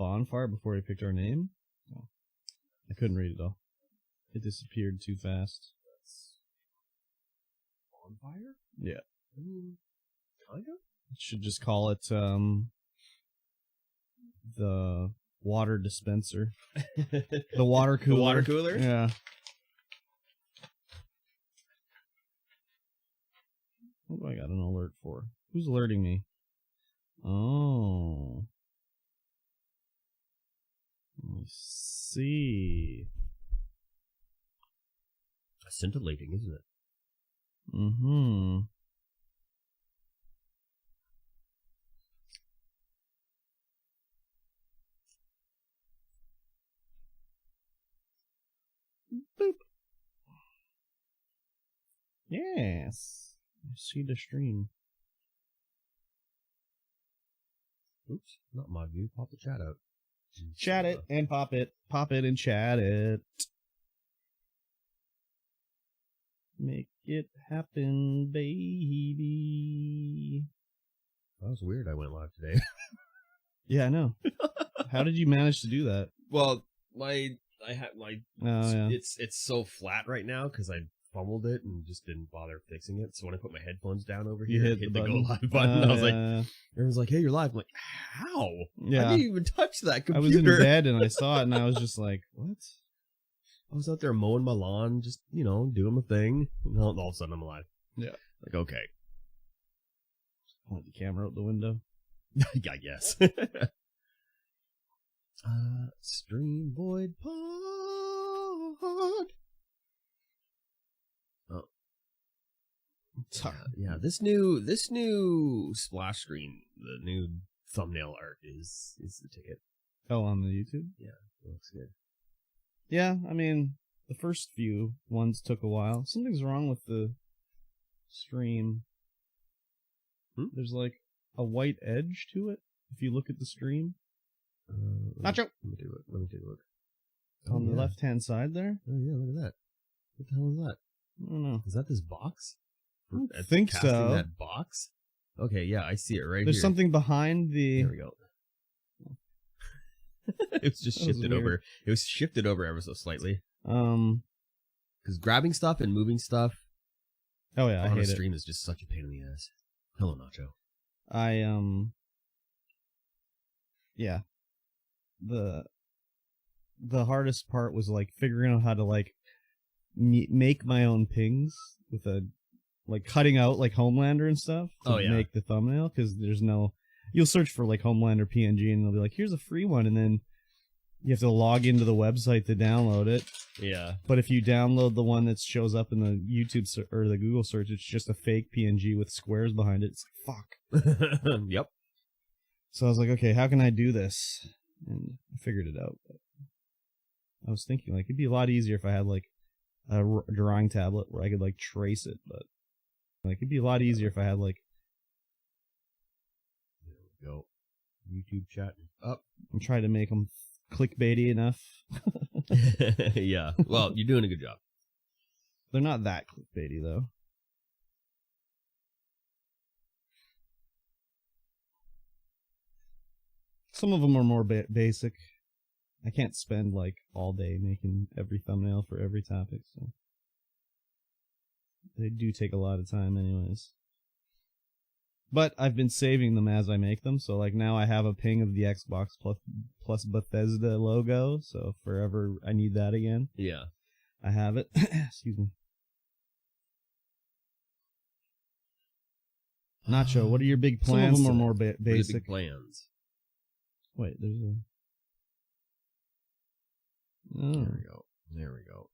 bonfire before he picked our name. Oh, I couldn't read it all. It disappeared too fast. Bonfire? Yeah. Kind of? Should just call it the water dispenser. The water cooler. The water cooler? Yeah. What do I got an alert for? Who's alerting me? Oh. Let me see. Scintillating, isn't it? Mm-hmm. Boop. Yes. I see the stream. Oops, not my view. Pop the chat out. Chat it and pop it. Pop it and chat it. Make it happen, baby. That was weird. I went live today. Yeah, I know. How did you manage to do that? Well, yeah. it's so flat right now because I fumbled it and just didn't bother fixing it. So when I put my headphones down over here, hit the go button. live button. I was like, everyone's like, "Hey, you're live." I'm like, "How? Yeah. I didn't even touch that computer." I was in bed and I saw it and I was just like, "What?" I was out there mowing my lawn, just doing my thing, and all of a sudden I'm alive. Yeah. Like, okay, point the camera out the window. I guess. StreamVoid Pod. Oh, sorry. Yeah. This new splash screen, the new thumbnail art is the ticket. Oh, on the YouTube? Yeah, it looks good. Yeah, I mean, the first few ones took a while. Something's wrong with the stream. There's like a white edge to it if you look at the stream. Nacho! Let me take a look. On the left-hand side there? Oh, yeah, look at that. What the hell is that? I don't know. Is that this box? I think so. That box? Okay, yeah, I see it right There's here. something behind the... There we go. It was just shifted over. It was shifted over ever so slightly. Because grabbing stuff and moving stuff. Oh yeah, I hate on a stream is just such a pain in the ass. Hello, Nacho. Yeah. The hardest part was like figuring out how to like make my own pings with cutting out like Homelander and stuff to make the thumbnail, because there's no. You'll search for like Homelander PNG and they'll be like, here's a free one, and then you have to log into the website to download it. Yeah. But if you download the one that shows up in the YouTube or the Google search, it's just a fake PNG with squares behind it. It's like, fuck. Yep. So I was like, okay, how can I do this? And I figured it out. But I was thinking like it'd be a lot easier if I had like a drawing tablet where I could like trace it, but like it'd be a lot easier if I had like. Go. YouTube chat up. I'm trying to make them clickbaity enough. Yeah. Well, you're doing a good job. They're not that clickbaity though. Some of them are more basic. I can't spend like all day making every thumbnail for every topic, so they do take a lot of time anyways. But I've been saving them as I make them, so like now I have a ping of the Xbox plus Bethesda logo, so if forever I need that again. Yeah. I have it. Excuse me. Nacho, what are your big plans? Some of them are more basic. Big plans. Wait, there's a... Oh. There we go.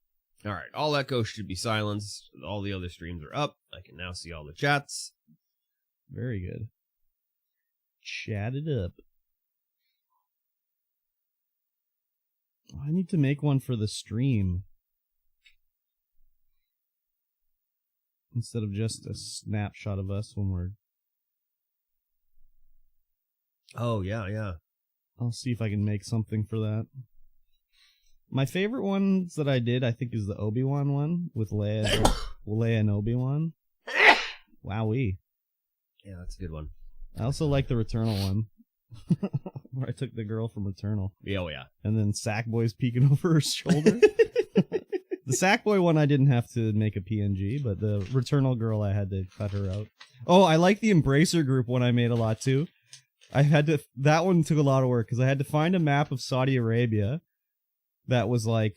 All right, all echo should be silenced. All the other streams are up. I can now see all the chats. Very good. Chat it up. I need to make one for the stream. Instead of just a snapshot of us when we're... Oh, yeah. I'll see if I can make something for that. My favorite ones that I did, I think, is the Obi-Wan one with Leia and Obi-Wan. Wowee. Yeah, that's a good one. I also like the Returnal one. where I took the girl from Returnal. Yeah, oh yeah. And then Sackboy's peeking over her shoulder. The Sackboy one I didn't have to make a PNG, but the Returnal girl I had to cut her out. Oh, I like the Embracer group one I made a lot too. That one took a lot of work because I had to find a map of Saudi Arabia that was like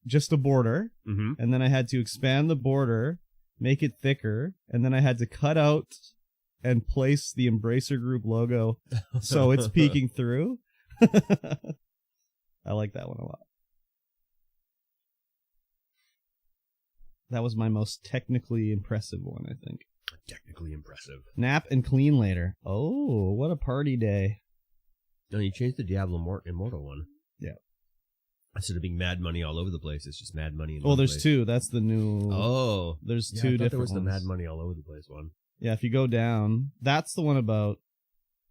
just a border, and then I had to expand the border, make it thicker, and then I had to cut out and place the Embracer group logo so it's peeking through. I like that one a lot. That was my most technically impressive one, I think. Technically impressive. Nap and clean later. Oh, what a party day. No, you changed the Diablo Immortal one. Yeah. Instead of being Mad Money all over the place, it's just Mad Money in Oh, one there's place. two. That's the new... Oh. There's Yeah, two I thought different there was ones. the Mad Money all over the place one. Yeah, if you go down, that's the one about...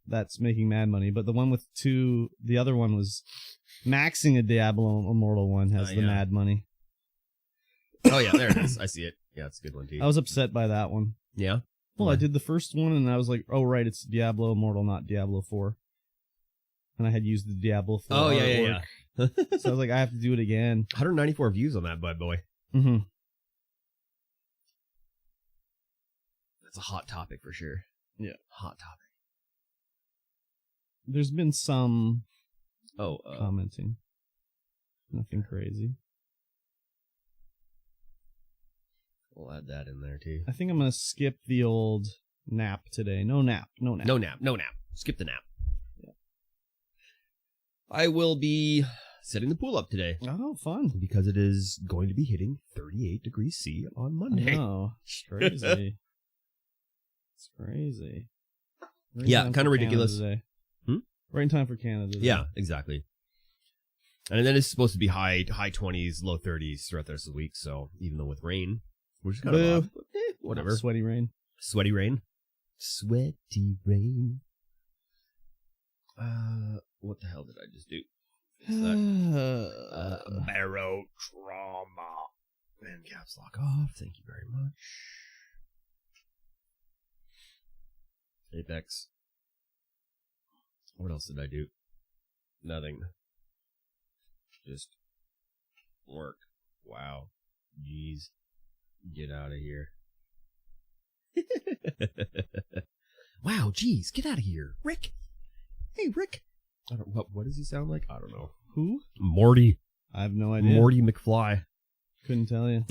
That's making Mad Money, but the one with two... The other one was... Maxing a Diablo Immortal one has the Mad Money. Oh, yeah, there it is. I see it. Yeah, it's a good one, too. I was upset by that one. Yeah? Well, I did the first one, and I was like, oh, right, it's Diablo Immortal, not Diablo 4. And I had used the Diablo 4 Oh, yeah, artwork. yeah. So I was like, I have to do it again. 194 views on that bad boy. Mm-hmm. That's a hot topic for sure. Yeah. Hot topic. There's been some commenting. Nothing crazy. We'll add that in there, too. I think I'm going to skip the old nap today. No nap. No nap. Skip the nap. Yeah. I will be setting the pool up today. Oh, fun. Because it is going to be hitting 38 degrees C on Monday. Oh, it's crazy. It's crazy. Yeah, kind of ridiculous. Right in time for Canada today. Yeah, exactly. And then it's supposed to be high 20s, low 30s throughout the rest of the week. So even though with rain, we're just kind of whatever. Sweaty rain. Sweaty rain. Sweaty rain. What the hell did I just do? Barrow trauma. And caps lock off. Thank you very much. Apex. What else did I do? Nothing. Just work. Wow. Jeez. Get out of here. Wow, jeez. Get out of here. Rick. Hey, Rick. I don't, what does he sound like? I don't know. Who? Morty. I have no idea. Morty McFly. Couldn't tell you.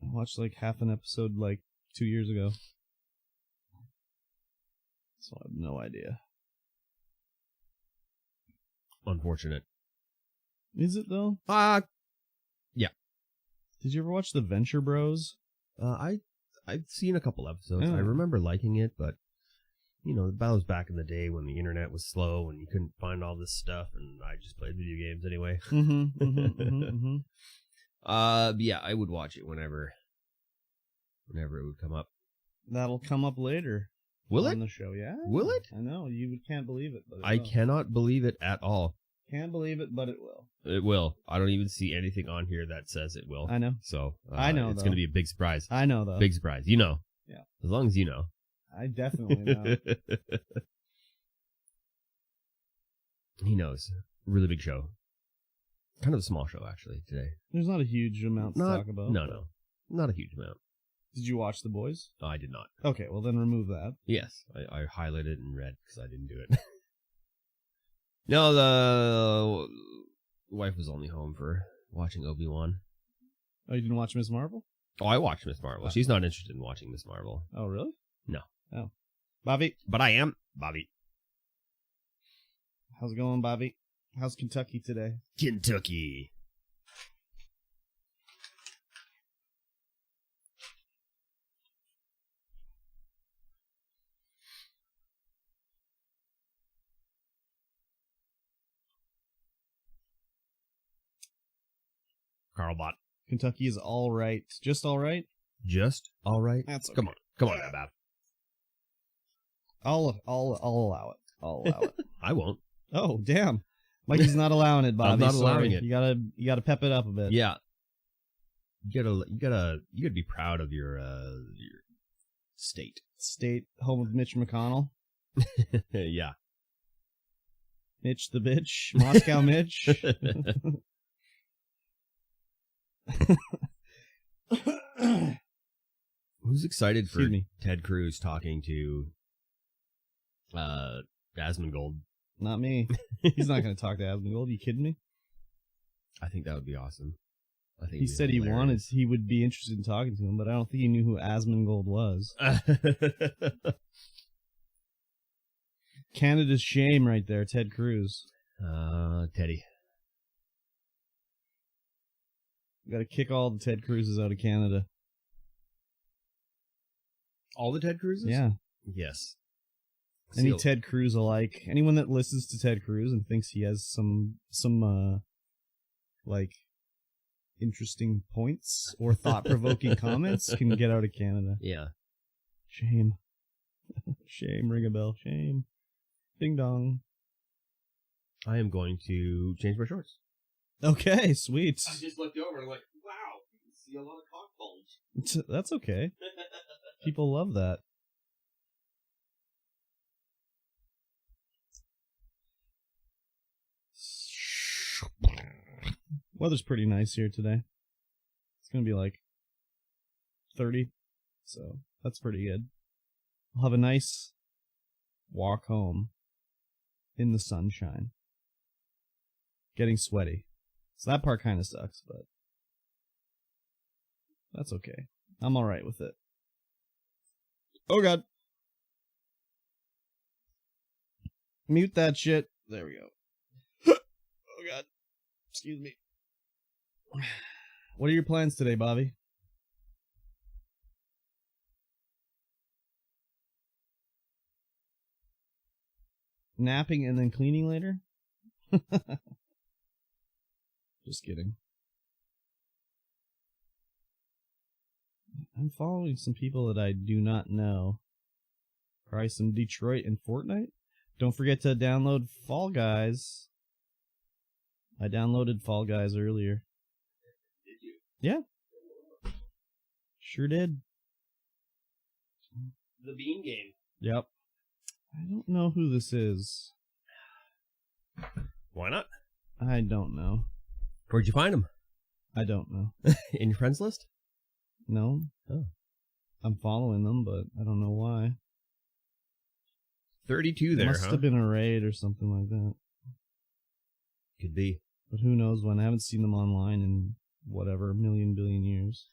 I watched like half an episode like 2 years ago. So I have no idea. Unfortunate. Is it though? Yeah. Did you ever watch the Venture Bros? I've seen a couple episodes. Yeah. I remember liking it, but you know, that was back in the day when the internet was slow and you couldn't find all this stuff, and I just played video games anyway. But yeah, I would watch it whenever it would come up. That'll come up later. Will on it? The show, yeah. Will it? I know you can't believe it, but I cannot believe it at all. Can't believe it, but it will. It will. I don't even see anything on here that says it will. I know. So I know it's going to be a big surprise. I know though. Big surprise. You know. Yeah. As long as you know. I definitely know. He knows. Really big show. Kind of a small show actually today. There's not a huge amount to talk about. No. Not a huge amount. Did you watch The Boys? I did not. Okay, well then remove that. Yes, I highlighted and read because I didn't do it. No, the wife was only home for watching Obi-Wan. Oh, you didn't watch Miss Marvel? Oh, I watched Miss Marvel. She's not interested in watching Miss Marvel. Oh, really? No. Oh. Bobby? But I am. Bobby. How's it going, Bobby? How's Kentucky today? Kentucky. Carlbot. Kentucky is all right. Just all right? Just all right? That's okay. Come on, Bab. I'll allow it. I'll allow it. I won't. Oh, damn. Mikey's not allowing it, Bobby. I'm not allowing Sorry. it. You gotta pep it up a bit. Yeah. You gotta be proud of your state. State, home of Mitch McConnell. Yeah. Mitch the bitch. Moscow Mitch. Who's excited for Excuse me. Ted Cruz talking to Asmongold? Not me. He's not going to talk to Asmongold. Are you kidding me? I think that would be awesome. I think He said he would be interested in talking to him, but I don't think he knew who Asmongold was. Canada's shame right there, Ted Cruz. Teddy. Got to kick all the Ted Cruzes out of Canada. All the Ted Cruzes? Yeah. Yes. Any Ted Cruz alike. Anyone that listens to Ted Cruz and thinks he has some like interesting points or thought-provoking comments can get out of Canada. Yeah. Shame. Shame, ring a bell. Shame. Ding dong. I am going to change my shorts. Okay, sweet. I just looked over and I'm like, wow, you can see a lot of cock bulge. That's okay. People love that. Weather's pretty nice here today. It's going to be like 30, so that's pretty good. I'll have a nice walk home in the sunshine. Getting sweaty. So that part kind of sucks, but that's okay. I'm alright with it. Oh god. Mute that shit. There we go. Oh god. Excuse me. What are your plans today, Bobby? Napping and then cleaning later? Just kidding. I'm following some people that I do not know. Probably some Detroit and Fortnite. Don't forget to download Fall Guys. I downloaded Fall Guys earlier. Did you? Yeah. Sure did. The Bean Game. Yep. I don't know who this is. Why not? I don't know. Where'd you find him? I don't know. In your friends list? No. Oh. I'm following them, but I don't know why. 32 there, Must have been a raid or something like that. Could be. But who knows when? I haven't seen them online in whatever, million, billion years.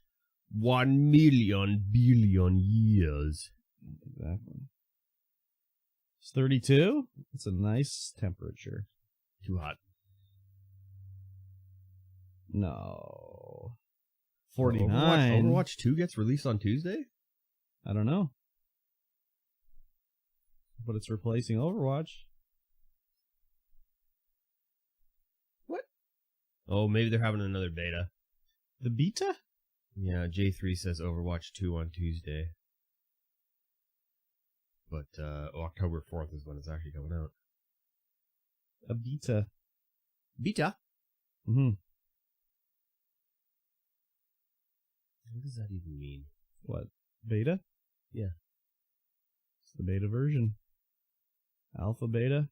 1 million billion years. Exactly. It's 32? It's a nice temperature. Too hot. No. 49. Overwatch 2 gets released on Tuesday? I don't know. But it's replacing Overwatch. What? Oh, maybe they're having another beta. The beta? Yeah, J3 says Overwatch 2 on Tuesday. But October 4th is when it's actually coming out. A beta. Beta? Mm-hmm. What does that even mean? What? Beta? Yeah. It's the beta version. Alpha, beta.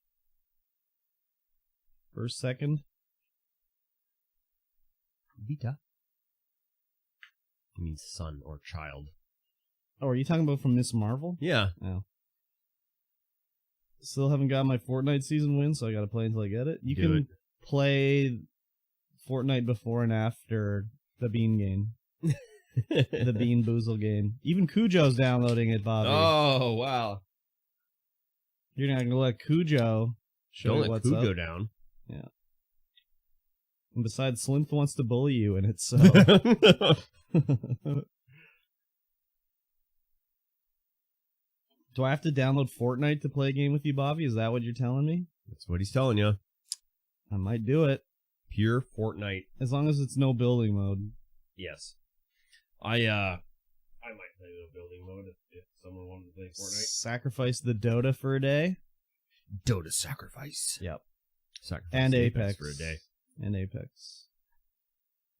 First, second. Beta? It means son or child. Oh, are you talking about from Miss Marvel? Yeah. Oh. Still haven't got my Fortnite season win, so I gotta play until I get it. You can play Fortnite before and after the Bean game. The Bean Boozle game. Even Cujo's downloading it, Bobby. Oh, wow. You're not gonna let Cujo show Don't you let what's Cujo up. down. Yeah. And besides, Slinth wants to bully you, and it's so. Do I have to download Fortnite to play a game with you, Bobby? Is that what you're telling me? That's what he's telling you. I might do it. Pure Fortnite. As long as it's no building mode. Yes. I might play no building mode if someone wanted to play Fortnite. Sacrifice the Dota for a day? Dota sacrifice. Yep. Sacrifice And Apex. for a day. And Apex.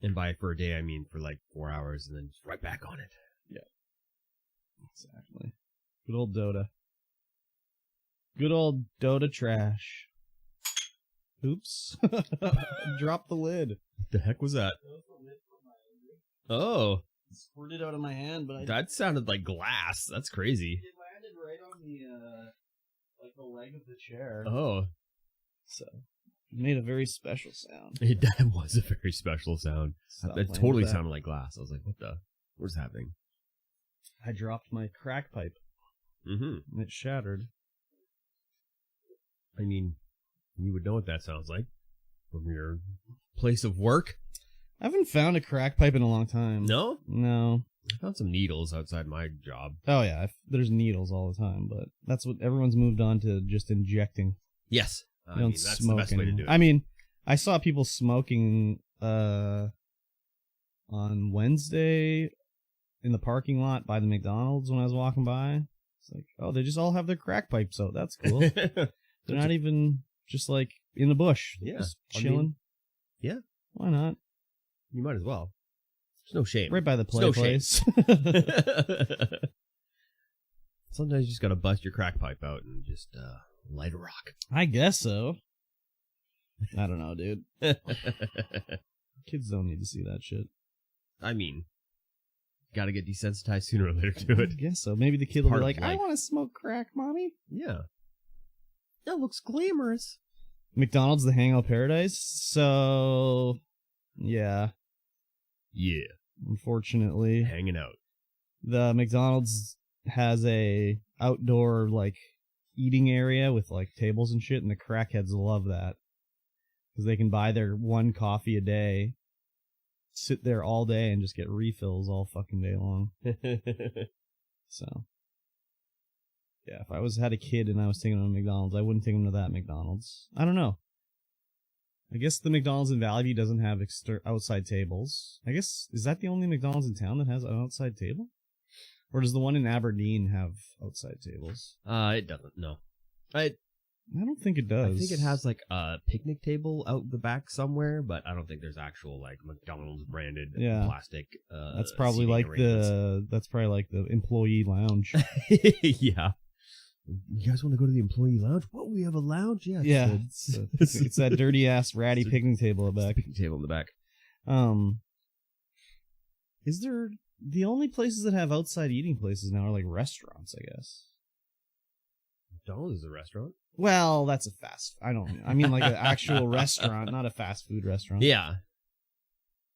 And by for a day, I mean for like 4 hours and then just right back on it. Yep. Exactly. Good old Dota. Good old Dota trash. Oops. Drop the lid. What the heck was that? Oh. Squirted out of my hand, but That sounded like glass. That's crazy. It landed right on the leg of the chair. Oh. So it made a very special sound. That was a very special sound. Stop It playing totally with that. sounded like glass. I was like, what's happening? I dropped my crack pipe Mm-hmm. and it shattered. I mean, you would know what that sounds like from your place of work. I haven't found a crack pipe in a long time. No? No. I found some needles outside my job. Oh yeah, there's needles all the time, but that's what everyone's moved on to, just injecting. Yes. You I don't mean, that's smoke the best way to do it. I mean, I saw people smoking on Wednesday in the parking lot by the McDonald's when I was walking by. It's like, oh, they just all have their crack pipes out. That's cool. They're not even just like in the bush. Yeah. Just I chilling. mean, yeah. Why not? You might as well. There's no shame. Right by the There's no place. Sometimes you just gotta bust your crack pipe out and just light a rock. I guess so. I don't know, dude. Kids don't need to see that shit. I mean, gotta get desensitized sooner or later to I it. guess so. Maybe the kid will be Part of like, I life. want to smoke crack, mommy. Yeah. That looks glamorous. McDonald's, the hangout paradise. So, yeah. Yeah. Unfortunately, Hanging out. the McDonald's has a outdoor like eating area with like tables and shit, and the crackheads love that because they can buy their one coffee a day, sit there all day, and just get refills all fucking day long. So, yeah, if I had a kid and I was taking him to McDonald's, I wouldn't take him to that McDonald's. I don't know. I guess the McDonald's in Valley View doesn't have outside tables. I guess, is that the only McDonald's in town that has an outside table? Or does the one in Aberdeen have outside tables? It doesn't. No. I don't think it does. I think it has like a picnic table out the back somewhere, but I don't think there's actual like McDonald's branded plastic. That's probably like the employee lounge. Yeah. You guys want to go to the employee lounge? What? We have a lounge? Yeah. Yeah. It's that dirty ass ratty picnic table in the back. Picnic table in the back. Is there the only places that have outside eating places now are like restaurants, I guess. McDonald's is a restaurant. Well, that's I mean like an actual restaurant, not a fast food restaurant. Yeah.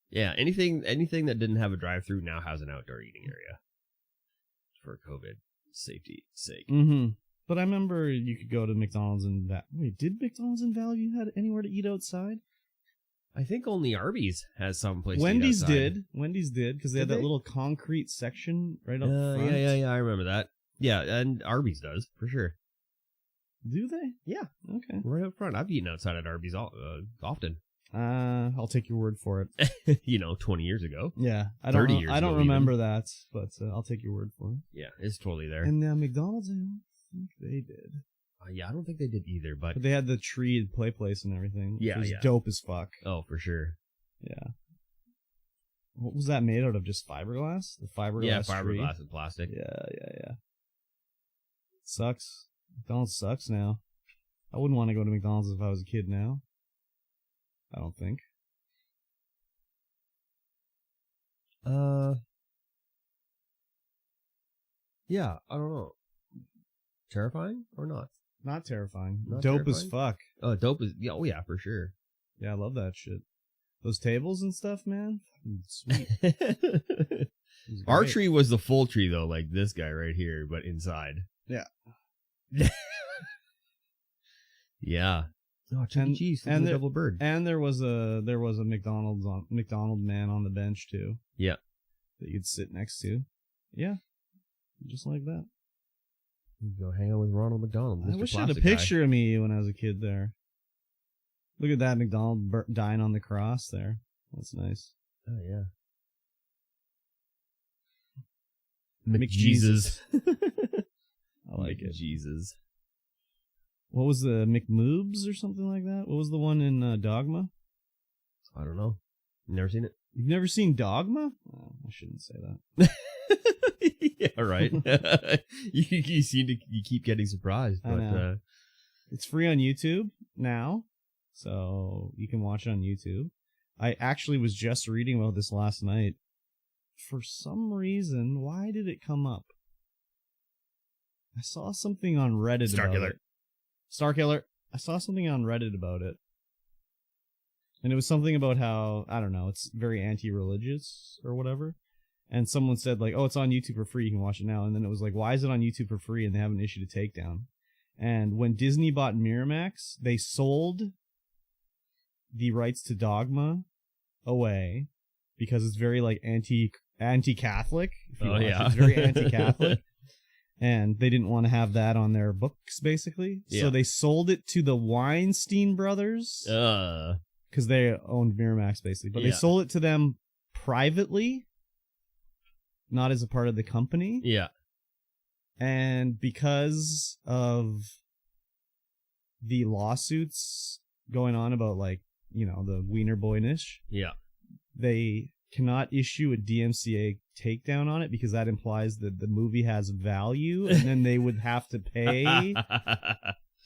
Yeah, anything that didn't have a drive-through now has an outdoor eating area for COVID safety sake. Mm-hmm. But I remember you could go to McDonald's and did McDonald's in Valley View had anywhere to eat outside? I think only Arby's has some place Wendy's to eat outside. Wendy's did because they had that little concrete section right up front. Yeah, I remember that. Yeah, and Arby's does for sure. Do they? Yeah. Okay. Right up front. I've eaten outside at Arby's often. I'll take your word for it. 20 years ago. Yeah. I 30 don't years I don't ago remember that, but I'll take your word for it. Yeah, it's totally there. And McDonald's, I don't think they did. Yeah, I don't think they did either, but they had the tree play place and everything. Yeah, It was yeah. dope as fuck. Oh, for sure. Yeah. What was that made out of? Just fiberglass? The fiberglass Yeah, tree? fiberglass and plastic. Yeah. Sucks. McDonald's sucks now. I wouldn't want to go to McDonald's if I was a kid now. I don't think. Yeah, I don't know. Terrifying or not? Not terrifying. Not Dope as terrifying? fuck. Oh, dope is oh yeah, for sure. Yeah, I love that shit. Those tables and stuff, man. Sweet. Our tree was the full tree though, like this guy right here, but inside. Yeah. Yeah. Oh, Chuck E. Cheese, and the double bird. And there was a McDonald man on the bench too. Yeah. That you'd sit next to. Yeah. Just like that. You go hang out with Ronald McDonald. I wish I had a picture of me when I was a kid there. Look at that McDonald dying on the cross there. That's nice. Oh, yeah. McJesus. I like it. Jesus. What was the McMoobs or something like that? What was the one in Dogma? I don't know. Never seen it. You've never seen Dogma? Oh, I shouldn't say that. Yeah, right. You keep getting surprised, I but know. It's free on YouTube now, so you can watch it on YouTube. I actually was just reading about this last night. For some reason, why did it come up? I saw something on Reddit about it. Starkiller. I saw something on Reddit about it. And it was something about how, I don't know, it's very anti-religious or whatever. And someone said, like, oh, it's on YouTube for free, you can watch it now. And then it was like, why is it on YouTube for free and they haven't issued a takedown? And when Disney bought Miramax, they sold the rights to Dogma away because it's very, like, anti-Catholic. If you watch it. It's very anti-Catholic. And they didn't want to have that on their books, basically. Yeah. So they sold it to the Weinstein brothers. Because they owned Miramax, basically. But they sold it to them privately, not as a part of the company. Yeah. And because of the lawsuits going on about, like, you know, the Wiener Boynish, they cannot issue a DMCA takedown on it because that implies that the movie has value, and then they would have to pay.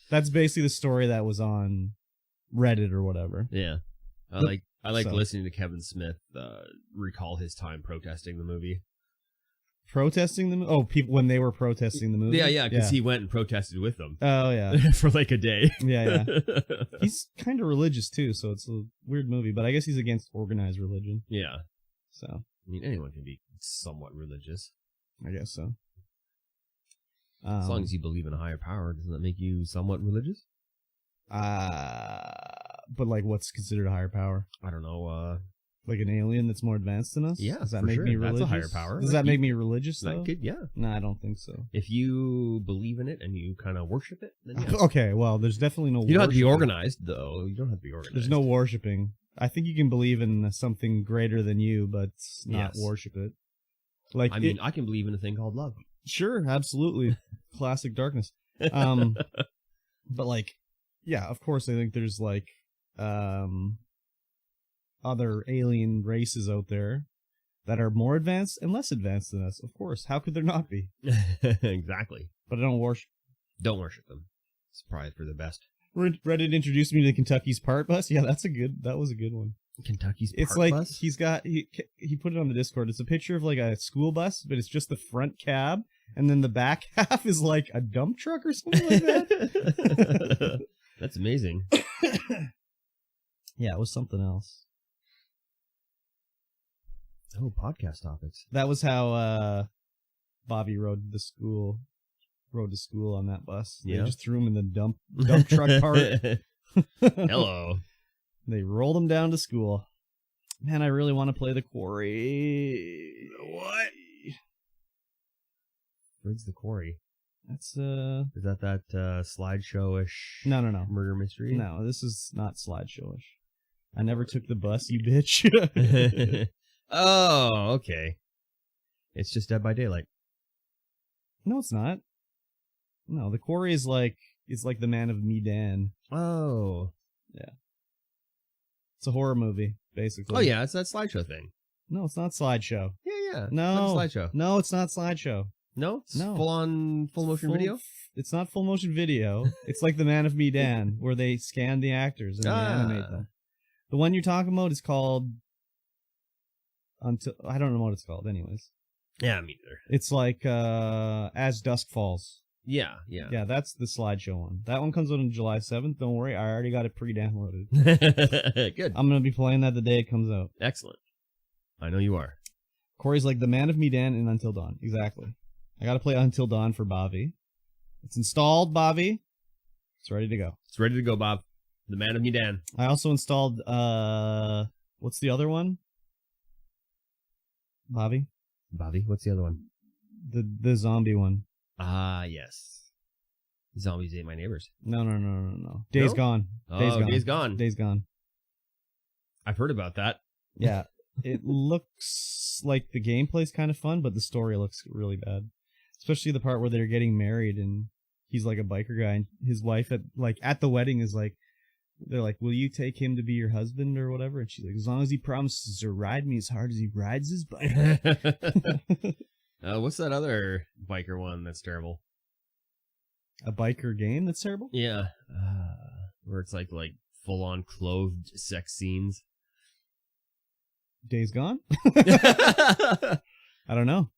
That's basically the story that was on Reddit or whatever. Yeah. I like listening to Kevin Smith recall his time protesting the movie. Protesting the movie? Oh, people when they were protesting the movie? Yeah, because he went and protested with them. Oh, yeah. For like a day. Yeah. He's kind of religious, too, so it's a weird movie, but I guess he's against organized religion. Yeah. So. I mean, anyone can be somewhat religious. I guess so. As long as you believe in a higher power, doesn't that make you somewhat religious? But like, what's considered a higher power? I don't know. Like an alien that's more advanced than us? Yeah, does that make me religious? That's a higher power. Does that make me religious, though? Yeah. No, I don't think so. If you believe in it and you kind of worship it, then yeah. Okay, well, there's definitely no You don't have to be organized, though. You don't have to be organized. There's no worshiping. I think you can believe in something greater than you, but not worship it. Like, I mean, I can believe in a thing called love. Sure, absolutely. Classic darkness. But like, yeah, of course, I think there's like other alien races out there that are more advanced and less advanced than us. Of course, how could there not be? Exactly. But I don't worship. Don't worship them. It's probably for the best. Reddit introduced me to Kentucky's part bus. Yeah, that was a good one. Kentucky's part bus? It's like, he put it on the Discord. It's a picture of like a school bus, but it's just the front cab, and then the back half is like a dump truck or something like that. That's amazing. Yeah, it was something else. Oh, podcast topics. That was how Bobby rode to school on that bus. Yeah. They just threw him in the dump truck part. Hello. They rolled him down to school. Man, I really want to play the Quarry. What? Where's the Quarry? That's Is that slideshow-ish? No. Murder mystery? No, this is not slideshow-ish. I never took the bus, you bitch. Oh, okay. It's just Dead by Daylight. No, it's not. No, the Quarry is like the Man of Medan. Oh. Yeah. It's a horror movie, basically. Oh, yeah, it's that slideshow thing. No, it's not slideshow. Yeah. No. It's slideshow. No, it's not slideshow. No? No. Full motion video? It's not full motion video. It's like the Man of Medan, where they scan the actors and they animate them. The one you're talking about is called... I don't know what it's called, anyways. Yeah, me neither. It's like As Dusk Falls. Yeah. Yeah, that's the slideshow one. That one comes out on July 7th. Don't worry, I already got it pre-downloaded. Good. I'm going to be playing that the day it comes out. Excellent. I know you are. Corey's like the Man of Medan in Until Dawn. Exactly. I got to play Until Dawn for Bobby. It's installed, Bobby. It's ready to go. It's ready to go, Bob. The Man of Medan. I also installed, what's the other one? Bobby, what's the other one? The zombie one. Ah, yes. Zombies Ate My Neighbors. No. Days Gone. Days Gone. I've heard about that. Yeah. It looks like the gameplay's kind of fun, but the story looks really bad. Especially the part where they're getting married and he's like a biker guy and his wife at the wedding is like, they're like, will you take him to be your husband or whatever? And she's like, as long as he promises to ride me as hard as he rides his bike. What's that other biker one that's terrible? A biker game that's terrible? Yeah. Where it's like full-on clothed sex scenes. Days Gone? I don't know.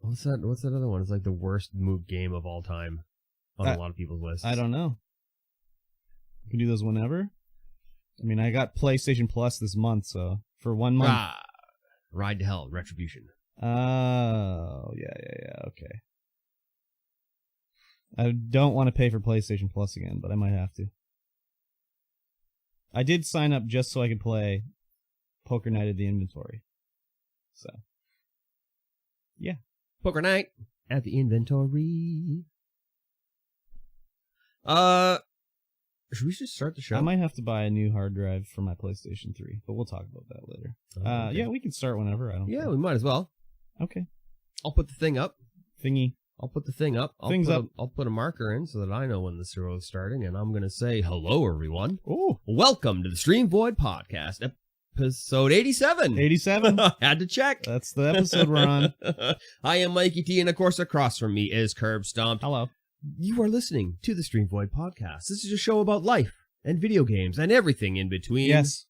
What's that other one? It's like the worst game of all time on a lot of people's lists. I don't know. You can do those whenever. I mean, I got PlayStation Plus this month, so for 1 month. Ride to Hell, Retribution. Oh, yeah, okay. I don't want to pay for PlayStation Plus again, but I might have to. I did sign up just so I could play Poker Night at the Inventory. So, yeah. Poker Night at the Inventory. Should we just start the show? I might have to buy a new hard drive for my PlayStation 3, but we'll talk about that later. Okay. Yeah, we can start whenever. Yeah, we might as well. Okay. I'll put the thing up. I'll put the thing up. I'll put a marker in so that I know when the show is starting, and I'm going to say hello, everyone. Ooh. Welcome to the StreamVoid Podcast, episode 87. 87. Had to check. That's the episode we're on. I am Mikey T, and of course, across from me is Kurbstomped. Hello. You are listening to the StreamVoid Podcast. This is a show about life and video games and everything in between. Yes.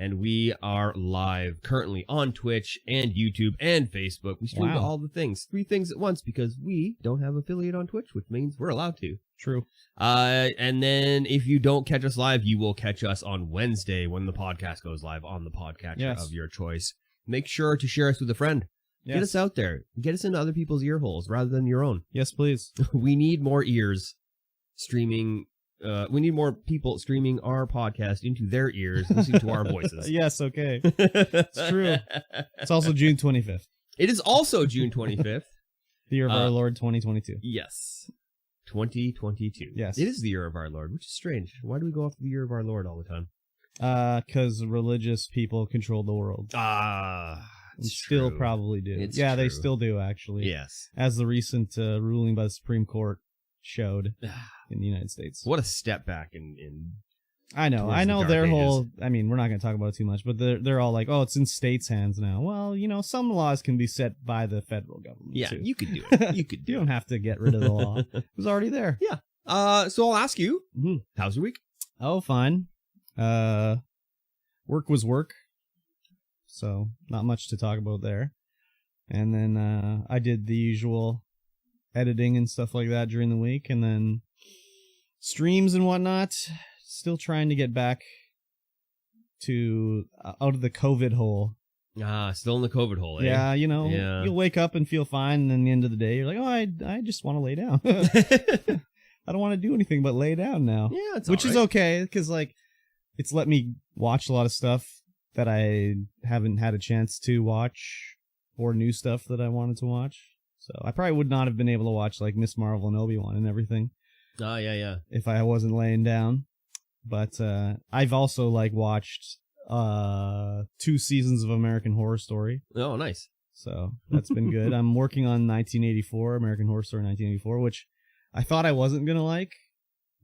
And we are live currently on Twitch and YouTube and Facebook. We stream to all the things, 3 things at once, because we don't have affiliate on Twitch, which means we're allowed to. True. And then if you don't catch us live, you will catch us on Wednesday when the podcast goes live on the podcatcher of your choice. Make sure to share us with a friend. Yes. Get us out there. Get us into other people's ear holes rather than your own. Yes, please. We need more ears streaming. We need more people streaming our podcast into their ears, listening to our voices. Yes, okay. It's true. It's also June 25th. It is also June 25th. The year of our Lord 2022. Yes. 2022. Yes. It is the year of our Lord, which is strange. Why do we go off the year of our Lord all the time? Because religious people control the world. Still probably do. It's true. They still do, actually. Yes. As the recent ruling by the Supreme Court showed in the United States. What a step back in I know their whole, I mean, we're not going to talk about it too much, but they're all like, oh, it's in states' hands now. Well, some laws can be set by the federal government. Yeah, too. you could do it. You could do You don't have to get rid of the law. It was already there. Yeah. So I'll ask you, how's your week? Oh, fine. Work was work. So not much to talk about there. And then I did the usual editing and stuff like that during the week, and then streams and whatnot. Still trying to get back to out of the COVID hole. Still in the COVID hole, eh? Yeah, you'll wake up and feel fine, and then at the end of the day, you're like, oh, I just want to lay down. I don't want to do anything but lay down now. Yeah, which is okay, because it's let me watch a lot of stuff that I haven't had a chance to watch, or new stuff that I wanted to watch. So I probably would not have been able to watch like Miss Marvel and Obi-Wan and everything. Oh, yeah. If I wasn't laying down. But I've also watched 2 seasons of American Horror Story. Oh, nice. So that's been good. I'm working on 1984, American Horror Story 1984, which I thought I wasn't going to like,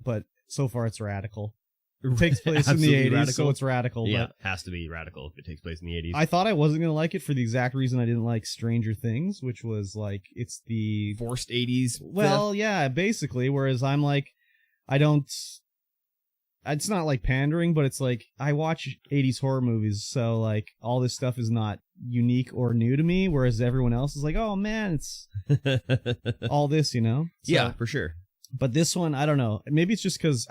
but so far it's radical. It takes place in the 80s, radical. So it's radical. Yeah, but has to be radical if it takes place in the 80s. I thought I wasn't going to like it for the exact reason I didn't like Stranger Things, which was it's the forced 80s. Well, yeah, basically. Whereas I'm I don't. It's not like pandering, but it's I watch 80s horror movies, so all this stuff is not unique or new to me, whereas everyone else is oh man, it's all this, So, yeah, for sure. But this one, I don't know. Maybe it's just because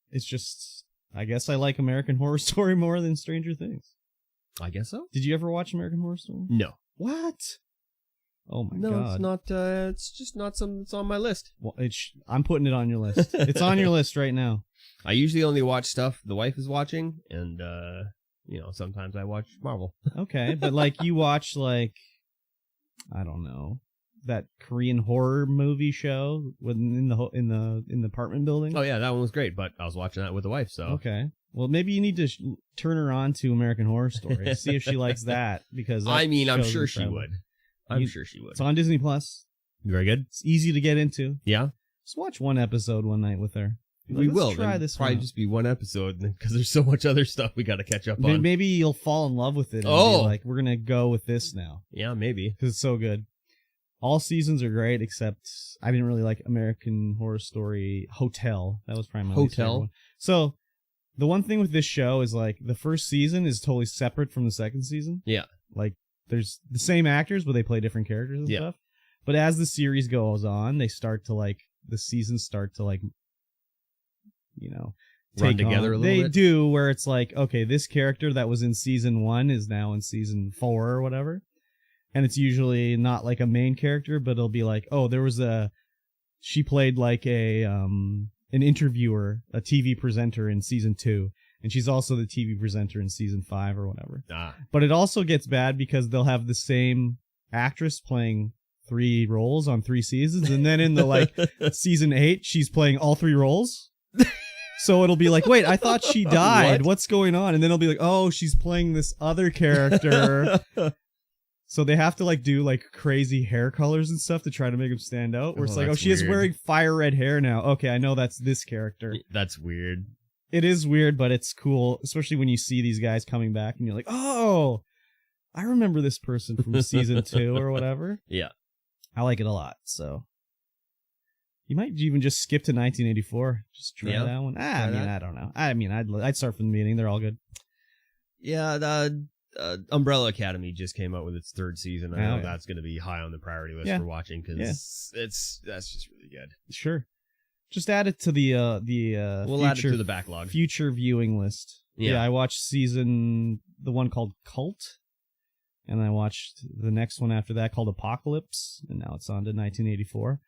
it's just, I guess I like American Horror Story more than Stranger Things. I guess so. Did you ever watch American Horror Story? No. What? Oh my god. No, it's not, it's just not something that's on my list. Well, I'm putting it on your list. It's on your list right now. I usually only watch stuff the wife is watching, and, sometimes I watch Marvel. Okay, but you watch I don't know, that Korean horror movie show in the apartment building. Oh yeah, that one was great, but I was watching that with the wife, so. Okay. Well, maybe you need to turn her on to American Horror Story. See if she likes that, because I'm sure she would. I'm sure she would. It's on Disney Plus. Very good. It's easy to get into. Yeah. Just watch one episode one night with her. We will. Try this. Probably just be one episode, because there's so much other stuff we got to catch up on. Maybe you'll fall in love with it. And be we're gonna go with this now. Yeah, maybe. Because it's so good. All seasons are great, except I didn't really like American Horror Story Hotel. That was probably my least favorite one. So the one thing with this show is like the first season is totally separate from the second season. Yeah. Like there's the same actors, but they play different characters and stuff. But as the series goes on, they start to like, the seasons start to like, you know, run together a little bit. They do, where it's like, okay, this character that was in season 1 is now in season 4 or whatever. And it's usually not like a main character, but it'll be like, oh, she played like an interviewer, a TV presenter in season 2. And she's also the TV presenter in season 5 or whatever. But it also gets bad because they'll have the same actress playing 3 roles on 3 seasons. And then in the like season 8, she's playing all 3 roles. So it'll be like, wait, I thought she died. What's going on? And then it'll be like, oh, she's playing this other character. So they have to like do like crazy hair colors and stuff to try to make them stand out. Where it's like, oh, she is wearing fire red hair now. Okay, I know that's this character. That's weird. It is weird, but it's cool, especially when you see these guys coming back and you're like, oh, I remember this person from season 2 or whatever. Yeah. I like it a lot. So you might even just skip to 1984. Just try that one. I don't know. I mean, I'd start from the beginning. They're all good. Yeah, the Umbrella Academy just came out with its 3rd season. I know that's going to be high on the priority list for watching because that's just really good. Sure. Just add it to the we'll add it to the backlog. Future viewing list. Yeah, I watched the one called Cult, and I watched the next one after that called Apocalypse, and now it's on to 1984.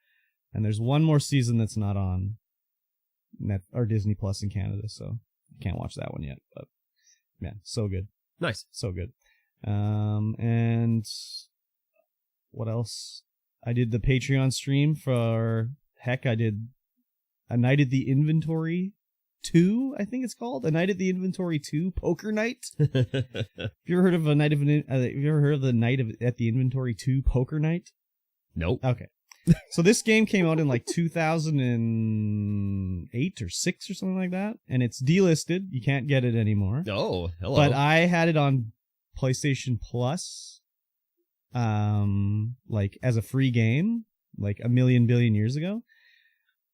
And there's one more season that's not on Disney Plus in Canada, so I can't watch that one yet. But man, so good. Nice. So good. And what else? I did the Patreon stream for I did A Night at the Inventory 2, I think it's called. A Night at the Inventory 2 Poker Night. Have you ever heard of the Night at the Inventory 2 Poker Night? Nope. Okay. So this game came out in like 2008 or 6 or something like that, and it's delisted. You can't get it anymore. Oh, hello. But I had it on PlayStation Plus, like as a free game, like a billion years ago.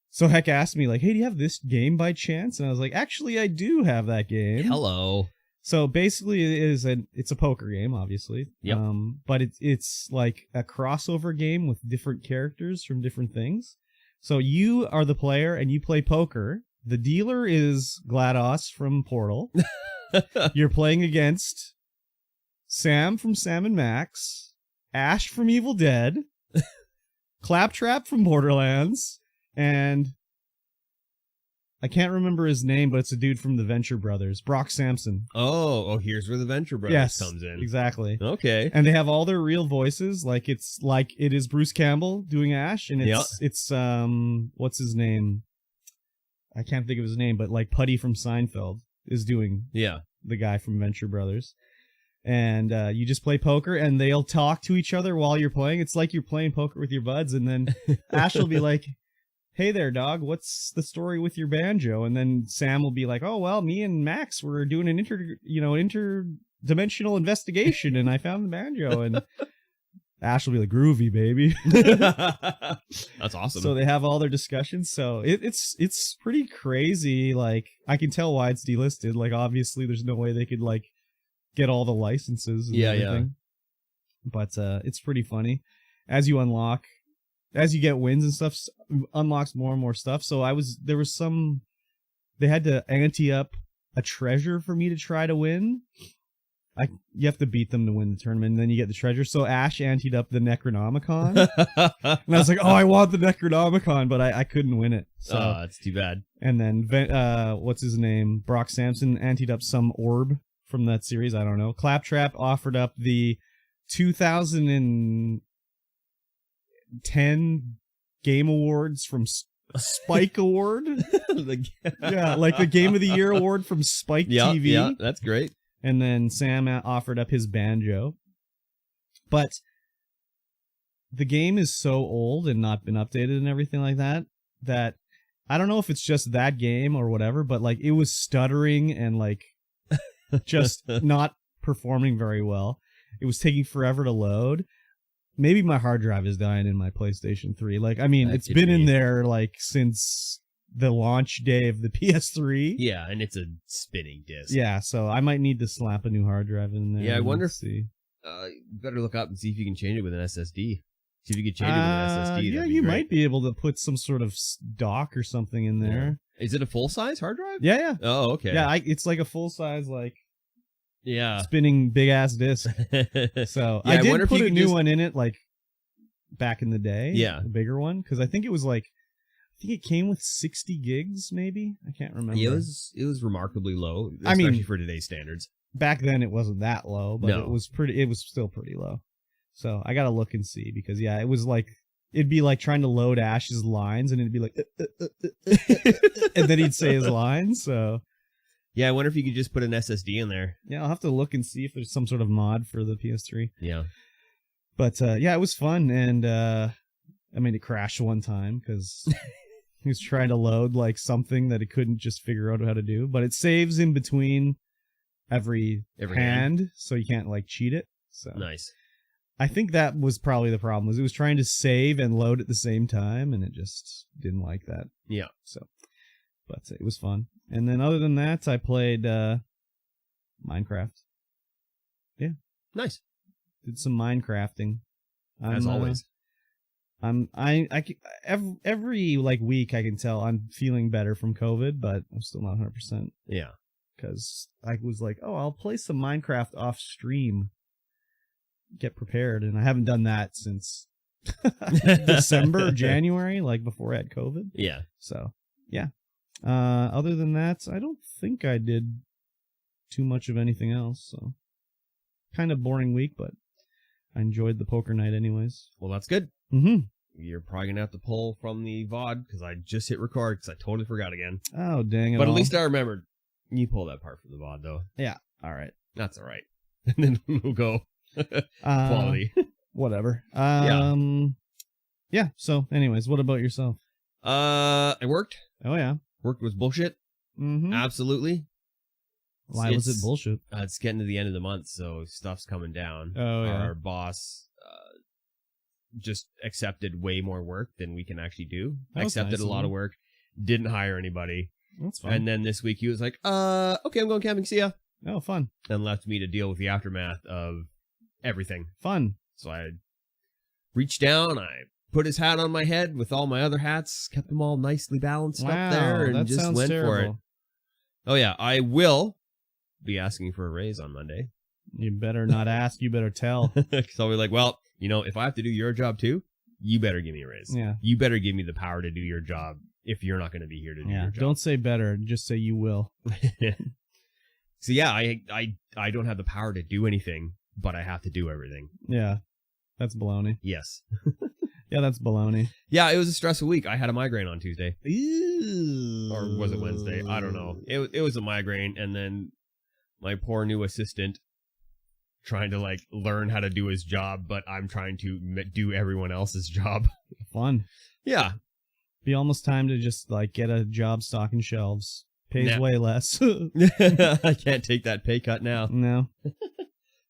So Heck asked me like, "Hey, do you have this game by chance?" And I was like, "Actually, I do have that game." Hello. So basically, it's a poker game, obviously. Yep. But it's like a crossover game with different characters from different things. So you are the player and you play poker. The dealer is GLaDOS from Portal. You're playing against Sam from Sam and Max, Ash from Evil Dead, Claptrap from Borderlands, and I can't remember his name, but it's a dude from the Venture Brothers, Brock Sampson. Oh, here's where the Venture Brothers comes in. Exactly. Okay. And they have all their real voices, like it is Bruce Campbell doing Ash, and it's what's his name? I can't think of his name, but like Putty from Seinfeld is doing the guy from Venture Brothers. And you just play poker, and they'll talk to each other while you're playing. It's like you're playing poker with your buds, and then Ash will be like, "Hey there, dog, what's the story with your banjo?" And then Sam will be like, "Oh, well, me and Max were doing an interdimensional investigation, and I found the banjo." And Ash will be like, "Groovy, baby." That's awesome. So they have all their discussions. So it's pretty crazy. Like, I can tell why it's delisted. Like, obviously, there's no way they could like get all the licenses and everything. But it's pretty funny. As you get wins and stuff, unlocks more and more stuff. So they had to ante up a treasure for me to try to win. You have to beat them to win the tournament, and then you get the treasure. So Ash anteed up the Necronomicon. And I was like, oh, I want the Necronomicon, but I couldn't win it. So, that's too bad. And then, what's his name? Brock Sampson anteed up some orb from that series. I don't know. Claptrap offered up the 2010 Game Awards from Spike Award. Like the Game of the Year award from Spike TV. Yeah, that's great. And then Sam offered up his banjo. But the game is so old and not been updated and everything like that, that I don't know if it's just that game or whatever, but like it was stuttering and like just not performing very well. It was taking forever to load. maybe my hard drive is dying in my PlayStation 3. Like, I mean, it's been in there like since the launch day of the PS3. Yeah, and it's a spinning disc. Yeah, so I might need to slap a new hard drive in there. Yeah, I wonder if see. Better look up and see if you can change it with an SSD. See if you can change it with an SSD. Yeah, you might be able to put some sort of dock or something in there. Yeah. Is it a full size hard drive? Yeah. Oh, okay. Yeah, it's like a full size, like yeah, spinning big ass disc. So yeah, I did put a new one in it, like back in the day. Yeah, a bigger one, because I think it was like. I think it came with 60 gigs, maybe. I can't remember. Yeah, it was remarkably low, especially for today's standards. Back then, it wasn't that low, but no. it was still pretty low. So I gotta look and see, because yeah, it was like it'd be like trying to load Ash's lines, and it'd be like, and then he'd say his lines. So yeah, I wonder if you could just put an SSD in there. Yeah, I'll have to look and see if there's some sort of mod for the PS3. Yeah, but yeah, it was fun, and I made it crash one time because. He was trying to load like something that he couldn't just figure out how to do, but it saves in between every hand, so you can't like cheat it. So nice. I think that was probably the problem. Was it was trying to save and load at the same time, and it just didn't like that. Yeah. So, but it was fun. And then other than that, I played Minecraft. Yeah. Nice. Did some Minecrafting. As always. Every like week I can tell I'm feeling better from COVID, but I'm still not 100%. Yeah. Because I was like, oh, I'll play some Minecraft off stream. Get prepared, and I haven't done that since December, January, like before I had COVID. Yeah. So, yeah. Other than that, I don't think I did too much of anything else. So, kind of boring week, but I enjoyed the poker night anyways. Well, that's good. Mm-hmm. You're probably going to have to pull from the VOD because I just hit record because I totally forgot again. Oh, dang it. But at least I remembered. You pull that part for the VOD, though. Yeah. All right. That's all right. And then we'll go quality. Whatever. Yeah. So, anyways, what about yourself? I worked. Oh, yeah. Worked was bullshit. Mm-hmm. Absolutely. Why was it bullshit? It's getting to the end of the month, so stuff's coming down. Oh, yeah. Our boss just accepted way more work than we can actually do. Accepted a lot of work. Didn't hire anybody. That's fine. And then this week he was like, okay, I'm going camping. See ya. Oh, fun. And left me to deal with the aftermath of everything. Fun. So I reached down, I put his hat on my head with all my other hats, kept them all nicely balanced up there, and just went for it. Oh, yeah. I will be asking for a raise on Monday. You better not ask. You better tell. Because I'll be like, well, you know, if I have to do your job too, you better give me a raise. Yeah. You better give me the power to do your job if you're not going to be here to do your job. Don't say better. Just say you will. So, yeah, I don't have the power to do anything, but I have to do everything. Yeah. That's baloney. Yes. Yeah, that's baloney. Yeah, it was a stressful week. I had a migraine on Tuesday. Ew. Or was it Wednesday? I don't know. It was a migraine, and then my poor new assistant trying to like learn how to do his job, but I'm trying to do everyone else's job. Fun. Yeah. Be almost time to just like get a job stocking shelves. Pays way less. I can't take that pay cut now. No.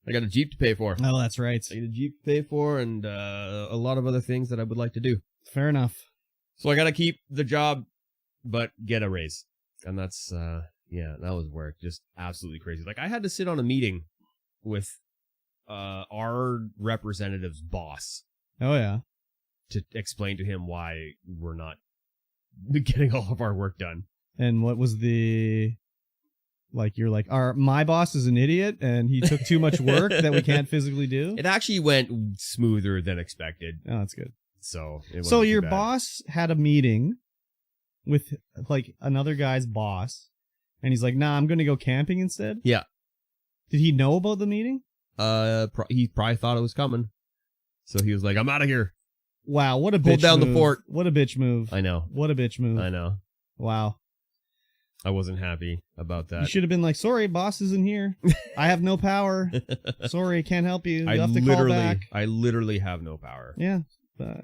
I got a Jeep to pay for. Oh, that's right. I got a Jeep to pay for and a lot of other things that I would like to do. Fair enough. So I got to keep the job, but get a raise. And that's, yeah, that was work. Just absolutely crazy. Like I had to sit on a meeting with our representative's boss. Oh, yeah. To explain to him why we're not getting all of our work done. And what was the... Like, you're like, my boss is an idiot, and he took too much work that we can't physically do? It actually went smoother than expected. Oh, that's good. So your boss had a meeting with, like, another guy's boss, and he's like, nah, I'm going to go camping instead? Yeah. Did he know about the meeting? He probably thought it was coming. So he was like, I'm out of here. Wow, what a bitch move. Pulled down the fort. What a bitch move. I know. What a bitch move. I know. Wow. I wasn't happy about that. You should have been like, sorry, boss isn't here. I have no power. Sorry, can't help you. You have to call back. I literally have no power. Yeah,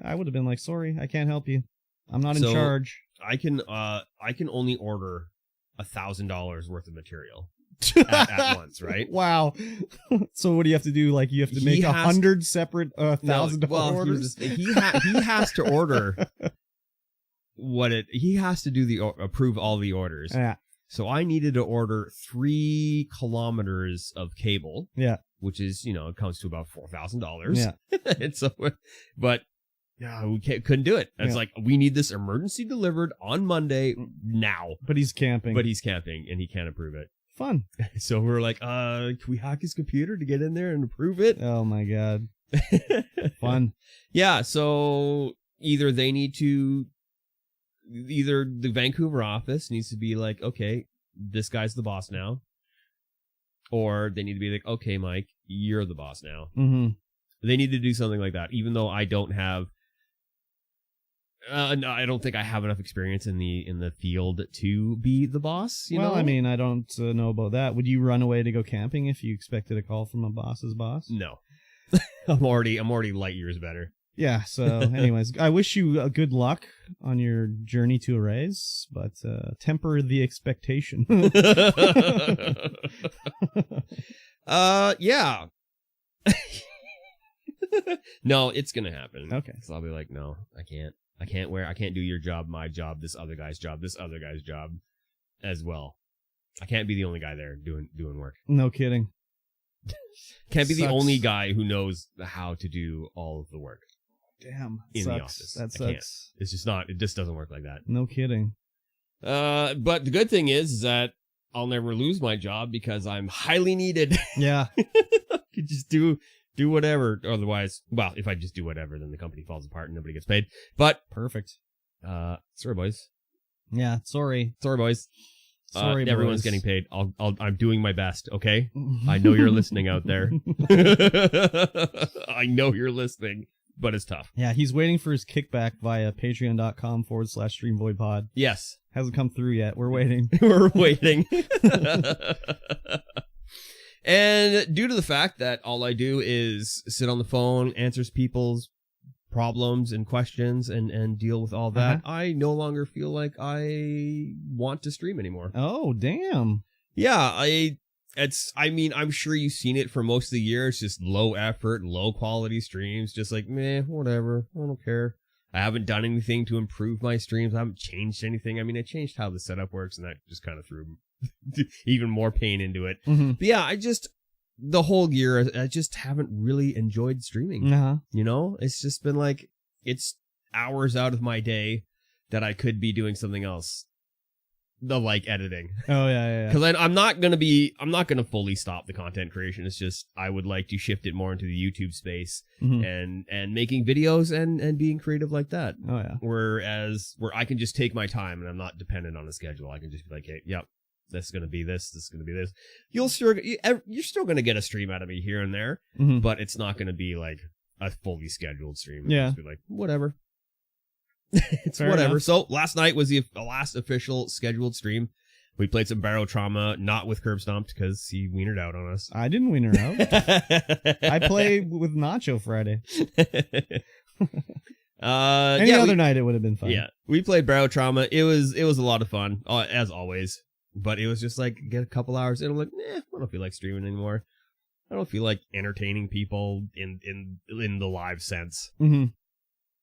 I would have been like, sorry, I can't help you. I'm not in charge. I can only order $1,000 worth of material. at once, right? Wow. So what do you have to do? Like you have to make 100 separate $1,000 orders? He has to order he has to do approve all the orders. Yeah. So I needed to order 3 kilometers of cable. Yeah. Which is, it comes to about $4,000. Yeah. And so, but yeah, we couldn't do it. It's like, we need this emergency delivered on Monday now. But he's camping. And he can't approve it. Fun. So we're like, can we hack his computer to get in there and approve it? Oh my God. Fun. Yeah. So either the Vancouver office needs to be like, okay, this guy's the boss now. Or they need to be like, okay, Mike, you're the boss now. Mm-hmm. They need to do something like that, even though I don't have, no, I don't think I have enough experience in the field to be the boss. You know? I mean, I don't know about that. Would you run away to go camping if you expected a call from a boss's boss? No, I'm already light years better. Yeah. So, anyways, I wish you good luck on your journey to a raise, but temper the expectation. Yeah. No, it's gonna happen. Okay. So I'll be like, no, I can't do your job, my job, this other guy's job as well. I can't be the only guy there doing work. No kidding. Can't be the only guy who knows how to do all of the work. Damn. In the office. That I sucks. can't. It's just not. It just doesn't work like that. No kidding. But the good thing is that I'll never lose my job because I'm highly needed. Yeah. Could just do whatever. Otherwise, well, if I just do whatever, then the company falls apart and nobody gets paid. But perfect. Sorry, boys. Yeah. Sorry, boys. Sorry, everyone's boys. getting paid. I'm doing my best. Okay. I know you're listening out there. I know you're listening. But it's tough. Yeah, he's waiting for his kickback via patreon.com/StreamVoid. Yes. Hasn't come through yet. We're waiting. We're waiting. And due to the fact that all I do is sit on the phone, answers people's problems and questions and deal with all that, I no longer feel like I want to stream anymore. Oh, damn. Yeah, I'm sure you've seen it for most of the year. It's just low effort, low quality streams. Just like, meh, whatever. I don't care. I haven't done anything to improve my streams. I haven't changed anything. I mean, I changed how the setup works, and that just kind of threw even more pain into it. Mm-hmm. But yeah, the whole year, I just haven't really enjoyed streaming. You know, it's just been like, it's hours out of my day that I could be doing something else. Like editing. Oh yeah. Because I'm not gonna fully stop the content creation. It's just I would like to shift it more into the YouTube space and making videos and being creative like that. Oh yeah. Where I can just take my time and I'm not dependent on a schedule. I can just be like, hey, yep, this is gonna be this. This is gonna be this. You're still gonna get a stream out of me here and there, but it's not gonna be like a fully scheduled stream. It'll just be like whatever. It's fair whatever. enough. So last night was the last official scheduled stream. We played some Barrow Trauma, not with Kurbstomped because he wienered out on us. I didn't wiener out. I play with Nacho Friday. Any other night it would have been fun. Yeah, we played Barrow Trauma. It was a lot of fun, as always. But it was just like get a couple hours in. I'm like, I don't feel like streaming anymore. I don't feel like entertaining people in the live sense. Mm-hmm.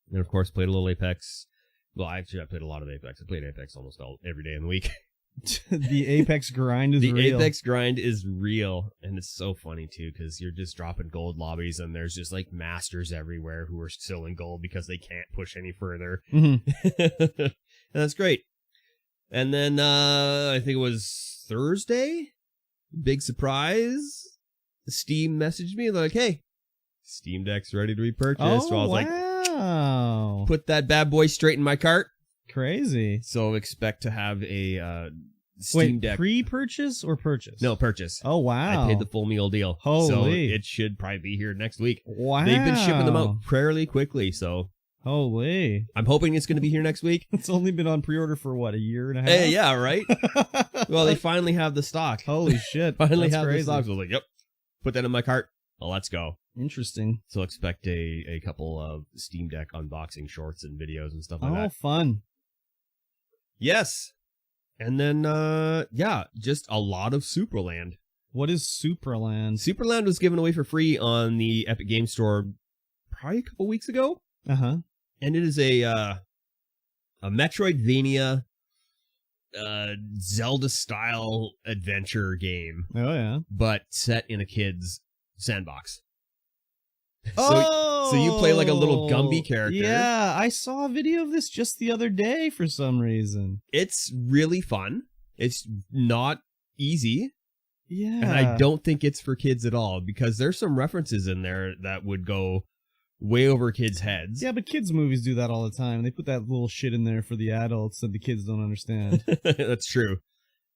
And of course, played a little Apex. Well, I played a lot of Apex. I played Apex almost every day in the week. The Apex grind is real. The Apex grind is real, and it's so funny too because you're just dropping gold lobbies, and there's just like masters everywhere who are still in gold because they can't push any further. Mm-hmm. And that's great. And then I think it was Thursday. Big surprise. Steam messaged me. They're like, "Hey, Steam Deck's ready to be purchased." So I was like, put that bad boy straight in my cart. Crazy. So expect to have a Steam Deck. Pre-purchase or purchase? No, purchase. Oh, wow. I paid the full meal deal. Holy. So it should probably be here next week. Wow. They've been shipping them out fairly quickly, so. Holy. I'm hoping it's going to be here next week. It's only been on pre-order for, what, a year and a half? Hey, yeah, right? Well, they finally have the stock. Holy shit. Finally That's have crazy. the stock. So I was like, yep. Put that in my cart. Well, let's go. Interesting. So expect a couple of Steam Deck unboxing shorts and videos and stuff like that. Oh, fun. Yes. And then, just a lot of Superland. What is Superland? Superland was given away for free on the Epic Games Store probably a couple weeks ago. Uh-huh. And it is a Metroidvania Zelda-style adventure game. Oh, yeah. But set in a kid's sandbox. So you play like a little Gumby character. Yeah, I saw a video of this just the other day for some reason. It's really fun. It's not easy. Yeah. And I don't think it's for kids at all because there's some references in there that would go way over kids' heads. Yeah, but kids' movies do that all the time. They put that little shit in there for the adults that the kids don't understand. That's true.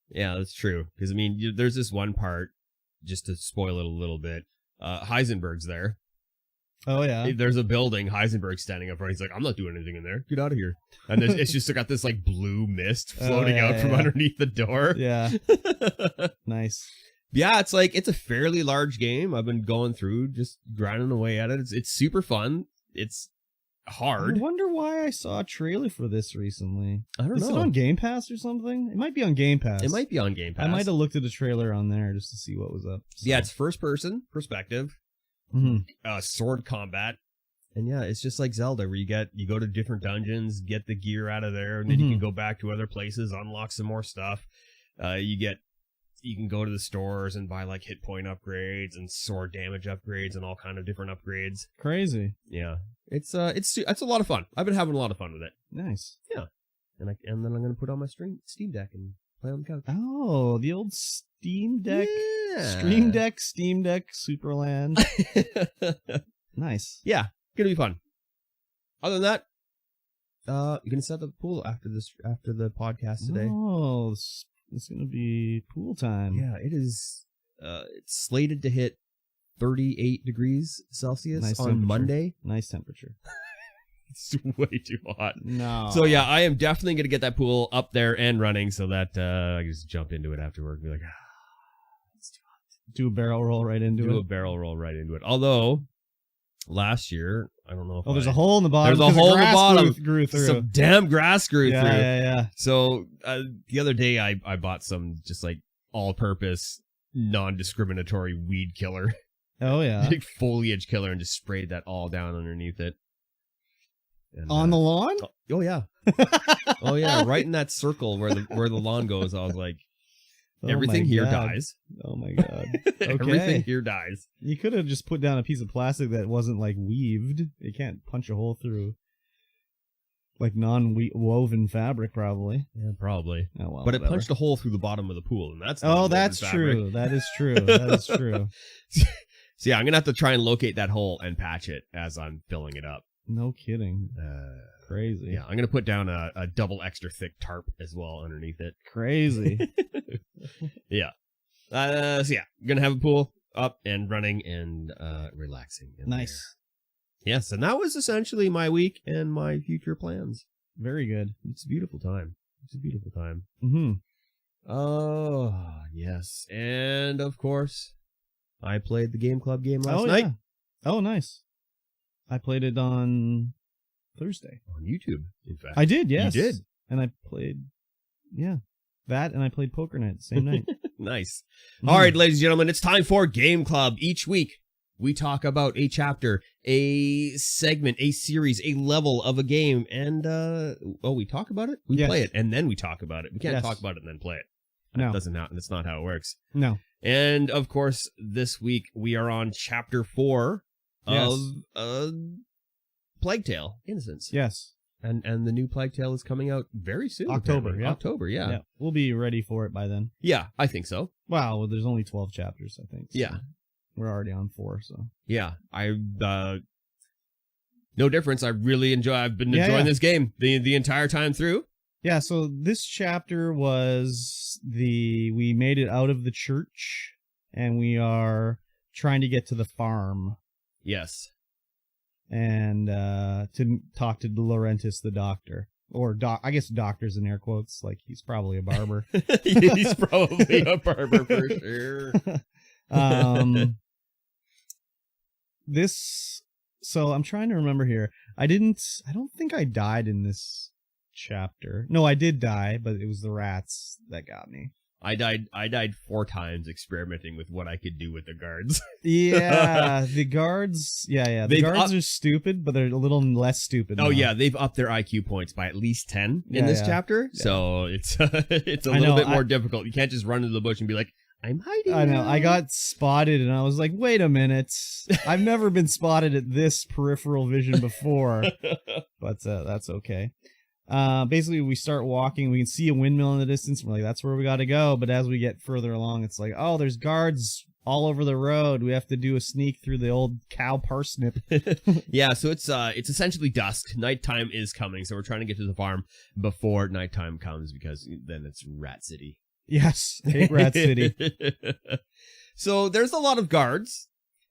Yeah, that's true. Because, I mean, there's this one part, just to spoil it a little bit, Heisenberg's there. Oh, yeah. There's a building, Heisenberg's standing up front. He's like, I'm not doing anything in there. Get out of here. And it's just got this like blue mist floating out from underneath the door. Yeah. Nice. Yeah, it's a fairly large game. I've been going through, just grinding away at it. It's super fun. It's hard. I wonder why I saw a trailer for this recently. I don't know. Is it on Game Pass or something? It might be on Game Pass. It might be on Game Pass. I might have looked at a trailer on there just to see what was up. So. Yeah, it's first-person perspective. Mm-hmm. Sword combat. And yeah, it's just like Zelda where you go to different dungeons, get the gear out of there, and then you can go back to other places, unlock some more stuff. You can go to the stores and buy like hit point upgrades and sword damage upgrades and all kind of different upgrades. Crazy. Yeah. It's a lot of fun. I've been having a lot of fun with it. Nice. Yeah. And then I'm going to put on my Steam Deck and play on the couch. Oh, the old Steam Deck. Yeah. Steam Deck, Superland. Nice. Yeah. Gonna be fun. Other than that, you're gonna set up the pool after the podcast today. Oh, it's gonna be pool time. Yeah, it is. It's slated to hit 38 degrees Celsius on Monday. Nice temperature. It's way too hot. No. So yeah, I am definitely gonna get that pool up there and running so that I can just jump into it after work and be like, it's too hot. Do a barrel roll right into it. Do a barrel roll right into it. Although last year, I don't know if there's a hole in the bottom. There's a hole in the bottom. Grew through. Some damn grass grew through. Yeah. So the other day, I bought some just like all-purpose, non-discriminatory weed killer. Oh yeah. Big foliage killer, and just sprayed that all down underneath it. And, on the lawn? Oh yeah. Oh yeah. Right in that circle where the lawn goes. I was like, everything here dies. Oh my god. Okay. Everything here dies. You could have just put down a piece of plastic that wasn't like weaved. You can't punch a hole through like non-woven fabric, probably. Yeah, probably. Oh, well, but whatever. it punched a hole through the bottom of the pool, and that's that's true. That is true. That is true. So yeah, I'm gonna have to try and locate that hole and patch it as I'm filling it up. No kidding. Crazy. Yeah, I'm gonna put down a double extra thick tarp as well underneath it. Crazy. Yeah. So yeah, gonna have a pool up and running and relaxing. Nice. There. Yes, and that was essentially my week and my future plans. Very good. It's a beautiful time. It's a beautiful time. Mm-hmm. Oh yes, and of course, I played the Game Club game last night. Yeah. Oh, nice. I played it on Thursday. On YouTube, in fact. I did, yes. You did. And I played, that, and I played Poker Night the same night. Nice. All right, ladies and gentlemen, it's time for Game Club. Each week, we talk about a chapter, a segment, a series, a level of a game, and, we talk about it? We play it, and then we talk about it. We can't talk about it and then play it. No. That's not how it works. No. And, of course, this week, we are on Chapter 4 of Plague Tale: Innocence. Yes. And the new Plague Tale is coming out very soon. October, apparently. yeah. October, yeah. We'll be ready for it by then. Yeah, I think so. Wow, well, there's only 12 chapters, I think. So yeah. We're already on 4, so. Yeah, no difference. I've been enjoying this game the entire time through. Yeah, so this chapter was we made it out of the church, and we are trying to get to the farm. Yes. And to talk to Laurentis, the doctor. Or, I guess doctor's in air quotes, like he's probably a barber. He's probably a barber for sure. So I'm trying to remember here. I don't think I died in this chapter. No, I did die, but it was the rats that got me. I died 4 times experimenting with what I could do with the guards. Yeah, the guards. Yeah. The guards are stupid, but they're a little less stupid. Oh now. yeah, they've upped their IQ points by at least 10 in this chapter. Yeah. So it's a little bit more difficult. You can't just run into the bush and be like, I'm hiding. I know. now. I got spotted, and I was like, wait a minute. I've never been spotted at this peripheral vision before, but that's okay. Basically, we start walking. We can see a windmill in the distance. We're like, that's where we got to go. But as we get further along, it's like, oh, there's guards all over the road. We have to do a sneak through the old cow parsnip. Yeah, so it's essentially dusk. Nighttime is coming, so we're trying to get to the farm before nighttime comes because then it's Rat City. Yes, hate Rat City. So there's a lot of guards.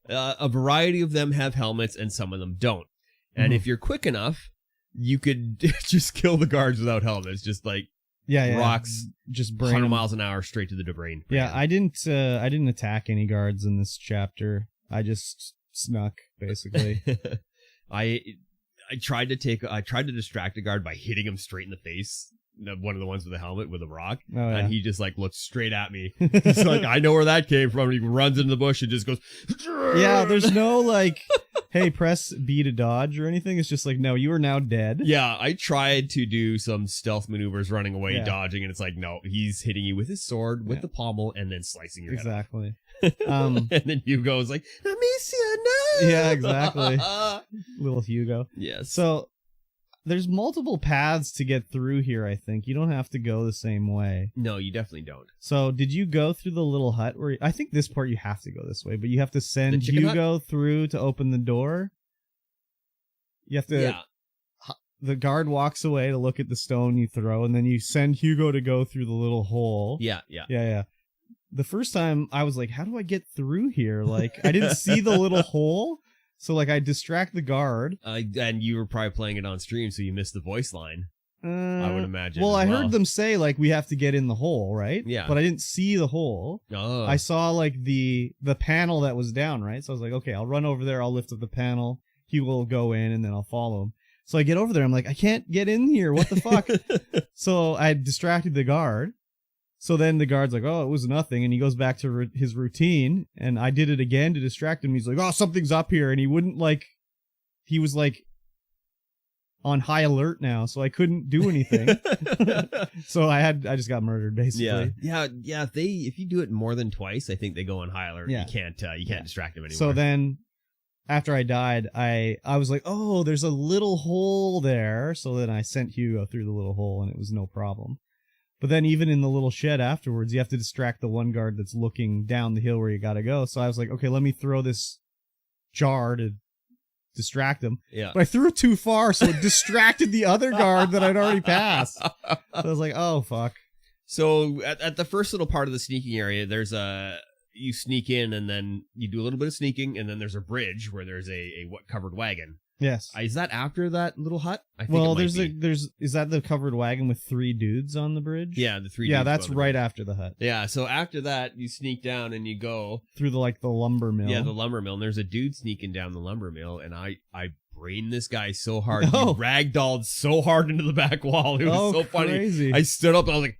A variety of them have helmets, and some of them don't. And if you're quick enough, you could just kill the guards without helmets, just like rocks, just 100 miles an hour straight to the brain. Yeah, I didn't attack any guards in this chapter. I just snuck, basically. I tried to distract a guard by hitting him straight in the face. One of the ones with the helmet with a rock, and he just like looked straight at me. He's like, I know where that came from. And he runs into the bush and just goes. Yeah, there's no like, hey, press B to dodge or anything. It's just like, no, you are now dead. Yeah, I tried to do some stealth maneuvers, running away, dodging, and it's like, no, he's hitting you with his sword, with the pommel, and then slicing your head off. And then Hugo's like, I miss you, no. Yeah, exactly. Little Hugo. Yes. So there's multiple paths to get through here, I think. You don't have to go the same way. No, you definitely don't. So did you go through the little hut where... I think this part you have to go this way, but you have to send Hugo through to open the door. You have to... Yeah. The guard walks away to look at the stone you throw, and then you send Hugo to go through the little hole. Yeah. The first time, I was like, how do I get through here? Like, I didn't see the little hole. So, like, I distract the guard. And you were probably playing it on stream, so you missed the voice line. I would imagine. Well, I heard them say, like, we have to get in the hole, right? Yeah. But I didn't see the hole. Oh. I saw, like, the panel that was down, right? So I was like, okay, I'll run over there. I'll lift up the panel. He will go in, and then I'll follow him. So I get over there. I'm like, I can't get in here. What the fuck? So I distracted the guard. So then the guard's like, oh, it was nothing. And he goes back to his routine. And I did it again to distract him. He's like, oh, something's up here. And he wouldn't like, he was like on high alert now. So I couldn't do anything. So I just got murdered basically. Yeah. If you do it more than twice, I think they go on high alert. Yeah. You can't distract them anymore. So then after I died, I was like, oh, there's a little hole there. So then I sent Hugo through the little hole and it was no problem. But then even in the little shed afterwards, you have to distract the one guard that's looking down the hill where you got to go. So I was like, okay, let me throw this jar to distract him. Yeah. But I threw it too far, so it distracted the other guard that I'd already passed. So I was like, oh, fuck. So at the first little part of the sneaking area, there's you sneak in and then you do a little bit of sneaking, and then there's a bridge where there's a covered wagon. Yes. Is that after that little hut? I think well, is that the covered wagon with 3 dudes on the bridge? Yeah, the 3 dudes. Yeah, that's right after the hut. Yeah, so after that, you sneak down and you go through the lumber mill. Yeah, the lumber mill. And there's a dude sneaking down the lumber mill, and I brained this guy so hard. He ragdolled so hard into the back wall. It was so funny. I stood up and I was like,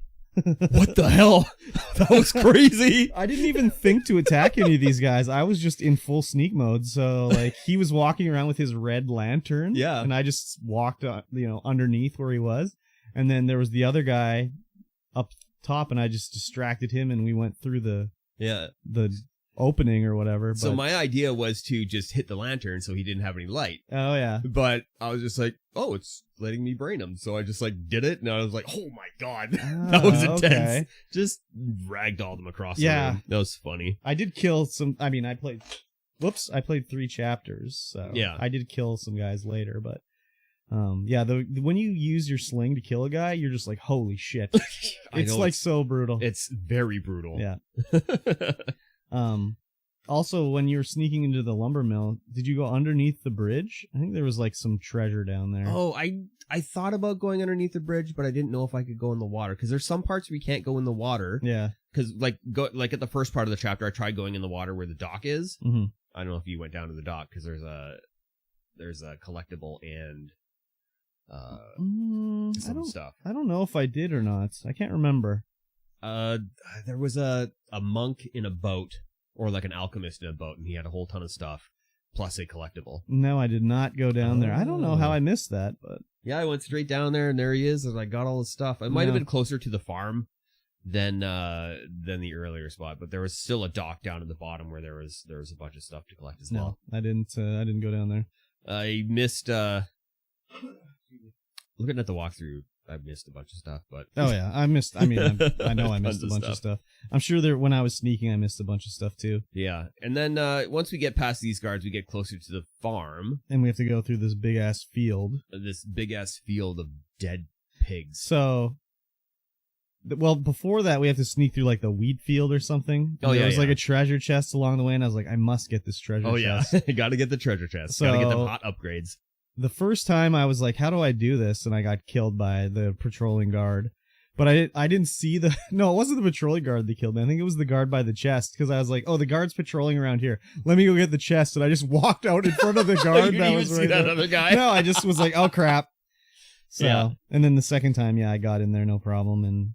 what the hell? That was crazy. I didn't even think to attack any of these guys. I was just in full sneak mode. So like he was walking around with his red lantern. Yeah. And I just walked underneath where he was. And then there was the other guy up top and I just distracted him and we went through the opening or whatever. So my idea was to just hit the lantern so he didn't have any light. Oh yeah. But I was just like, oh, it's letting me brain him. So I just like did it and I was like, oh my god. That was intense. Okay. Just ragdolled him across the room. That was funny. I did kill some, I played 3 chapters. So yeah. I did kill some guys later, but when you use your sling to kill a guy, you're just like, holy shit. It's like so brutal. It's very brutal. Yeah. Also, when you were sneaking into the lumber mill, did you go underneath the bridge? I think there was like some treasure down there. Oh, I thought about going underneath the bridge, but I didn't know if I could go in the water because there's some parts we can't go in the water. Yeah. Because like at the first part of the chapter, I tried going in the water where the dock is. Mm-hmm. I don't know if you went down to the dock because there's a collectible and some stuff. I don't know if I did or not. I can't remember. There was a monk in a boat, or like an alchemist in a boat, and he had a whole ton of stuff, plus a collectible. No, I did not go down there. I don't know how I missed that, but yeah, I went straight down there, and there he is, and I got all his stuff. It might have been closer to the farm than the earlier spot, but there was still a dock down at the bottom where there was a bunch of stuff to collect as well. No, I didn't go down there. I missed looking at the walkthrough, I missed a bunch of stuff, but I missed. I mean, I know I missed a bunch of stuff. I'm sure when I was sneaking, I missed a bunch of stuff too. Yeah, and then once we get past these guards, we get closer to the farm, and we have to go through this big ass field. This big ass field of dead pigs. So, well, before that, we have to sneak through like the wheat field or something. Oh, there was like a treasure chest along the way, and I was like, I must get this treasure chest. Oh yeah, gotta get the treasure chest. Gotta get them hot upgrades. The first time I was like, how do I do this? And I got killed by the patrolling guard. But I didn't see the... No, it wasn't the patrolling guard that killed me. I think it was the guard by the chest. Because I was like, oh, the guard's patrolling around here. Let me go get the chest. And I just walked out in front of the guard. You didn't even see that other guy? No, I just was like, oh, crap. So, yeah. And then the second time, I got in there, no problem. And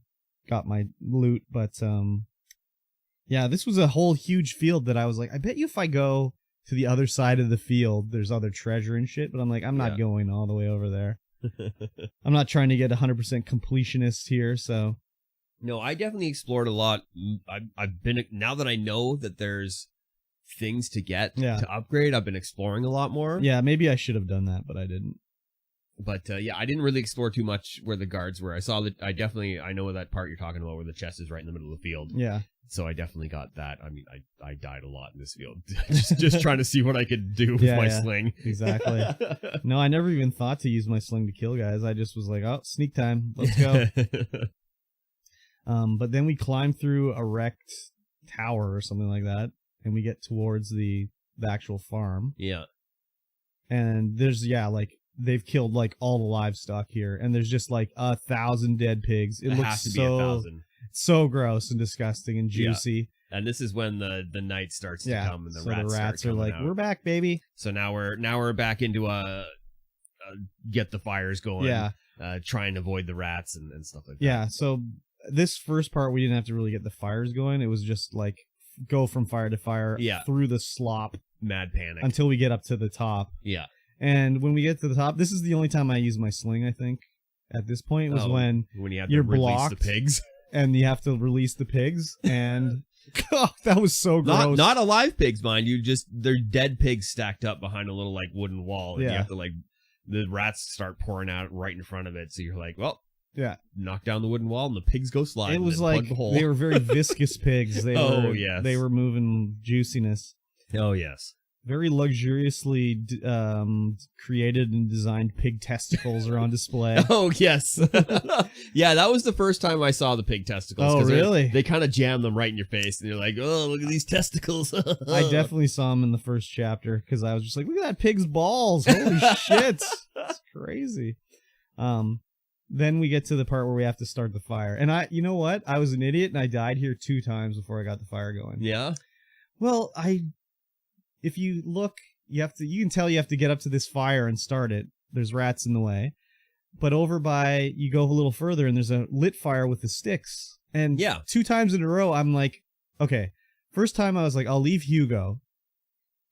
got my loot. But, yeah, this was a whole huge field that I was like, I bet you if I go to the other side of the field, there's other treasure and shit, but I'm like, I'm not going all the way over there. I'm not trying to get 100% completionist here, so. No, I definitely explored a lot. I've been, now that I know that there's things to get to upgrade, I've been exploring a lot more. Yeah, maybe I should have done that, but I didn't. But yeah, I didn't really explore too much where the guards were. I saw that, I know that part you're talking about where the chest is right in the middle of the field. Yeah. So I definitely got that. I mean, I died a lot in this field. just trying to see what I could do with my sling. Exactly. No, I never even thought to use my sling to kill guys. I just was like, oh, sneak time. Let's go. But then we climb through a wrecked tower or something like that, and we get towards the actual farm. Yeah. And there's, like, they've killed, like, all the livestock here, and there's just, like, 1,000 dead pigs. It looks has to be 1,000. So gross and disgusting and juicy. Yeah. And this is when the night starts to come and the rats are like, we're back, baby. So now we're back into get the fires going. Yeah. Try and avoid the rats and stuff like that. Yeah. So this first part, we didn't have to really get the fires going. It was just like go from fire to fire through the slop. Mad panic. Until we get up to the top. Yeah. And when we get to the top, this is the only time I use my sling, I think, at this point, was when you have you're to release blocked. The pigs. And you have to release the pigs, and God, that was so gross. Not alive pigs, mind you. Just they're dead pigs stacked up behind a little like wooden wall, and you have to the rats start pouring out right in front of it. So you're like, well, knock down the wooden wall, and the pigs go slide. It was like they were very viscous pigs. They they were moving juiciness. Oh yes. Very luxuriously created and designed pig testicles are on display. Oh, yes. Yeah, that was the first time I saw the pig testicles. Oh, really? They kind of jam them right in your face, and you're like, oh, look at these testicles. I definitely saw them in the first chapter, because I was just like, look at that pig's balls. Holy shit. It's crazy. Then we get to the part where we have to start the fire. And you know what? I was an idiot, and I died here 2 times before I got the fire going. Yeah? Well, if you look, you can tell you have to get up to this fire and start it. There's rats in the way. But you go a little further and there's a lit fire with the sticks. And 2 times in a row, I'm like, okay. First time I was like, I'll leave Hugo.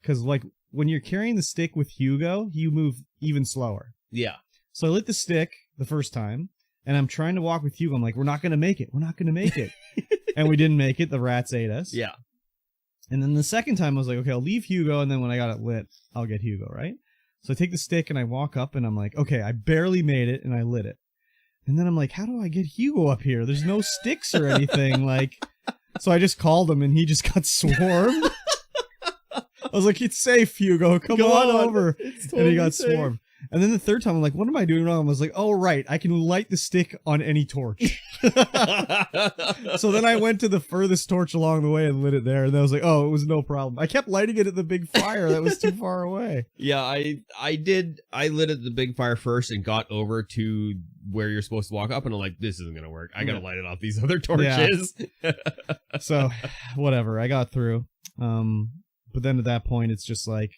Because like when you're carrying the stick with Hugo, you move even slower. Yeah. So I lit the stick the first time and I'm trying to walk with Hugo. I'm like, we're not going to make it. We're not going to make it. And we didn't make it. The rats ate us. Yeah. And then the second time I was like, okay, I'll leave Hugo, and then when I got it lit, I'll get Hugo, right? So I take the stick and I walk up and I'm like, okay, I barely made it and I lit it. And then I'm like, how do I get Hugo up here? There's no sticks or anything. So I just called him and he just got swarmed. I was like, it's safe, Hugo. Come on over. Totally and he got swarmed. And then the third time, I'm like, what am I doing wrong? I was like, oh, right. I can light the stick on any torch. So then I went to the furthest torch along the way and lit it there. And I was like, oh, it was no problem. I kept lighting it at the big fire that was too far away. Yeah, I did. I lit at the big fire first and got over to where you're supposed to walk up. And I'm like, this isn't going to work. I got to light it off these other torches. Yeah. So whatever. I got through. But then at that point, it's just like,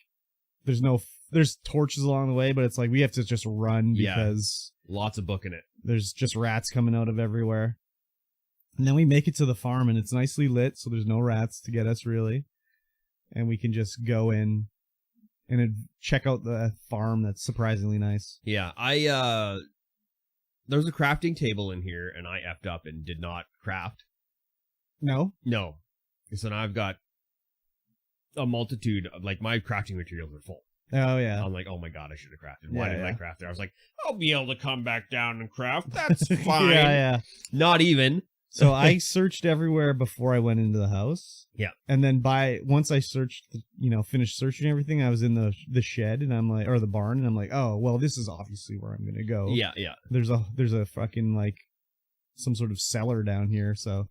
there's no there's torches along the way, but it's like we have to just run because lots of booking it. There's just rats coming out of everywhere. And then we make it to the farm, and it's nicely lit, so there's no rats to get us, really. And we can just go in and check out the farm that's surprisingly nice. Yeah, there's a crafting table in here, and I effed up and did not craft. No? No. So now I've got a multitude of, like, my crafting materials are full. Oh, yeah. I'm like, oh my god, I should have crafted. Why didn't I craft there? I was like, I'll be able to come back down and craft. That's fine. Yeah. Not even. So I searched everywhere before I went into the house. Yeah. And then once I searched, finished searching everything, I was in the shed and I'm like, or the barn, and I'm like, oh, well, this is obviously where I'm going to go. Yeah. There's a fucking, like, some sort of cellar down here, so.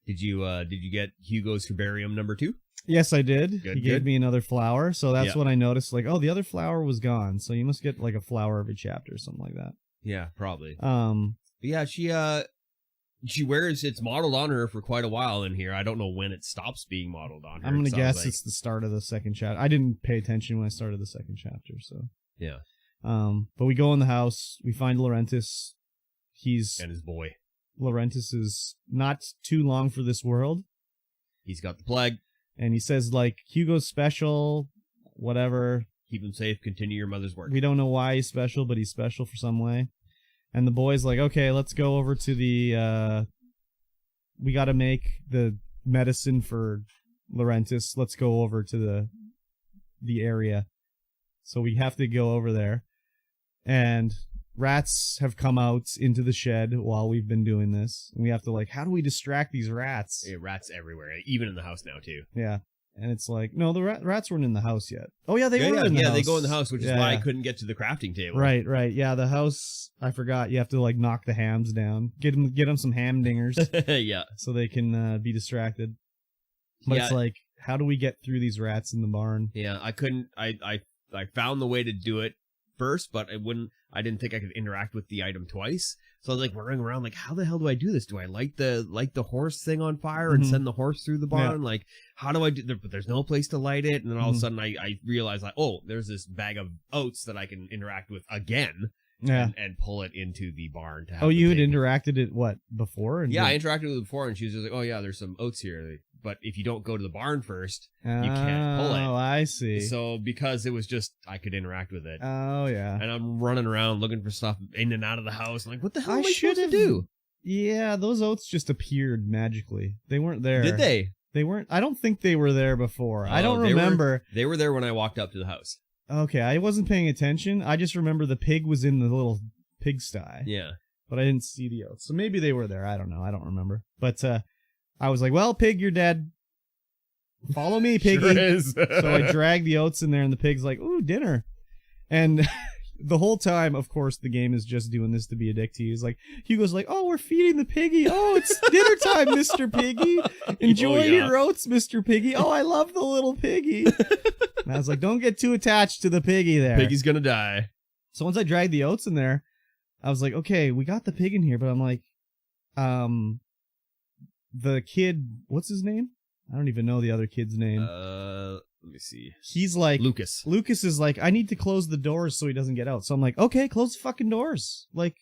Did you get Hugo's herbarium number 2? Yes, I did. Good, he gave me another flower, so that's when I noticed, like, oh, the other flower was gone, so you must get, like, a flower every chapter or something like that. Yeah, probably. Yeah, she wears, it's modeled on her for quite a while in here. I don't know when it stops being modeled on her. I'm going to guess it's the start of the second chapter. I didn't pay attention when I started the second chapter, so. Yeah. But we go in the house, we find Laurentis. And his boy. Laurentis is not too long for this world. He's got the plague. And he says, like, Hugo's special, whatever. Keep him safe, continue your mother's work. We don't know why he's special, but he's special for some way. And the boy's like, okay, let's go over to the, we got to make the medicine for Laurentis. Let's go over to the area. So we have to go over there. And rats have come out into the shed while we've been doing this. And we have to, like, how do we distract these rats? Yeah, rats everywhere, even in the house now, too. Yeah. And it's like, no, the rats weren't in the house yet. Oh, yeah, they were in the house. Yeah, they go in the house, which is why I couldn't get to the crafting table. Right. Yeah, the house, I forgot. You have to, like, knock the hams down. Get them some ham dingers. Yeah. So they can be distracted. But it's like, how do we get through these rats in the barn? Yeah, I couldn't. I found the way to do it first, but I didn't think I could interact with the item twice. So I was like running around like, how the hell do I do this? Do I light the horse thing on fire and send the horse through the barn? Like, how do I do but there's no place to light it. And then all of a sudden I realized, like, oh, there's this bag of oats that I can interact with again. And pull it into the barn to have you had interacted it before? Yeah, I interacted with it before, and she was just like, oh yeah, there's some oats here. But if you don't go to the barn first, you can't pull it. Oh, I see. So because it was just, I could interact with it. Oh, yeah. And I'm running around looking for stuff in and out of the house. I'm like, what the hell am I supposed to do? Yeah, those oats just appeared magically. They weren't there. Did they? They weren't. I don't think they were there before. I don't remember. They were there when I walked up to the house. Okay, I wasn't paying attention. I just remember the pig was in the little pigsty. Yeah. But I didn't see the oats. So maybe they were there. I don't know. I don't remember. But I was like, well, pig, you're dead. Follow me, piggy. Sure is. So I dragged the oats in there, and the pig's like, ooh, dinner. And the whole time, of course, the game is just doing this to be a dick to you. He's like, Hugo's like, oh, we're feeding the piggy. Oh, it's dinner time, Mr. Piggy. Enjoy your oats, Mr. Piggy. Oh, I love the little piggy. And I was like, don't get too attached to the piggy there. Piggy's gonna die. So once I dragged the oats in there, I was like, okay, we got the pig in here, but I'm like, the kid, what's his name? I don't even know the other kid's name. Let me see. He's like... Lucas. Lucas is like, I need to close the doors so he doesn't get out. So I'm like, okay, close the fucking doors. Like,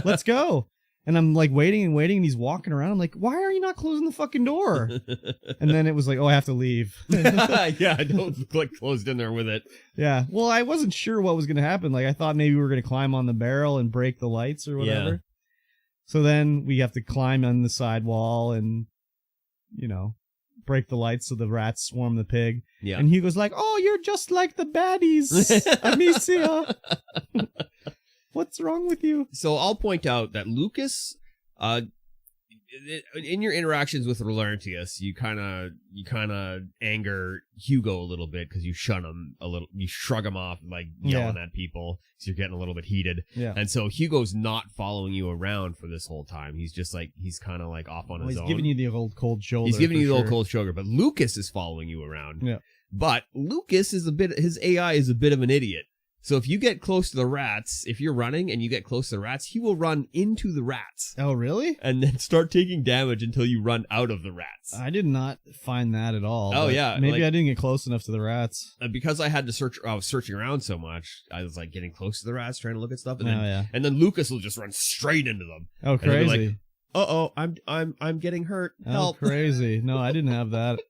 let's go. And I'm like waiting, and he's walking around. I'm like, why are you not closing the fucking door? And then it was like, oh, I have to leave. Yeah, don't click closed in there with it. Yeah. Well, I wasn't sure what was going to happen. Like, I thought maybe we were going to climb on the barrel and break the lights or whatever. Yeah. So then we have to climb on the side wall and, break the lights so the rats swarm the pig. Yeah. And Hugo's like, oh, you're just like the baddies, Amicia. What's wrong with you? So I'll point out that Lucas, in your interactions with Laurentis, you kind of anger Hugo a little bit because you shun him a little, you shrug him off, like yelling at people, so you're getting a little bit heated. Yeah. And so Hugo's not following you around for this whole time. He's just like, he's kind of like off on his own. He's giving you the old cold shoulder. He's giving you the old cold shoulder, but Lucas is following you around. Yeah. But Lucas is his AI is a bit of an idiot. So if you get close to the rats, if you're running and you get close to the rats, he will run into the rats. Oh, really? And then start taking damage until you run out of the rats. I did not find that at all. Oh, yeah. Maybe I didn't get close enough to the rats. Because I had to search, I was searching around so much, I was like getting close to the rats, trying to look at stuff. And and then Lucas will just run straight into them. Oh, crazy. Like, uh-oh, I'm getting hurt. Help. Oh, crazy. No, I didn't have that.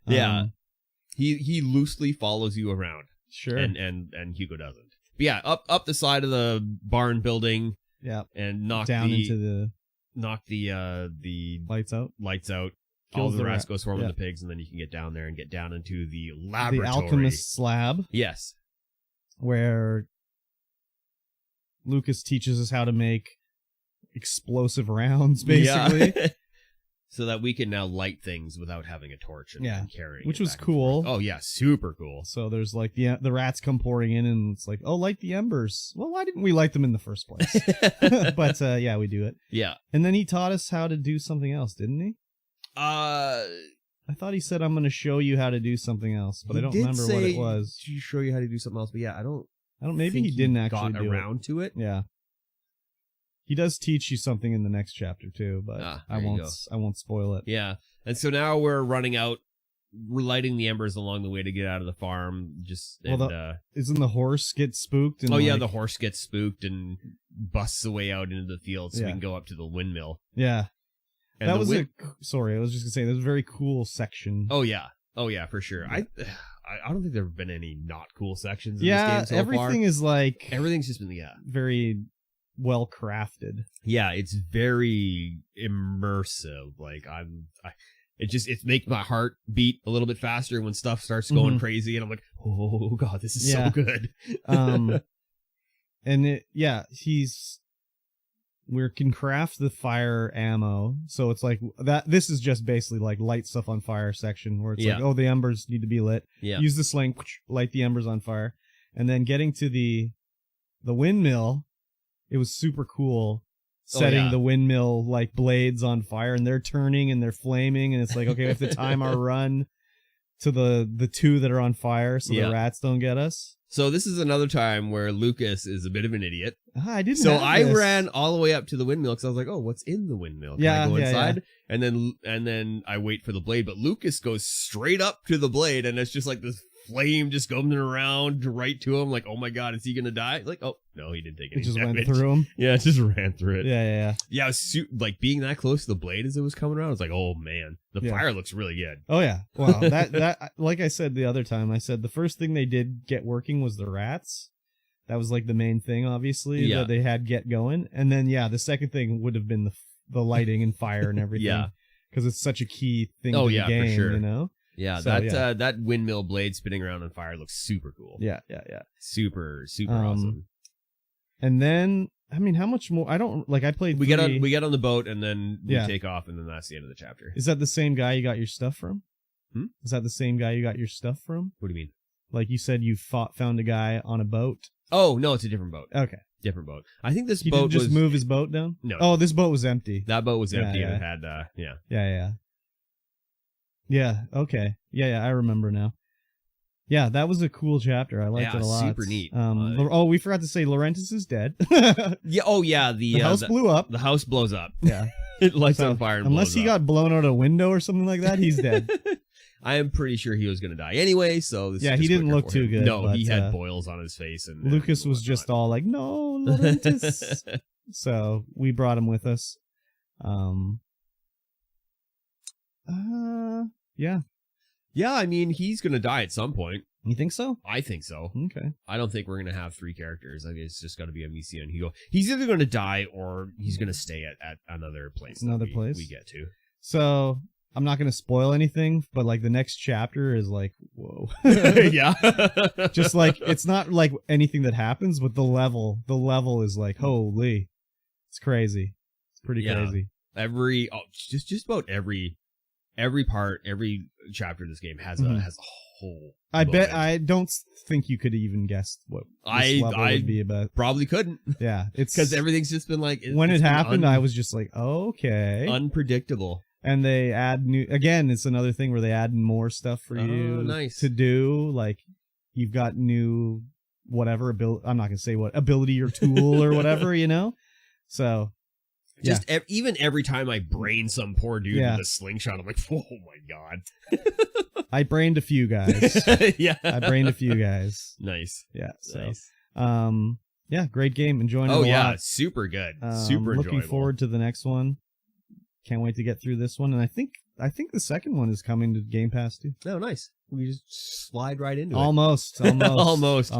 Yeah. He loosely follows you around. Sure. And Hugo doesn't. But yeah, up the side of the barn building. Yeah. And knock into the lights out. All the rats go swarming the pigs, and then you can get down there and get down into the laboratory. The alchemist's lab. Yes. Where Lucas teaches us how to make explosive rounds, basically. Yeah. So that we can now light things without having a torch and carrying which it was cool. Oh, yeah, super cool. So there's like the rats come pouring in, and it's like, oh, light the embers. Well, why didn't we light them in the first place? But yeah, we do it. Yeah. And then he taught us how to do something else, didn't he? I thought he said, I'm going to show you how to do something else, but I don't remember what it was. To show you how to do something else, but yeah, I don't. Maybe he didn't actually got around to it. Yeah. He does teach you something in the next chapter too, but I won't spoil it. Yeah. And so now we're running out. We're lighting the embers along the way to get out of the farm. Isn't the horse get spooked? And the horse gets spooked and busts away out into the field so we can go up to the windmill. Yeah. And that was sorry, I was just gonna say, that was a very cool section. Oh yeah, for sure. Yeah. I don't think there have been any not cool sections in this game so everything far. Is like everything's just been very well crafted. Yeah, it's very immersive. Like it makes my heart beat a little bit faster when stuff starts going crazy, and I'm like, oh god, this is so good. And we can craft the fire ammo, so it's like that. This is just basically like light stuff on fire section, where it's like, oh, the embers need to be lit. Yeah. Use the sling, light the embers on fire, and then getting to the windmill. It was super cool setting the windmill like blades on fire, and they're turning and they're flaming, and it's like, okay, we have to time our run to the two that are on fire so the rats don't get us. So this is another time where Lucas is a bit of an idiot. I didn't. So I ran all the way up to the windmill because I was like, oh, what's in the windmill? Can I go inside? Yeah. And then I wait for the blade, but Lucas goes straight up to the blade, and it's just like this flame just going around right to him. Like, oh my god, is he gonna die? Like, oh no, he didn't take any damage. It just went through him. Yeah, it just ran through it. Yeah. Yeah, it was like being that close to the blade as it was coming around. I was like, oh man, the fire looks really good. Oh yeah, wow. that like I said the other time, I said the first thing they did get working was the rats. That was like the main thing, obviously, that they had get going. And then the second thing would have been the lighting and fire and everything. Yeah, because it's such a key thing to the game, for sure. You know. Yeah, so, that windmill blade spinning around on fire looks super cool. Yeah. Super awesome. And then, I mean, how much more? I don't like. I played. We get on the boat, and then we take off, and then that's the end of the chapter. Is that the same guy you got your stuff from? Is that the same guy you got your stuff from? What do you mean? Like you said, you found a guy on a boat. Oh no, it's a different boat. Okay. Different boat. I think this boat just move his boat down. No. Oh, this boat was empty. That boat was empty, and it had Yeah, okay. Yeah, I remember now. Yeah, that was a cool chapter. I liked it a lot. Super neat. We forgot to say Laurentis is dead. The house blew up. The house blows up. Yeah. It lights on fire and unless he got blown out a window or something like that, he's dead. I am pretty sure he was going to die anyway, so this he didn't look too good. No, he had boils on his face. And Lucas was just all like, no, Laurentis. So we brought him with us. Yeah, I mean, he's going to die at some point. You think so? I think so. Okay. I don't think we're going to have three characters. I guess it's just got to be Amicia and Hugo. He's either going to die or he's going to stay at another place. We get to. So I'm not going to spoil anything, but like the next chapter is like, whoa. Yeah. Just like, it's not like anything that happens, but the level is like, holy, it's crazy. It's pretty crazy. Just about every part, every chapter of this game has a whole. I don't think you could even guess what this level would be about. Probably couldn't. Yeah, it's because everything's just been like when it happened. I was just like, okay, unpredictable. And they add new again. It's another thing where they add more stuff for you to do. Like you've got new whatever ability. I'm not gonna say what ability or tool or whatever, you know. So just even every time I brain some poor dude with a slingshot, I'm like, oh my god. I brained a few guys. Yeah, I brained a few guys. Nice. Yeah. So, nice. Yeah, great game. Enjoying it a lot. Super good. Super enjoyable. Looking forward to the next one. Can't wait to get through this one, and I think the second one is coming to Game Pass too. Oh, nice. We just slide right into almost. it. Almost.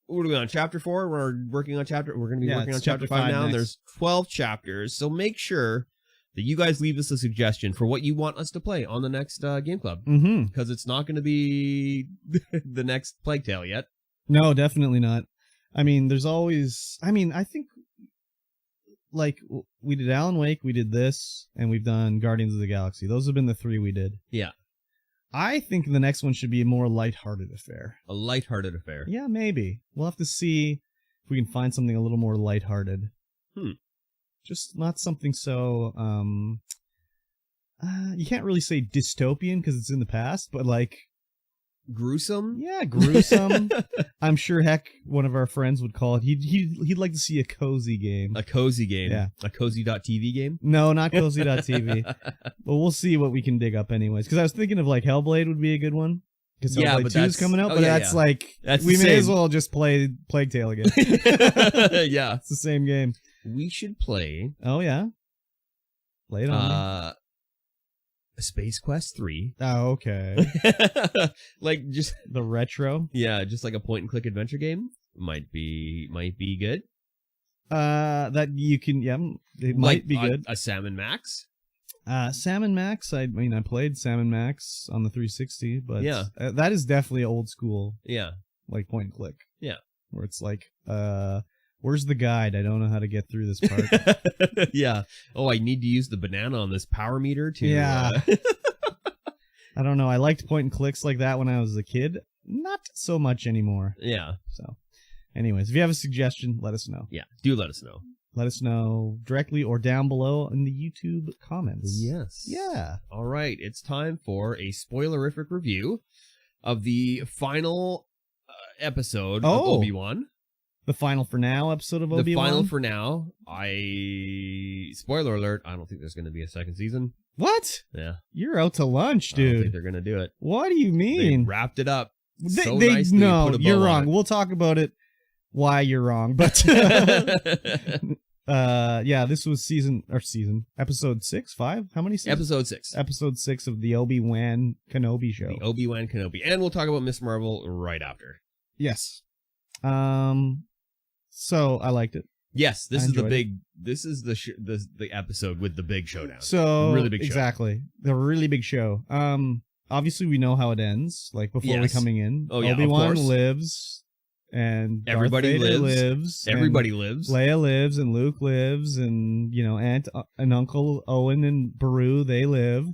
What are we on? Chapter 4? We're working on chapter. We're going to be working on chapter 5 now. And there's 12 chapters, so make sure that you guys leave us a suggestion for what you want us to play on the next Game Club, because it's not going to be the next Plague Tale yet. No, definitely not. I mean, there's always. I mean, I think like we did Alan Wake, we did this, and we've done Guardians of the Galaxy. Those have been the 3 we did. Yeah. I think the next one should be a more lighthearted affair. A lighthearted affair. Yeah, maybe. We'll have to see if we can find something a little more lighthearted. Just not something so you can't really say dystopian because it's in the past, but like gruesome. Yeah, gruesome. I'm sure heck one of our friends would call it. He'd like to see a cozy game. A cozy game. Yeah. A cozy.tv game? No, not cozy.tv. But we'll see what we can dig up anyways. Because I was thinking of like Hellblade would be a good one. Because Hellblade 2 is coming out, but that's we may as well just play Plague Tale again. Yeah. It's the same game. We should play. Oh yeah. Play it on. Space Quest 3. Oh, okay. Like just the retro. Yeah, just like a point and click adventure game. Might be good. That you can it might be good. A Sam & Max? Sam & Max, I mean I played Sam & Max on the 360, but yeah. That is definitely old school. Yeah. Like point and click. Yeah. Where it's like where's the guide? I don't know how to get through this part. Yeah. Oh, I need to use the banana on this power meter to... Yeah. I don't know. I liked point and clicks like that when I was a kid. Not so much anymore. Yeah. So, anyways, if you have a suggestion, let us know. Yeah, do let us know. Let us know directly or down below in the YouTube comments. Yes. Yeah. All right. It's time for a spoilerific review of the final episode of Obi-Wan. The final for now episode of Obi-Wan? The final for now. Spoiler alert, I don't think there's going to be a second season. What? Yeah. You're out to lunch, dude. I don't think they're going to do it. What do you mean? They wrapped it up. No, you're wrong. We'll talk about it, why you're wrong. But, yeah, this was episode 6, 5? How many seasons? Episode 6. Episode 6 of the Obi-Wan Kenobi show. The Obi-Wan Kenobi. And we'll talk about Miss Marvel right after. Yes. So I liked it. Yes, this is the episode with the big showdown. So really big show. Exactly, the really big show. Obviously we know how it ends. Like before we coming in, Obi-Wan lives, and everybody Darth Vader lives. Everybody lives. Leia lives, and Luke lives, and Aunt and Uncle Owen and Beru, they live.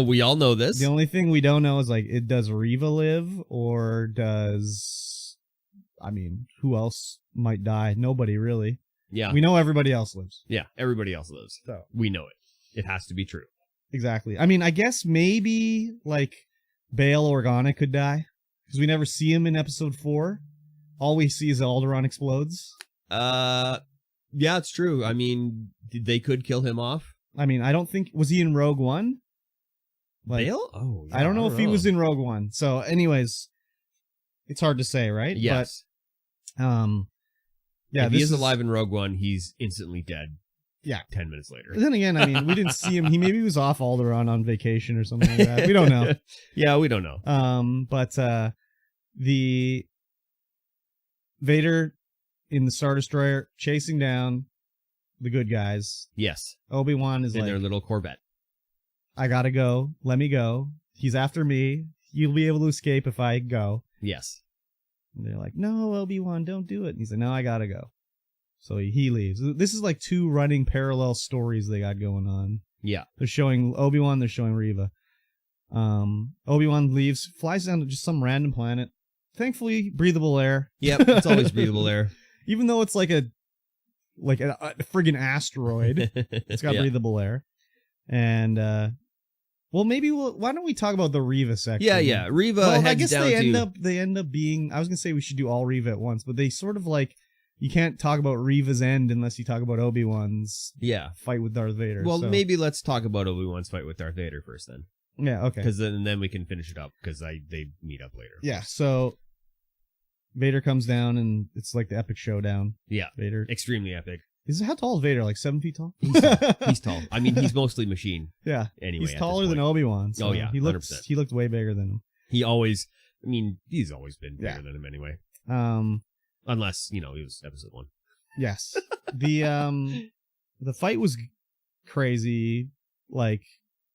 We all know this. The only thing we don't know is does Reva live, or does who else might die? Nobody really. Yeah. We know everybody else lives. Yeah, everybody else lives. So we know it. It has to be true. Exactly. I guess maybe Bail Organa could die because we never see him in episode 4. All we see is Alderaan explodes. Yeah, it's true. They could kill him off. I don't think was he in Rogue One? Bail? Oh, yeah, I don't know if he was in Rogue One. So, anyways, it's hard to say, right? Yes. But, yeah, if he is alive in Rogue One, he's instantly dead. Yeah. 10 minutes later. Then again, we didn't see him. He maybe was off Alderaan on vacation or something like that. We don't know. Yeah, we don't know. But the Vader in the Star Destroyer chasing down the good guys. Yes. Obi-Wan is in their little Corvette. I gotta go. Let me go. He's after me. You'll be able to escape if I go. Yes. And they're like, no, Obi-Wan, don't do it. And he's like, no, I gotta go. So he leaves. This is 2 running parallel stories they got going on. Yeah. They're showing Obi-Wan, they're showing Reva. Obi-Wan leaves, flies down to just some random planet. Thankfully, breathable air. Yep, it's always breathable air. Even though it's a friggin' asteroid, it's got breathable air. And Well, maybe why don't we talk about the Reva section? Yeah. Reva heads I guess down they end up being, I was going to say we should do all Reva at once, but they sort of like, you can't talk about Reva's end unless you talk about Obi-Wan's fight with Darth Vader. Well, maybe let's talk about Obi-Wan's fight with Darth Vader first then. Yeah, okay. Because then we can finish it up because they meet up later. Yeah, so Vader comes down and it's like the epic showdown. Yeah, Vader. Extremely epic. How tall is Vader? Like 7 feet tall? He's tall. I mean, he's mostly machine. Yeah. Anyway, he's taller than Obi-Wan. So yeah, he looked way bigger than him. He's always been bigger than him anyway. Unless, it was episode 1. Yes. The fight was crazy, like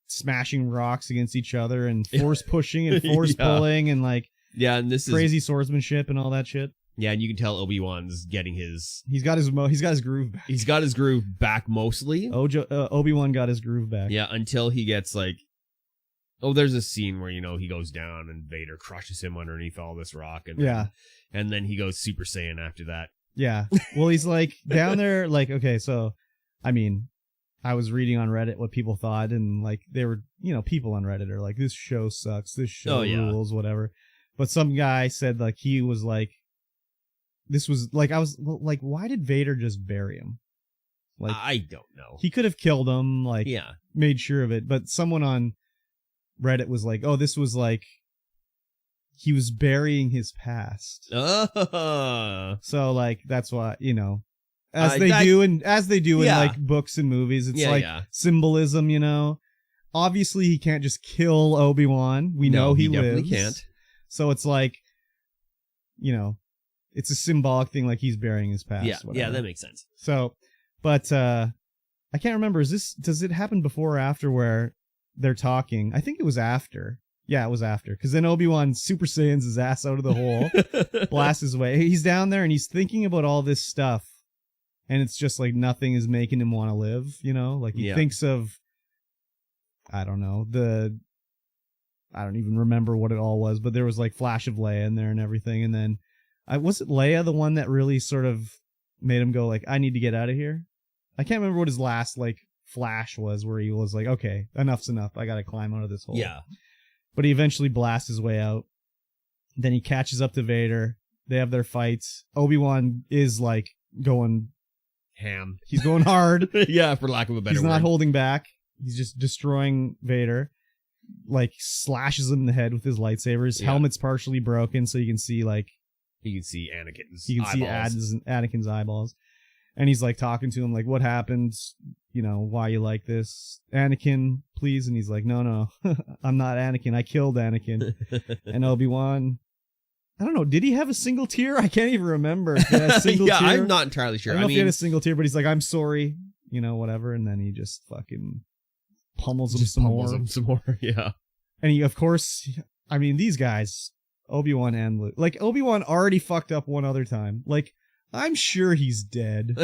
smashing rocks against each other and force pushing and force pulling and like and this crazy swordsmanship and all that shit. Yeah, and you can tell Obi-Wan's getting his... He's got his groove back. He's got his groove back mostly. Obi-Wan got his groove back. Yeah, until he gets like... Oh, there's a scene where, he goes down and Vader crushes him underneath all this rock. And then he goes Super Saiyan after that. Yeah. Well, he's like down there, like, okay, so, I mean, I was reading on Reddit what people thought, and like, they were, people on Reddit are like, this show sucks, this show rules, whatever. But some guy said, like, he was like, this was like, I was like, why did Vader just bury him? Like, I don't know. He could have killed him, like, made sure of it. But someone on Reddit was like, oh, this was like, he was burying his past. So like, that's why, as they do in like books and movies, it's like symbolism, Obviously, he can't just kill Obi-Wan. We know he lives. Definitely can't. So it's like, it's a symbolic thing, like he's burying his past. Yeah, that makes sense. So, but I can't remember. Does it happen before or after where they're talking? I think it was after. Yeah, it was after. Because then Obi-Wan Super Saiyans his ass out of the hole, blasts his way. He's down there and he's thinking about all this stuff. And it's just like nothing is making him want to live, Like he thinks of, I don't know, I don't even remember what it all was, but there was like Flash of Leia in there and everything. And then, was it Leia the one that really sort of made him go like, I need to get out of here? I can't remember what his last like flash was where he was like, okay, enough's enough. I got to climb out of this hole. Yeah. But he eventually blasts his way out. Then he catches up to Vader. They have their fights. Obi-Wan is like going ham. He's going hard. Yeah, for lack of a better word. He's not holding back. He's just destroying Vader. Like slashes him in the head with his lightsaber. His helmet's partially broken, so you can see like Anakin's Anakin's eyeballs. And he's like talking to him like, what happened? Why you like this? Anakin, please. And he's like, no, I'm not Anakin. I killed Anakin. And Obi-Wan, I don't know. Did he have a single tear? I can't even remember. If he had a single tear. I'm not entirely sure. I don't know if he had a single tear, but he's like, I'm sorry, whatever. And then he just fucking pummels him some more. Yeah. And he, of course, these guys, Obi-Wan and Luke, like Obi-Wan already fucked up one other time. Like, I'm sure he's dead.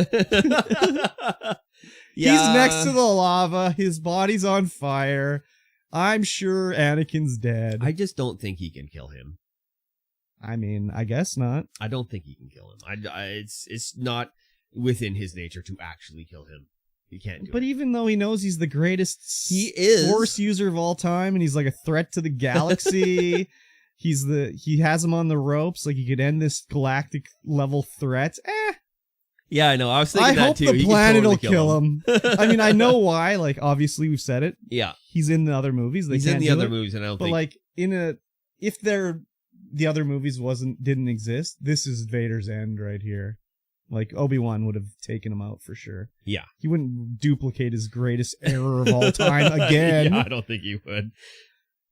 He's next to the lava. His body's on fire. I'm sure Anakin's dead. I just don't think he can kill him. I guess not. I don't think he can kill him. It's not within his nature to actually kill him. He can't do it. But even though he knows he's the greatest Force user of all time, and he's like a threat to the galaxy, he has him on the ropes. Like he could end this galactic level threat. Yeah, I know. I was thinking that too. I hope the planet will kill him. I know why. Like obviously we've said it. Yeah, he's in the other movies. He's in the other movies, and I don't think. But like if the other movies didn't exist, this is Vader's end right here. Like Obi-Wan would have taken him out for sure. Yeah, he wouldn't duplicate his greatest error of all time again. Yeah, I don't think he would.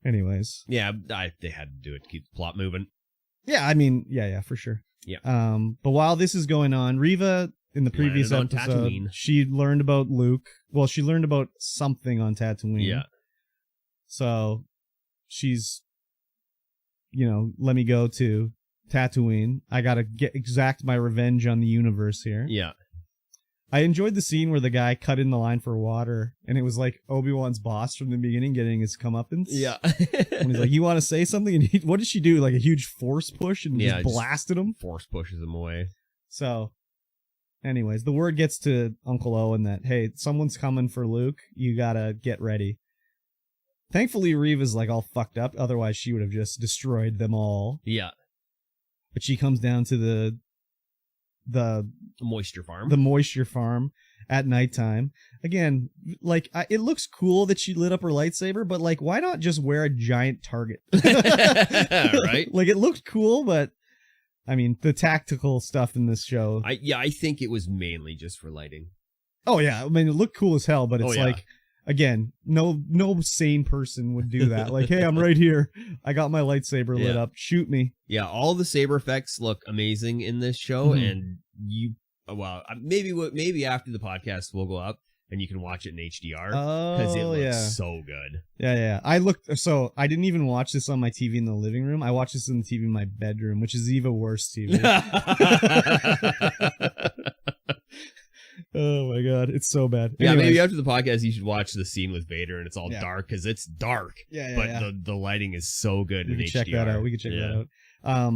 Anyways, yeah, they had to do it to keep the plot moving. Yeah, yeah, for sure. Yeah. But while this is going on, Reva in the previous episode, she learned about Luke. Well, she learned about something on Tatooine. Yeah. So she's, let me go to Tatooine. I gotta exact my revenge on the universe here. Yeah. I enjoyed the scene where the guy cut in the line for water, and it was like Obi-Wan's boss from the beginning getting his comeuppance. Yeah. And he's like, you want to say something? And what did she do? Like a huge force push and just blasted him? Force pushes him away. So, anyways, the word gets to Uncle Owen that, hey, someone's coming for Luke. You gotta get ready. Thankfully, Reva's like all fucked up. Otherwise, she would have just destroyed them all. Yeah. But she comes down to the moisture farm. The moisture farm at nighttime. Again, like it looks cool that she lit up her lightsaber, but like, why not just wear a giant target? Right? Like it looked cool, but I mean, the tactical stuff in this show. I think it was mainly just for lighting. Oh yeah, I mean, it looked cool as hell, but it's like, again, no sane person would do that. Like, hey, I'm right here. I got my lightsaber lit up. Shoot me. Yeah, all the saber effects look amazing in this show, and maybe after the podcast we'll go up and you can watch it in HDR because it looks so good. Yeah. I didn't even watch this on my TV in the living room. I watched this on the TV in my bedroom, which is even worse TV. Oh my god, it's so bad. Yeah, maybe after the podcast you should watch the scene with Vader and it's all dark because it's dark. But the lighting is so good in HDR. Check that out. We can check that out.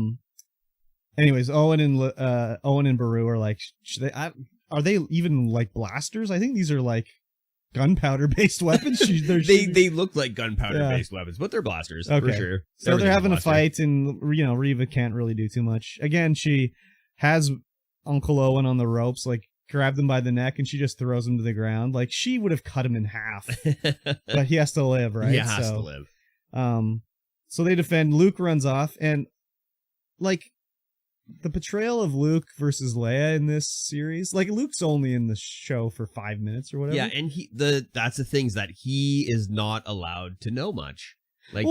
Anyways, Owen and Beru are like, are they even like blasters? I think these are like gunpowder based weapons. They look like gunpowder based weapons, but they're blasters for sure. So they're having a fight, and Reva can't really do too much. Again, she has Uncle Owen on the ropes, like grabbed him by the neck, and she just throws him to the ground. Like she would have cut him in half, but he has to live, right? He has to live. So they defend. Luke runs off, and like the portrayal of Luke versus Leia in this series, like Luke's only in the show for 5 minutes or whatever. Yeah, and that's the thing, is that he is not allowed to know much. Like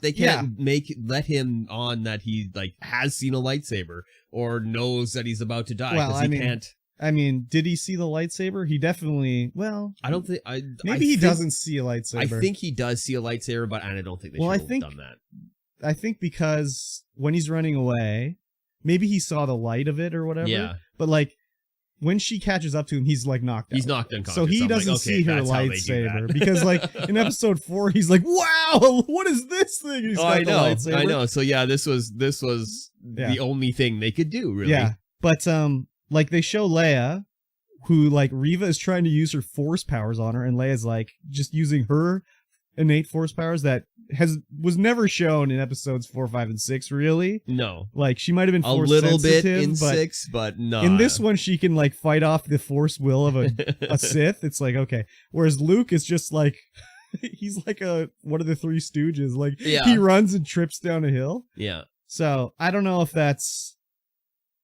they can't let him on that he like has seen a lightsaber or knows that he's about to die because he can't. I mean, did he see the lightsaber? He definitely. Well, I don't think. Maybe he doesn't see a lightsaber. I think he does see a lightsaber, but I don't think they should have done that. I think because when he's running away, maybe he saw the light of it or whatever. Yeah. But like when she catches up to him, he's like knocked out. He's knocked unconscious. So he doesn't see her lightsaber because like in episode 4, he's like, "Wow, what is this thing?" He's got the lightsaber. I know. So yeah, this was the only thing they could do, really. Yeah. But like they show Leia, who like Reva is trying to use her force powers on her, and Leia's like just using her innate force powers that was never shown in episodes 4, 5, and 6. Really, no. Like she might have been force a little bit in 6, but no. In this one, she can like fight off the force will of a Sith. It's like okay, whereas Luke is just like he's like one of the Three Stooges. Like he runs and trips down a hill. Yeah. So I don't know if that's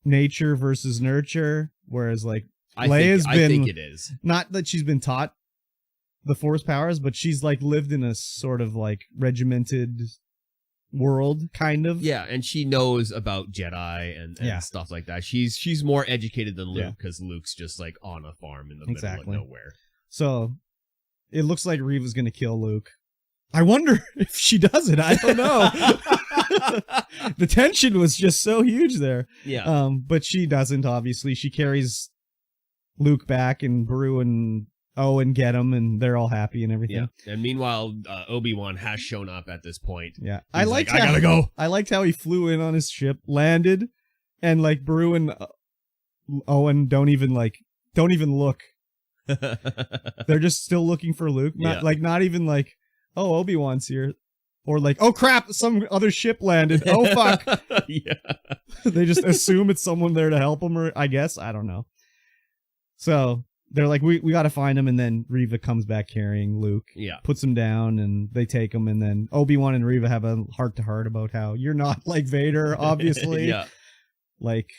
nature versus nurture, whereas like I think it is. Not that she's been taught the force powers, but she's like lived in a sort of like regimented world, kind of. Yeah, and she knows about Jedi and stuff like that. She's more educated than Luke because Luke's just like on a farm in the middle of nowhere. So it looks like Reva's gonna kill Luke. I wonder if she does it. I don't know. The tension was just so huge there. Yeah. But she doesn't, obviously. She carries Luke back, and Beru and Owen get him, and they're all happy and everything. Yeah. And meanwhile, Obi-Wan has shown up at this point. Yeah. I gotta go. I liked how he flew in on his ship, landed, and like Beru and Owen don't even look. They're just still looking for Luke. Not even like, oh, Obi-Wan's here. Or like, oh crap, some other ship landed. Oh fuck. Yeah. They just assume it's someone there to help them, or I guess. I don't know. So they're like, we got to find him, and then Reva comes back carrying Luke. Yeah. Puts him down, and they take him, and then Obi-Wan and Reva have a heart-to-heart about how you're not like Vader, obviously. Yeah. Like,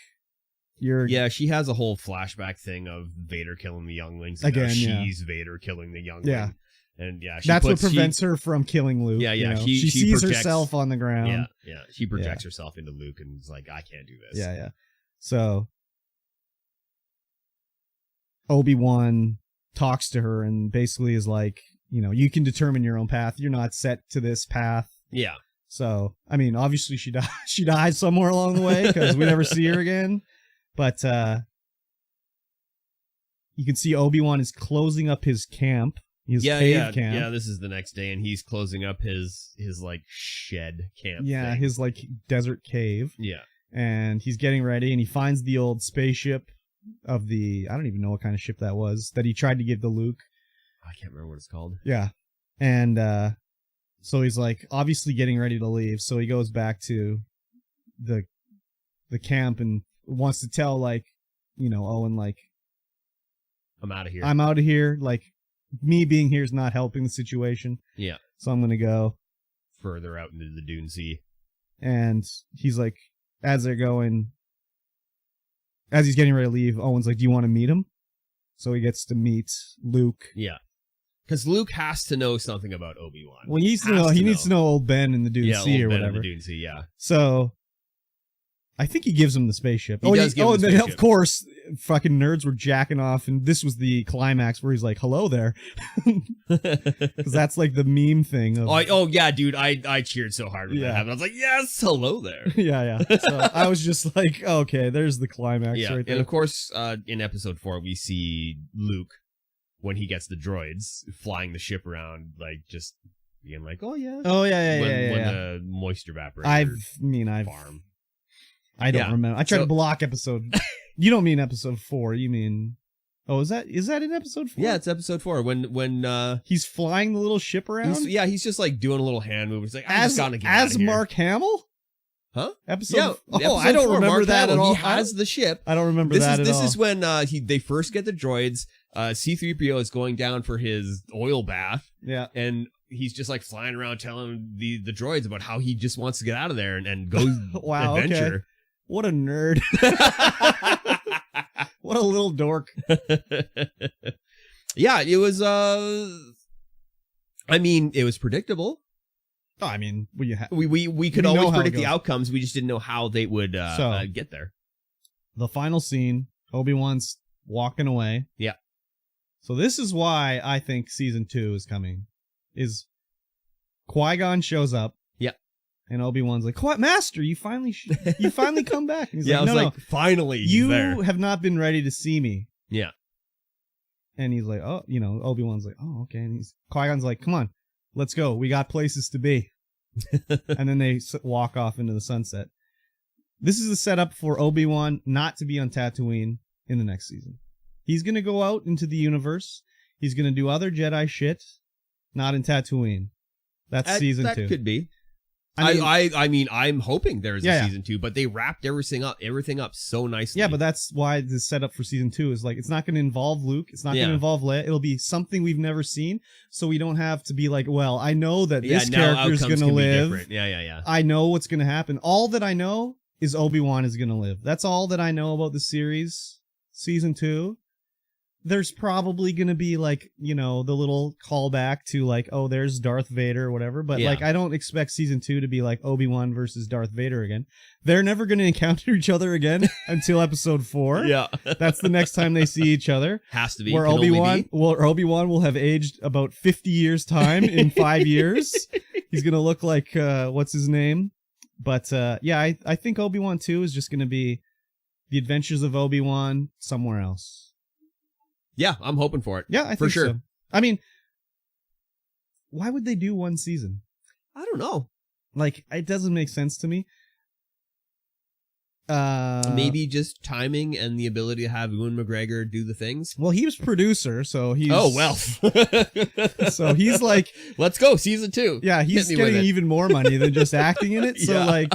you're... Yeah, she has a whole flashback thing of Vader killing the younglings. Again, she's Vader killing the youngling. Yeah. And that's what prevents her from killing Luke. Yeah, yeah. You know? She sees herself on the ground. Yeah. She projects herself into Luke and is like, I can't do this. Yeah. So Obi-Wan talks to her and basically is like, you can determine your own path. You're not set to this path. Yeah. So, I mean, obviously she dies somewhere along the way because we never see her again. But you can see Obi-Wan is closing up his camp. Cave camp. Yeah, this is the next day, and he's closing up his like shed camp. Yeah, thing. His like desert cave. Yeah. And he's getting ready, and he finds the old spaceship of I don't even know what kind of ship that was, that he tried to give to Luke. I can't remember what it's called. Yeah. And So he's like obviously getting ready to leave. So he goes back to the camp and wants to tell like, Owen, like, I'm out of here. I'm out of here. Like, me being here is not helping the situation. Yeah. So I'm going to go further out into the Dune Sea. And he's like, as they're going, as he's getting ready to leave, Owen's like, do you want to meet him? So he gets to meet Luke. Yeah. Because Luke has to know something about Obi-Wan. Well, he needs to know old Ben in the Dune Sea or whatever. In the Dune Sea, yeah. So I think he gives him the spaceship. He does give him the spaceship. Of course, fucking nerds were jacking off, and this was the climax where he's like, hello there. Because that's like the meme thing. Yeah, dude, I cheered so hard when that happened. I was like, yes, hello there. Yeah. So I was just like, okay, there's the climax right there. And of course, in episode 4, we see Luke, when he gets the droids, flying the ship around, like, just being like, oh, yeah. Oh, yeah. When the moisture evaporator farm. I don't remember. I tried to block episode. You don't mean episode 4. You mean... Oh, is that in episode 4? Yeah, it's episode 4. When he's flying the little ship around? He's just like doing a little hand move. He's like, I'm just gonna get out of here. Mark Hamill? Huh? Episode I don't remember that at all. He has the ship. I don't remember that at all. This is when they first get the droids. C-3PO is going down for his oil bath. Yeah. And he's just like flying around telling the droids about how he just wants to get out of there and go adventure. Okay. What a nerd. What a little dork. Yeah, it was it was predictable. Oh, I mean, we could always predict the outcomes. We just didn't know how they would get there. The final scene, Obi-Wan's walking away. Yeah. So this is why I think season 2 is coming. Is Qui-Gon shows up. Yeah. And Obi-Wan's like, Master, you finally come back. And he's like, no, finally, you there. have not been ready to see me. Yeah. And he's like, oh, Obi-Wan's like, oh, okay. And Qui-Gon's like, come on, let's go. We got places to be. And then they walk off into the sunset. This is the setup for Obi-Wan not to be on Tatooine in the next season. He's going to go out into the universe. He's going to do other Jedi shit, not in Tatooine. That's season 2. That could be. I mean, I'm hoping there's a season 2, but they wrapped everything up so nicely. Yeah, but that's why the setup for season 2 is like, it's not going to involve Luke. It's not going to involve Leia. It'll be something we've never seen, so we don't have to be like, well, I know that this character's going to live. Yeah. I know what's going to happen. All that I know is Obi-Wan is going to live. That's all that I know about the series. Season 2. There's probably going to be like, the little callback to like, oh, there's Darth Vader or whatever. But like, I don't expect season 2 to be like Obi-Wan versus Darth Vader again. They're never going to encounter each other again until episode 4. Yeah. That's the next time they see each other. Has to be. Where Obi-Wan will have aged about 50 years time in 5 years. He's going to look like, what's his name? But I think Obi-Wan 2 is just going to be the adventures of Obi-Wan somewhere else. Yeah, I'm hoping for it. Yeah, I think for sure. So. I mean, why would they do one season? I don't know. Like, it doesn't make sense to me. Maybe just timing and the ability to have Ewan McGregor do the things. Well, he was producer, so he's... Oh, well. So he's like... Let's go, season 2. Yeah, he's getting even more money than just acting in it. So, like,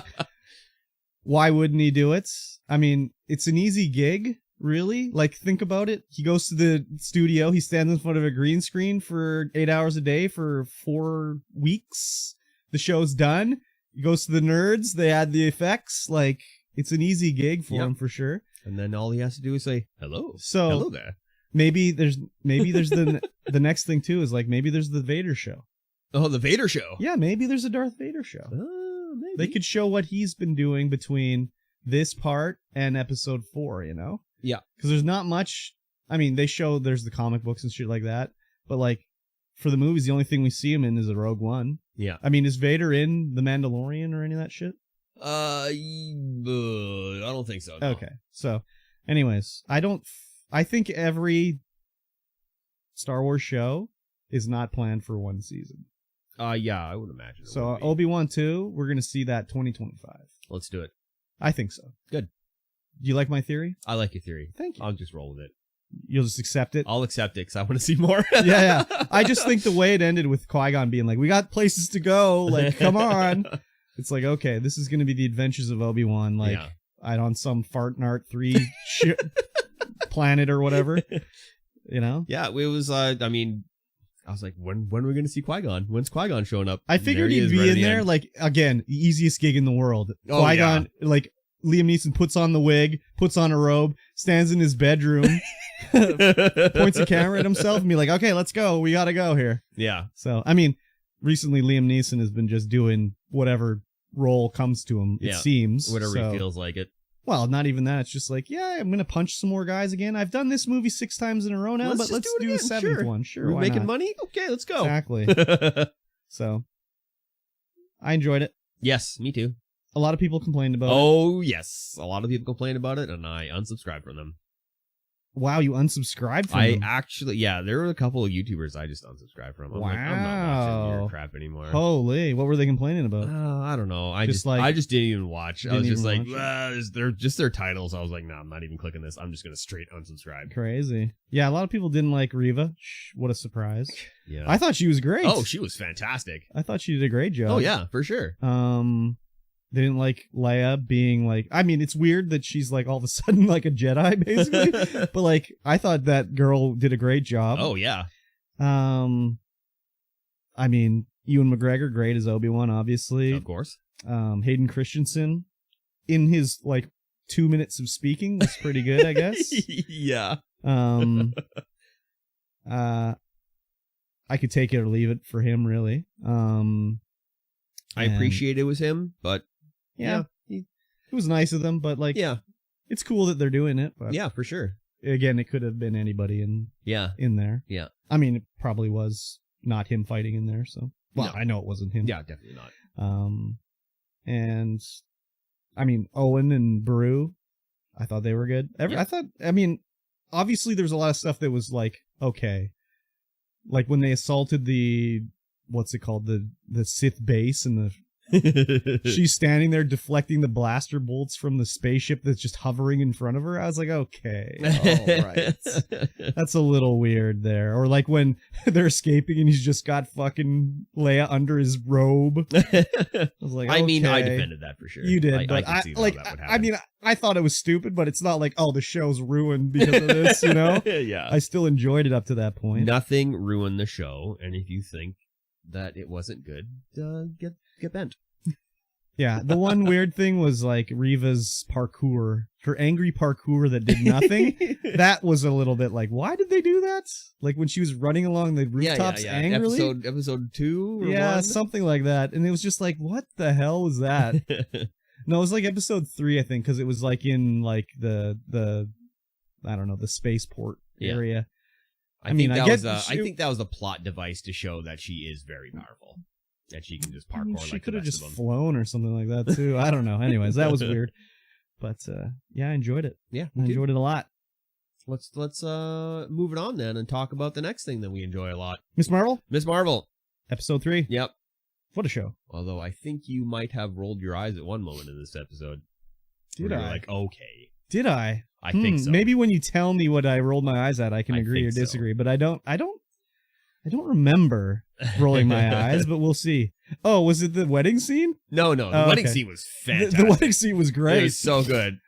why wouldn't he do it? I mean, it's an easy gig. Really? Like, think about it. He goes to the studio. He stands in front of a green screen for 8 hours a day for 4 weeks. The show's done. He goes to the nerds. They add the effects. Like, it's an easy gig for him for sure. And then all he has to do is say, hello. So, hello there. Maybe there's the next thing too is like, maybe there's the Vader show. Oh, the Vader show. Yeah, maybe there's a Darth Vader show. Maybe. They could show what he's been doing between this part and episode 4, Yeah. Because there's not much. I mean, they show there's the comic books and shit like that. But, like, for the movies, the only thing we see him in is a Rogue One. Yeah. I mean, is Vader in The Mandalorian or any of that shit? I don't think so. No. Okay. So, anyways, I think every Star Wars show is not planned for one season. Yeah, I would imagine. So, Obi-Wan 2, we're going to see that 2025. Let's do it. I think so. Good. Do you like my theory? I like your theory. Thank you. I'll just roll with it. You'll just accept it? I'll accept it because I want to see more. Yeah. I just think the way it ended with Qui-Gon being like, we got places to go. Like, come on. It's like, okay, this is going to be the adventures of Obi-Wan. Like, on some Fartnart 3 planet or whatever. You know? Yeah, it was, I was like, when are we going to see Qui-Gon? When's Qui-Gon showing up? I figured he'd be in there. Like, again, the easiest gig in the world. Oh, Qui-Gon, like, Liam Neeson puts on the wig, puts on a robe, stands in his bedroom, points a camera at himself and be like, okay, let's go. We got to go here. Yeah. So, recently Liam Neeson has been just doing whatever role comes to him, it seems. Whatever he feels like it. Well, not even that. It's just like, yeah, I'm going to punch some more guys again. I've done this movie 6 times in a row now, but let's do a 7th one. Sure, we're making money? Okay, let's go. Exactly. So, I enjoyed it. Yes, me too. A lot of people complained about it. Oh, yes. A lot of people complained about it, and I unsubscribed from them. Wow, you unsubscribed from them? There were a couple of YouTubers I just unsubscribed from. I'm like, I'm not watching your crap anymore. Holy, what were they complaining about? I don't know. I just didn't even watch. I was just like, they're just their titles. I was like, no, I'm not even clicking this. I'm just going to straight unsubscribe. Crazy. Yeah, a lot of people didn't like Reva. What a surprise. Yeah. I thought she was great. Oh, she was fantastic. I thought she did a great job. Oh, yeah, for sure. They didn't like Leia being like, it's weird that she's like all of a sudden like a Jedi basically, but like I thought that girl did a great job. Oh yeah. Ewan McGregor, great as Obi-Wan, obviously. Of course. Hayden Christensen in his like 2 minutes of speaking was pretty good, I guess. Yeah. I could take it or leave it for him, really. I appreciate it was him, but yeah, it was nice of them, but like, it's cool that they're doing it. But yeah, for sure. Again, it could have been anybody in there. Yeah. It probably was not him fighting in there. So, well, no. I know it wasn't him. Yeah, definitely not. And Owen and Beru, I thought they were good. Obviously there's a lot of stuff that was like, okay. Like when they assaulted the, what's it called? The Sith base and she's standing there deflecting the blaster bolts from the spaceship that's just hovering in front of her. I was like, okay, all right. That's a little weird there. Or like when they're escaping and he's just got fucking Leia under his robe. I was like, okay. I defended that for sure. You did, but I thought it was stupid, but it's not like, oh, the show's ruined because of this, you know? Yeah. I still enjoyed it up to that point. Nothing ruined the show, and if you think that it wasn't good, get bent. Yeah, the one weird thing was like Reva's parkour, her angry parkour that did nothing. That was a little bit like, why did they do that? Like when she was running along the rooftops angrily. Episode 2 or 1? Something like that. And it was just like, what the hell was that? No, it was like episode 3, I think, because it was like in like the I don't know, the spaceport area. I think that was a plot device to show that she is very powerful. That she can just parkour. She could have just flown or something like that too. I don't know. Anyways, that was weird. But I enjoyed it. Yeah, I enjoyed it a lot. Let's move it on then and talk about the next thing that we enjoy a lot. Miss Marvel, episode 3. Yep. What a show. Although I think you might have rolled your eyes at one moment in this episode. Did I? You're like, okay. Did I? I think so. Maybe when you tell me what I rolled my eyes at, I can agree or disagree. But I don't remember rolling my eyes, but we'll see. Oh, was it the wedding scene? No. The wedding scene was fantastic. The wedding scene was great. It was so good.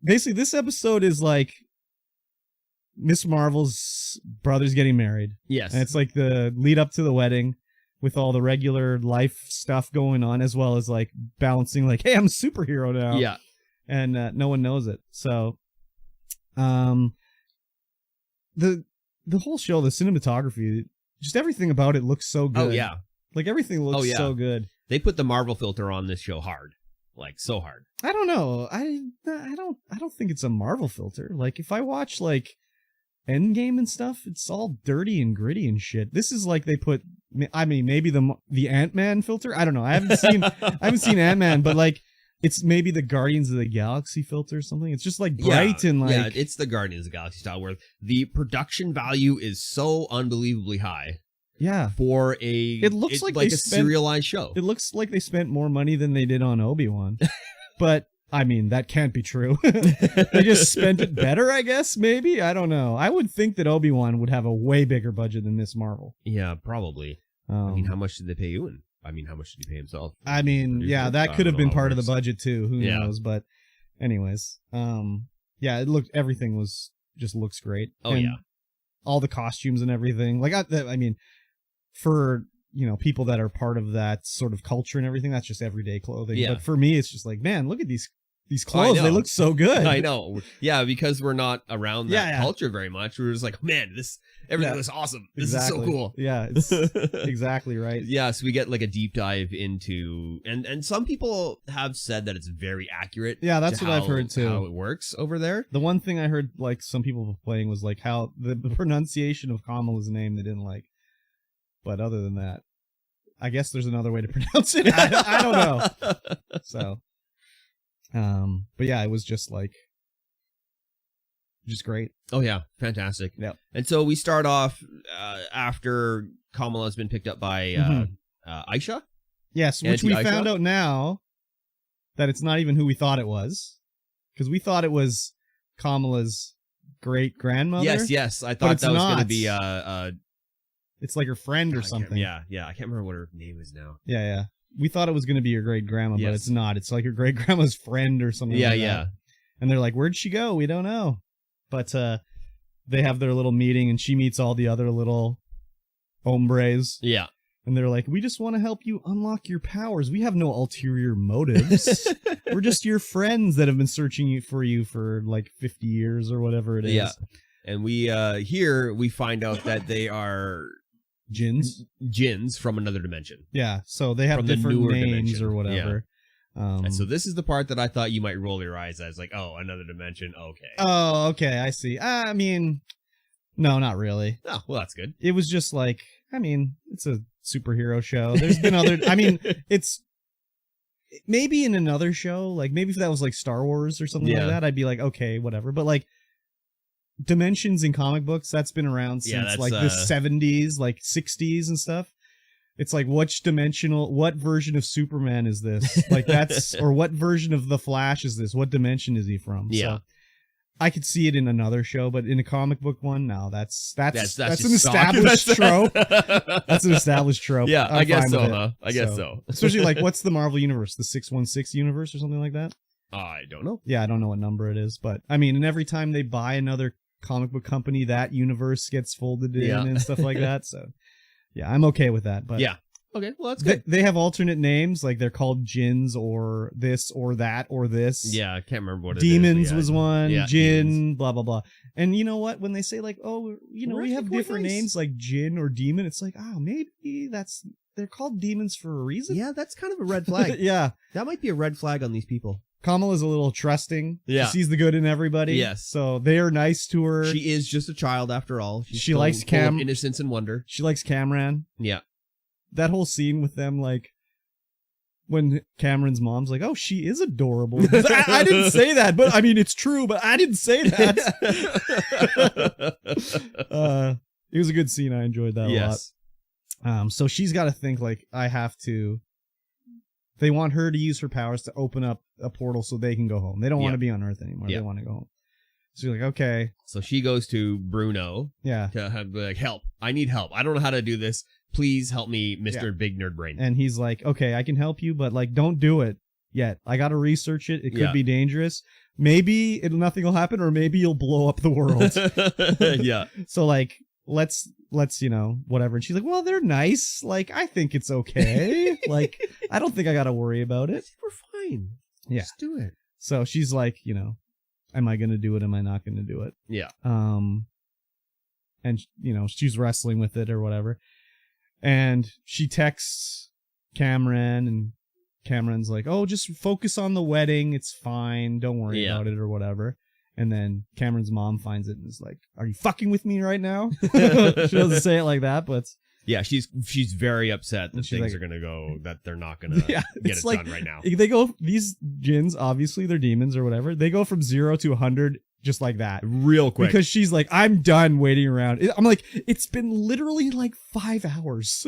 Basically, this episode is like Miss Marvel's brother's getting married. Yes. And it's like the lead up to the wedding with all the regular life stuff going on, as well as like balancing like, hey, I'm a superhero now. Yeah. And no one knows it. So, the whole show, the cinematography, just everything about it looks so good. Oh yeah, like everything looks so good. They put the Marvel filter on this show hard, like so hard. I don't know. I don't think it's a Marvel filter. Like if I watch like Endgame and stuff, it's all dirty and gritty and shit. This is like they put. Maybe the Ant-Man filter. I don't know. I haven't seen Ant-Man, but like. It's maybe the Guardians of the Galaxy filter or something. It's just like bright and like... Yeah, it's the Guardians of the Galaxy style where the production value is so unbelievably high. Yeah. For it looks like a serialized show. It looks like they spent more money than they did on Obi-Wan. But I mean, that can't be true. They just spent it better, I guess, maybe? I don't know. I would think that Obi-Wan would have a way bigger budget than Miss Marvel. Yeah, probably. I mean, how much did they pay Ewan? I mean, how much did he pay himself? I mean, yeah, that could have been part of the budget, too. Who knows? But anyways, yeah, everything just looks great. Oh, and all the costumes and everything. Like, I mean, for... people that are part of that sort of culture and everything, that's just everyday clothing. Yeah. But for me, it's just like, man, look at these clothes. They look so good. I know. Yeah, because we're not around that culture very much. We're just like, man, everything looks awesome. This is so cool. Yeah, it's exactly right. Yeah, so we get like a deep dive into, and some people have said that it's very accurate. Yeah, that's what I've heard too. How it works over there. The one thing I heard, like some people playing, was like how the pronunciation of Kamala's name they didn't like. But other than that, I guess there's another way to pronounce it. I don't know. So, but yeah, it was just great. Oh yeah, fantastic. Yeah. And so we start off after Kamala's been picked up by Aisha. Yes, which we found out now that it's not even who we thought it was, because we thought it was Kamala's great grandmother. Yes, I thought that was going to be it's like her friend or something. Yeah, I can't remember what her name is now. Yeah. We thought it was going to be her great grandma, but it's not. It's like her great grandma's friend or something. Yeah, like that. And they're like, "Where'd she go? We don't know." But they have their little meeting, and she meets all the other little hombres. Yeah. And they're like, "We just want to help you unlock your powers. We have no ulterior motives. We're just your friends that have been searching for you for like 50 years or whatever it is." Yeah. And we here we find out that they are Jinns from another dimension. Yeah, so they have different names or whatever. Yeah. And so this is the part that I thought you might roll your eyes as, like, oh, another dimension. Okay. Oh, okay, I see. I mean, no, not really. Oh, well, that's good. It was just like, I mean, it's a superhero show. There's been other. I mean, it's maybe in another show, like maybe if that was like Star Wars or something like that, I'd be like, okay, whatever. But like, dimensions in comic books, that's been around since like the 70s, like 60s and stuff. It's like, what version of Superman is this? Like that's, or what version of the Flash is this? What dimension is he from? Yeah. So I could see it in another show, but in a comic book one, no, that's an just established trope. That's an established trope. Yeah, I guess so, huh? I guess so. Especially like, what's the Marvel universe? The 616 universe or something like that? I don't know. Yeah, I don't know what number it is, but I mean, and every time they buy another comic book company, that universe gets folded in and stuff like that. So yeah, I'm okay with that. But yeah, okay, well that's good. They have alternate names, like they're called Jinns or this or that or this. Yeah, I can't remember what it Demons is. was one, Jinn, demons. blah blah blah. And you know what? When they say like, oh, we have different names like Jinn or Demon, it's like, oh, maybe they're called demons for a reason. Yeah, that's kind of a red flag. Yeah, that might be a red flag on these people. Kamala's a little trusting. Yeah. She sees the good in everybody. Yes. So they are nice to her. She is just a child after all. She likes full of innocence and wonder. She likes Cameron. Yeah. That whole scene with them, like, when Cameron's mom's like, oh, she is adorable. I didn't say that, but I mean, it's true, but I didn't say that. It was a good scene. I enjoyed that a lot. So she's got to think, like, they want her to use her powers to open up a portal so they can go home. They don't want to be on Earth anymore. They want to go home. So you're like, okay. So she goes to Bruno. Yeah. To have, like, help. I need help. I don't know how to do this. Please help me, Mr. Big Nerd Brain. And he's like, okay, I can help you, but like, don't do it yet. I got to research it. It could be dangerous. Maybe nothing will happen, or maybe you'll blow up the world. Yeah. So like, let's whatever. And she's like, well, they're nice. Like, I think it's okay. Like, I don't think I got to worry about it. We're fine. Yeah. Just do it. So she's like, am I going to do it? Am I not going to do it? Yeah. And she's wrestling with it or whatever. And she texts Cameron, and Cameron's like, oh, just focus on the wedding. It's fine. Don't worry about it or whatever. And then Cameron's mom finds it and is like, are you fucking with me right now? She doesn't say it like that, but... Yeah, she's very upset that things are going to go, that they're not going to get it done right now. They go, these Jinns, obviously they're demons or whatever. They go from 0 to 100 just like that. Real quick. Because she's like, I'm done waiting around. I'm like, it's been literally like 5 hours.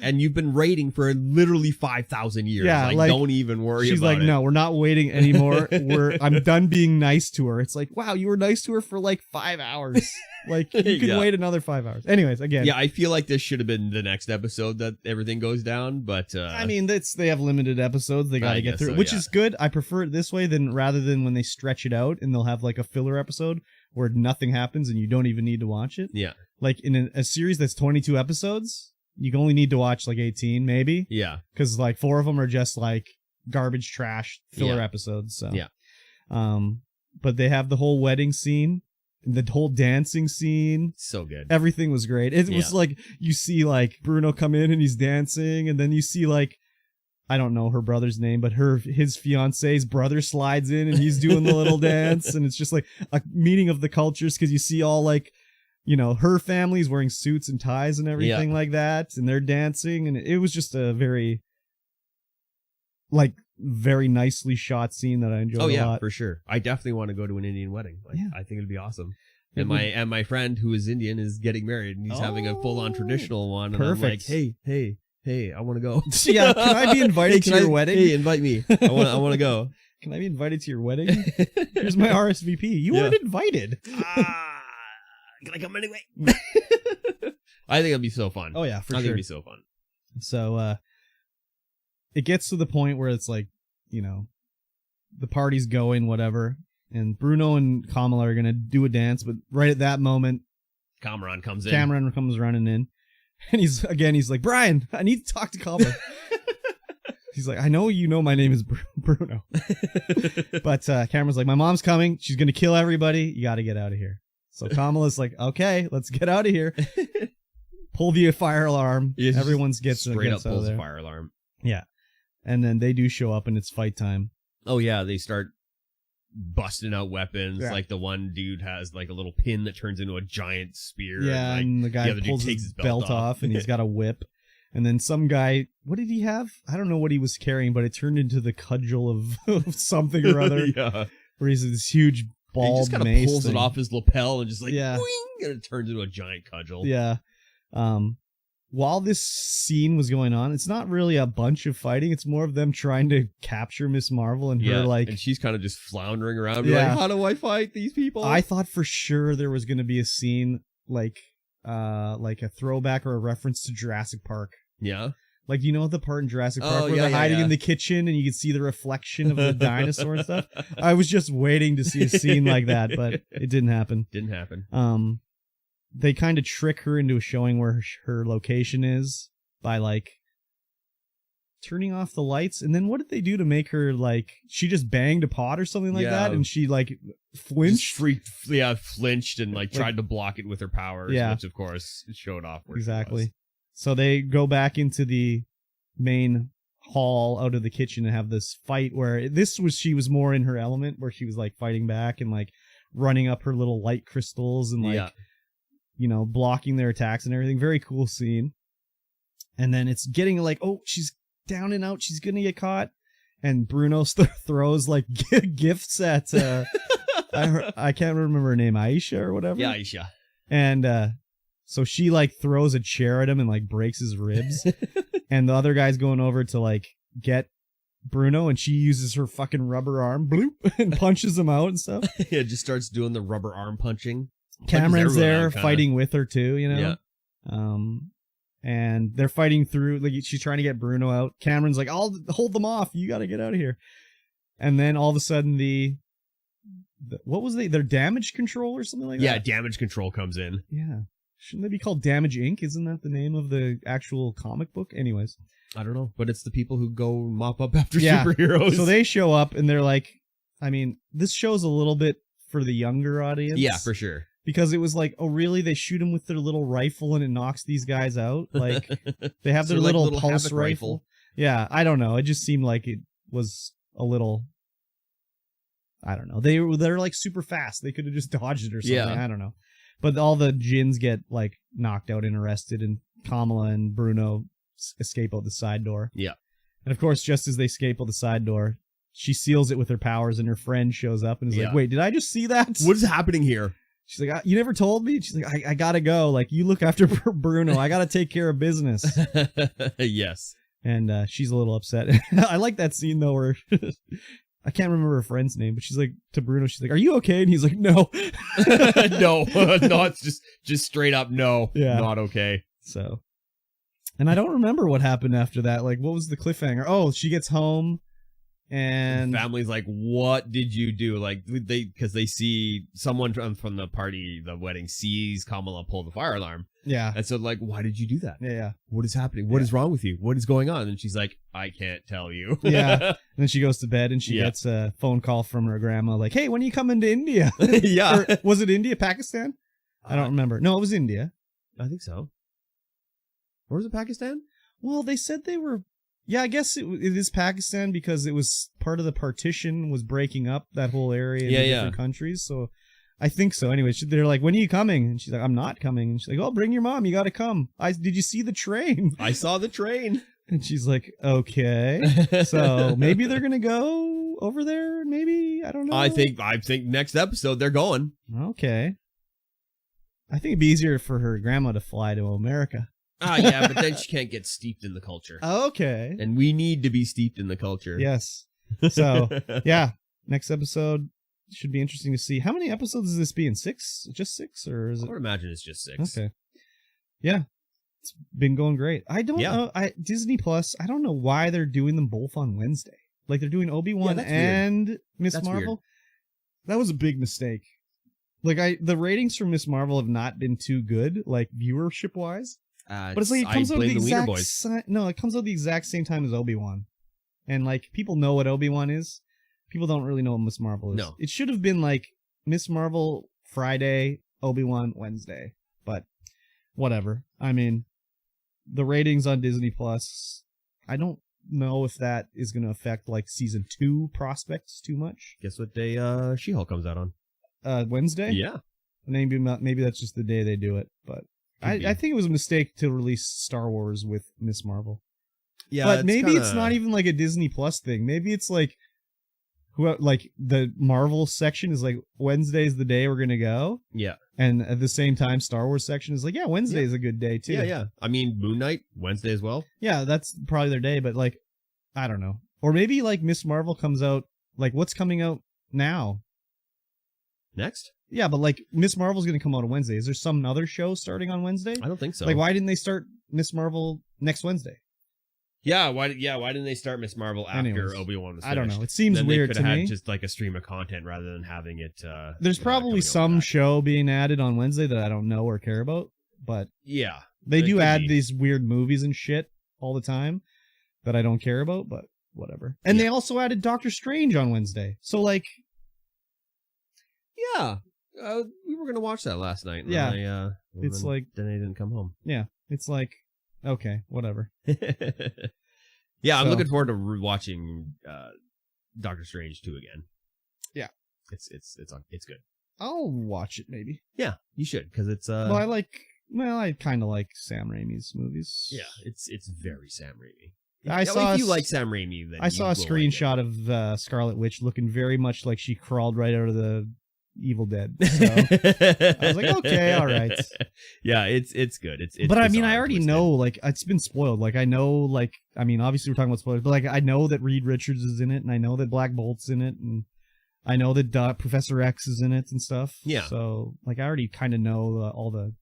And you've been waiting for literally 5,000 years. Yeah, like, don't even worry about it. She's like, no, we're not waiting anymore. I'm done being nice to her. It's like, wow, you were nice to her for like 5 hours. Like, you can wait another 5 hours. Anyways, again. Yeah, I feel like this should have been the next episode that everything goes down, but... I mean, they have limited episodes. They got to get through it, which is good. I prefer it this way rather than when they stretch it out and they'll have like a filler episode where nothing happens and you don't even need to watch it. Yeah. Like in a series that's 22 episodes, you only need to watch like 18 maybe. Yeah. Because like 4 of them are just like garbage trash filler episodes. So. Yeah. But they have the whole wedding scene, the whole dancing scene. So good. Everything was great. It was like you see like Bruno come in and he's dancing, and then you see like, I don't know her brother's name, but his fiance's brother slides in and he's doing the little dance, and it's just like a meeting of the cultures because you see all like, you know, her family's wearing suits and ties and everything like that, and they're dancing, and it was just a very nicely shot scene that I enjoyed a lot. Oh yeah, for sure. I definitely want to go to an Indian wedding. Like, I think it'd be awesome. And my friend who is Indian is getting married, and he's having a full-on traditional one. And Perfect. I'm like, hey, I want to go. Yeah, can I be invited to your wedding? Hey, invite me. I want to go. Can I be invited to your wedding? Here's my RSVP. You weren't invited. Can I come anyway? I think it'd be so fun. Oh yeah, for sure. I think it'd be so fun. So it gets to the point where it's like, you know, the party's going, whatever, and Bruno and Kamala are gonna do a dance, but right at that moment, Cameron comes running in. And he's like, Brian, I need to talk to Kamala. He's like, I know you know my name is Bruno. But Cameron's like, my mom's coming. She's going to kill everybody. You got to get out of here. So Kamala's like, okay, let's get out of here. Pull the fire alarm. Everyone gets straight up out pulls of there. the fire alarm. Yeah. And then they do show up and it's fight time. Oh, yeah. They start busting out weapons. Like the one dude has like a little pin that turns into a giant spear. Yeah, and the guy pulls his belt off and he's got a whip. And then some guy, what did he have? I don't know what he was carrying, but it turned into the cudgel of something or other. Yeah. Where he's this huge ball. He just kind of pulls it off his lapel and just like, boing, and it turns into a giant cudgel. Yeah. While this scene was going on, it's not really a bunch of fighting. It's more of them trying to capture Miss Marvel and her like... And she's kind of just floundering around like, how do I fight these people? I thought for sure there was going to be a scene like a throwback or a reference to Jurassic Park. Yeah. Like, you know the part in Jurassic Park where they're hiding in the kitchen and you can see the reflection of the dinosaur and stuff? I was just waiting to see a scene like that, but it didn't happen. They kind of trick her into showing where her location is by like turning off the lights. And then what did they do to make her like, she just banged a pot or something like that? And she like flinched? Flinched and like tried to block it with her powers, which of course showed off where exactly. She was. So they go back into the main hall out of the kitchen and have this fight where she was more in her element, where she was like fighting back and like running up her little light crystals and like, you know, blocking their attacks and everything. Very cool scene. And then it's getting like, oh, she's down and out. She's going to get caught. And Bruno throws like gifts at, I can't remember her name, Aisha or whatever. Yeah, Aisha. And so she like throws a chair at him and like breaks his ribs. And the other guy's going over to like get Bruno, and she uses her fucking rubber arm, bloop, and punches him out and stuff. Yeah, just starts doing the rubber arm punching. Cameron's there fighting with her too, you know? Yeah. And they're fighting through, like she's trying to get Bruno out. Cameron's like, I'll hold them off. You got to get out of here. And then all of a sudden what was their damage control or something like that? Yeah, damage control comes in. Yeah. Shouldn't they be called Damage Inc.? Isn't that the name of the actual comic book? Anyways. I don't know, but it's the people who go mop up after superheroes. So they show up and they're like, I mean, this show's a little bit for the younger audience. Yeah, for sure. Because it was like, oh, really? They shoot them with their little rifle and it knocks these guys out? Like, they have their little pulse rifle. Yeah, I don't know. It just seemed like it was a little... I don't know. They're like super fast. They could have just dodged it or something. Yeah. I don't know. But all the Jins get like knocked out and arrested, and Kamala and Bruno escape out the side door. Yeah. And of course, just as they escape out the side door, she seals it with her powers, and her friend shows up and is like, wait, did I just see that? What is happening here? She's like, you never told me? She's like, I gotta go. Like, you look after Bruno. I gotta take care of business. Yes. And she's a little upset. I like that scene, though, where I can't remember her friend's name, but she's like, to Bruno, she's like, are you okay? And he's like, no. No, it's just straight up no. Yeah. Not okay. So, and I don't remember what happened after that. Like, what was the cliffhanger? Oh, she gets home. And the family's like, what did you do? Like, because they see someone from the party, the wedding, sees Kamala pull the fire alarm. Yeah. And so, like, why did you do that? Yeah. What is happening? What is wrong with you? What is going on? And she's like, I can't tell you. Yeah. And then she goes to bed and she gets a phone call from her grandma, like, hey, when are you coming to India? Yeah. Or, was it India, Pakistan? I don't remember. No, it was India. I think so. Or was it Pakistan? Well, they said they were. Yeah, I guess it is Pakistan because it was part of the partition was breaking up that whole area into different countries. So I think so. Anyway, they're like, when are you coming? And she's like, I'm not coming. And she's like, oh, bring your mom. You got to come. Did you see the train? I saw the train. And she's like, okay. So maybe they're going to go over there. Maybe. I don't know. I think next episode they're going. Okay. I think it'd be easier for her grandma to fly to America. Yeah, but then she can't get steeped in the culture. Okay. And we need to be steeped in the culture. Yes. So, yeah, next episode should be interesting to see. How many episodes is this being? 6? Just 6? Or is it? I would imagine it's just 6. Okay. Yeah. It's been going great. I don't know. Disney Plus, I don't know why they're doing them both on Wednesday. Like, they're doing Obi-Wan and Miss Marvel. Weird. That was a big mistake. Like, the ratings for Miss Marvel have not been too good, like, viewership-wise. But it's like it comes out the exact it comes out the exact same time as Obi-Wan, and like people know what Obi-Wan is. People don't really know what Miss Marvel is. No, it should have been like Miss Marvel Friday, Obi-Wan Wednesday, but whatever. I mean, the ratings on Disney Plus, I don't know if that is going to affect like season 2 prospects too much. Guess what day She-Hulk comes out on? Wednesday. Yeah, maybe that's just the day they do it, but. I think it was a mistake to release Star Wars with Miss Marvel. Yeah, but maybe it's not even like a Disney Plus thing. Maybe it's like, like the Marvel section is like Wednesday's the day we're gonna go. Yeah, and at the same time, Star Wars section is like, yeah, Wednesday is a good day too. Yeah. I mean, Moon Knight Wednesday as well. Yeah, that's probably their day. But like, I don't know. Or maybe like Miss Marvel comes out. Like, what's coming out now? Next. Yeah, but like Miss Marvel's going to come out on Wednesday. Is there some other show starting on Wednesday? I don't think so. Like, why didn't they start Miss Marvel next Wednesday? Yeah, why didn't they start Miss Marvel after Obi-Wan was finished? I don't know. It seems weird to me. They could have had just like a stream of content rather than having it. There's probably some show being added on Wednesday that I don't know or care about, but yeah, they do add these weird movies and shit all the time that I don't care about, but whatever. And they also added Doctor Strange on Wednesday. So like, yeah. We were gonna watch that last night. Yeah, then I didn't come home. Yeah, it's like, okay, whatever. Yeah, I'm looking forward to watching Doctor Strange 2 again. Yeah, it's good. I'll watch it maybe. Yeah, you should because it's. I kind of like Sam Raimi's movies. Yeah, it's very Sam Raimi. If you like Sam Raimi, then I saw a screenshot of Scarlet Witch looking very much like she crawled right out of the Evil Dead. So I was like, okay, all right. Yeah, it's good. It's but I mean, I already know, like, it's been spoiled. Like, I know, like, I mean, obviously we're talking about spoilers, but like, I know that Reed Richards is in it, and I know that Black Bolt's in it, and I know that Professor X is in it and stuff. Yeah. So, like, I already kind of know all the,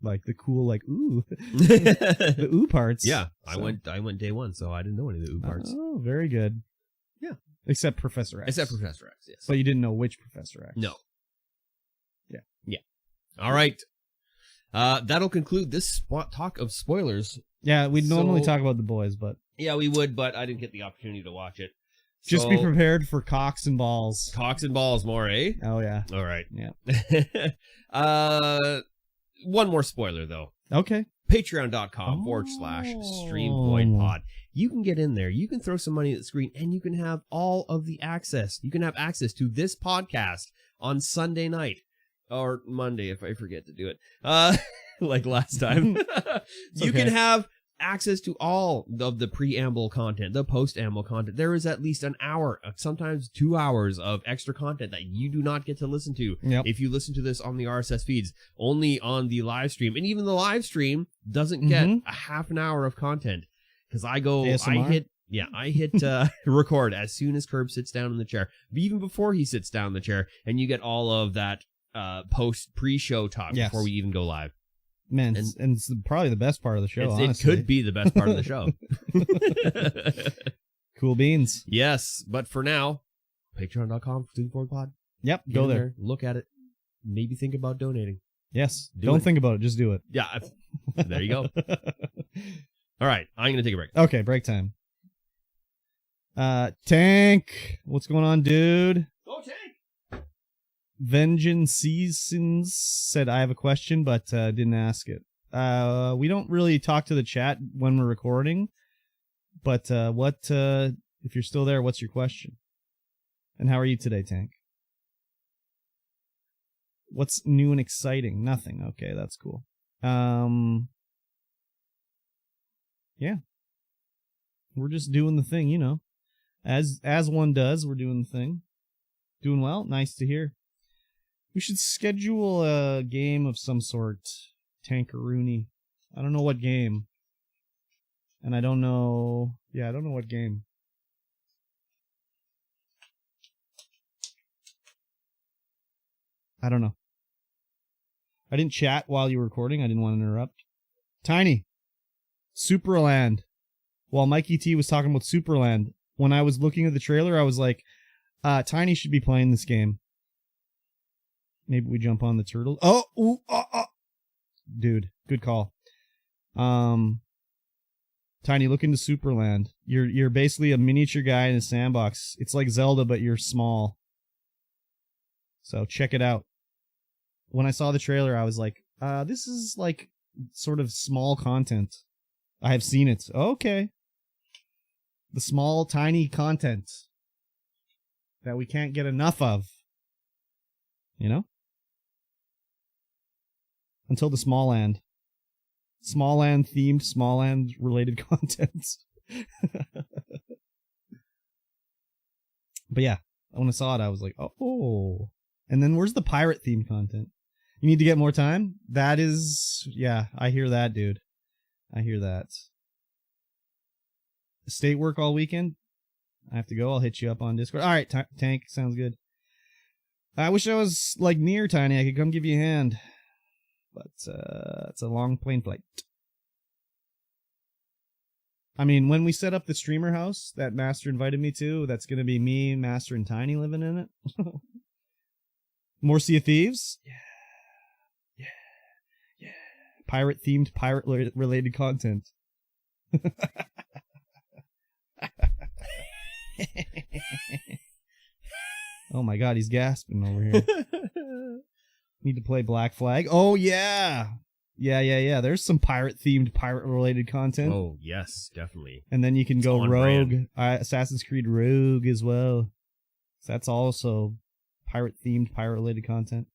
like, the cool, like, ooh, the ooh parts. Yeah, so. I went day one, so I didn't know any of the ooh parts. Oh, very good. Yeah. Except Professor X. Yes. But you didn't know which Professor X. No. Yeah. All right. That'll conclude this talk of spoilers. Yeah, we'd normally talk about The Boys, but... Yeah, we would, but I didn't get the opportunity to watch it. Just be prepared for cocks and balls. Cocks and balls more, eh? Oh, yeah. All right. Yeah. One more spoiler, though. Okay. Patreon.com/StreamVoid Pod. You can get in there. You can throw some money at the screen, and you can have all of the access. You can have access to this podcast on Sunday night or Monday if I forget to do it, like last time. You can have access to all of the preamble content, the post-amble content. There is at least an hour, sometimes 2 hours of extra content that you do not get to listen to if you listen to this on the RSS feeds, only on the live stream. And even the live stream doesn't get a half an hour of content because I hit record as soon as Curb sits down in the chair, even before he sits down in the chair, and you get all of that pre-show talk before we even go live. Man, and it's probably the best part of the show, honestly. It could be the best part of the show. Cool beans. Yes, but for now, patreon.com/StreamVoid. Yep, go there. Look at it. Maybe think about donating. Yes, don't think about it. Just do it. Yeah, there you go. All right, I'm going to take a break. Okay, break time. Tank, what's going on, dude? Go Tank! Vengeance Seasons said, I have a question, but didn't ask it. We don't really talk to the chat when we're recording, but if you're still there, what's your question? And how are you today, Tank? What's new and exciting? Nothing. Okay, that's cool. Yeah. We're just doing the thing, you know. As one does, we're doing the thing. Doing well? Nice to hear. We should schedule a game of some sort. Tankaroony. I don't know what game. And I don't know... Yeah, I don't know what game. I don't know. I didn't chat while you were recording. I didn't want to interrupt. Tiny. Superland. While Mikey T was talking about Superland, when I was looking at the trailer, I was like, Tiny should be playing this game. Maybe we jump on the turtle. Dude, good call. Tiny, look into Superland. You're basically a miniature guy in a sandbox. It's like Zelda, but you're small. So check it out. When I saw the trailer, I was like, this is like sort of small content. I have seen it. Okay. The small, tiny content that we can't get enough of. You know? Until the Smallland. Smallland themed, Smallland related content. But yeah, when I saw it, I was like, oh. And then where's the pirate themed content? You need to get more time? That is, yeah, I hear that, dude. I hear that. Estate work all weekend? I have to go. I'll hit you up on Discord. All right, Tank, sounds good. I wish I was like near Tiny. I could come give you a hand. But it's a long plane flight. I mean, when we set up the streamer house that Master invited me to, that's going to be me, Master, and Tiny living in it. More Sea of Thieves? Yeah. Pirate-themed, pirate-related content. Oh my god, he's gasping over here. Need to play Black Flag. Oh, yeah. Yeah. There's some pirate-themed, pirate-related content. Oh, yes, definitely. And then you can go Rogue. Assassin's Creed Rogue as well. So that's also pirate-themed, pirate-related content.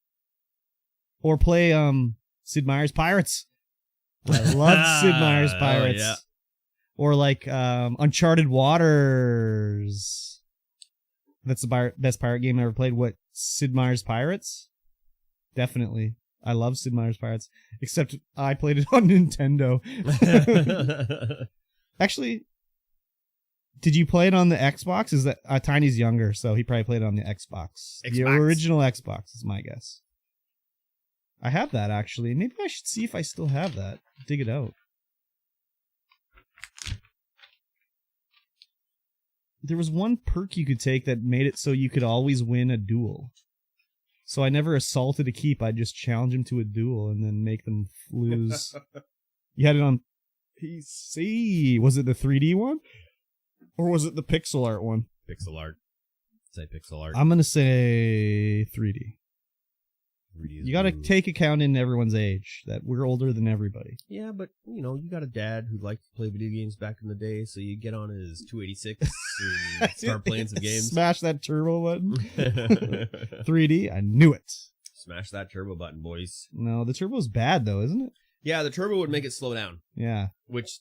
Or play Sid Meier's Pirates. I love Sid Meier's Pirates. Oh, yeah. Or like Uncharted Waters. That's the best pirate game I ever played. What? Sid Meier's Pirates? Definitely. I love Sid Meier's Pirates. Except I played it on Nintendo. Actually, did you play it on the Xbox? Is that Tiny's younger, so he probably played it on the Xbox. The original Xbox is my guess. I have that, actually. Maybe I should see if I still have that. Dig it out. There was one perk you could take that made it so you could always win a duel. So I never assaulted a keep. I'd just challenge them to a duel and then make them lose. You had it on PC. Was it the 3D one? Or was it the pixel art one? Pixel art. Say pixel art. I'm going to say 3D. You got to take account in everyone's age, that we're older than everybody. Yeah, but, you know, you got a dad who liked to play video games back in the day, so you get on his 286 and start playing some games. Smash that turbo button. 3D, I knew it. Smash that turbo button, boys. No, the turbo's bad, though, isn't it? Yeah, the turbo would make it slow down. Yeah. Which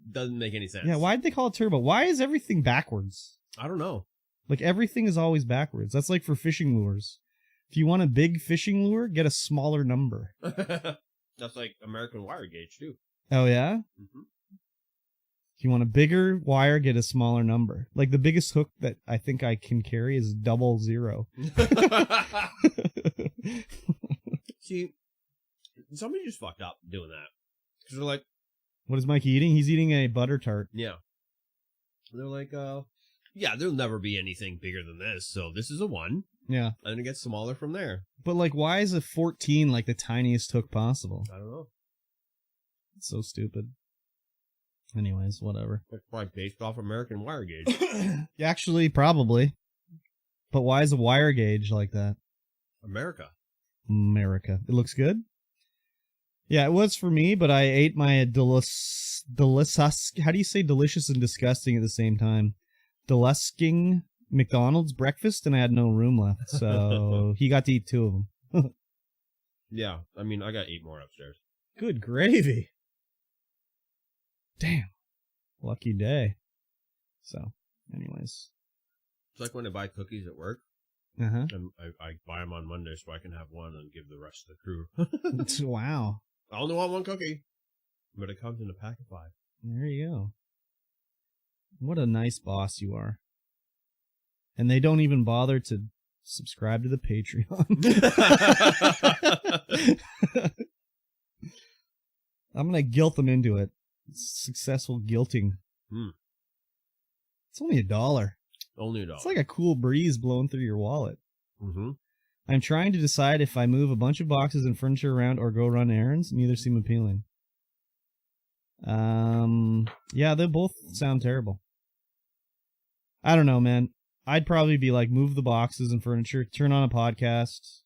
doesn't make any sense. Yeah, why'd they call it turbo? Why is everything backwards? I don't know. Like, everything is always backwards. That's like for fishing lures. If you want a big fishing lure, get a smaller number. That's like American wire gauge, too. Oh, yeah? Mm-hmm. If you want a bigger wire, get a smaller number. Like, the biggest hook that I think I can carry is 00. See, somebody just fucked up doing that. Because they're like... What is Mikey eating? He's eating a butter tart. Yeah. They're like, yeah, there'll never be anything bigger than this, so this is a 1. Yeah. And it gets smaller from there. But, like, why is a 14 like the tiniest hook possible? I don't know. It's so stupid. Anyways, whatever. It's probably based off American wire gauge. Actually, probably. But why is a wire gauge like that? America. It looks good? Yeah, it was for me, but I ate my delicious... How do you say delicious and disgusting at the same time? Delusking McDonald's breakfast, and I had no room left, so he got to eat 2 of them. Yeah, I mean, I got 8 more upstairs. Good gravy. Damn. Lucky day. So, anyways. It's like when I buy cookies at work. Uh-huh. And I buy them on Monday so I can have one and give the rest to the crew. Wow. I only want 1 cookie. But it comes in a pack of 5. There you go. What a nice boss you are. And they don't even bother to subscribe to the Patreon. I'm going to guilt them into it. Successful guilting. It's only $1. Only $1. It's like a cool breeze blowing through your wallet. Mm-hmm. I'm trying to decide if I move a bunch of boxes and furniture around or go run errands. Neither seem appealing. Yeah, they both sound terrible. I don't know, man. I'd probably be like, move the boxes and furniture, turn on a podcast,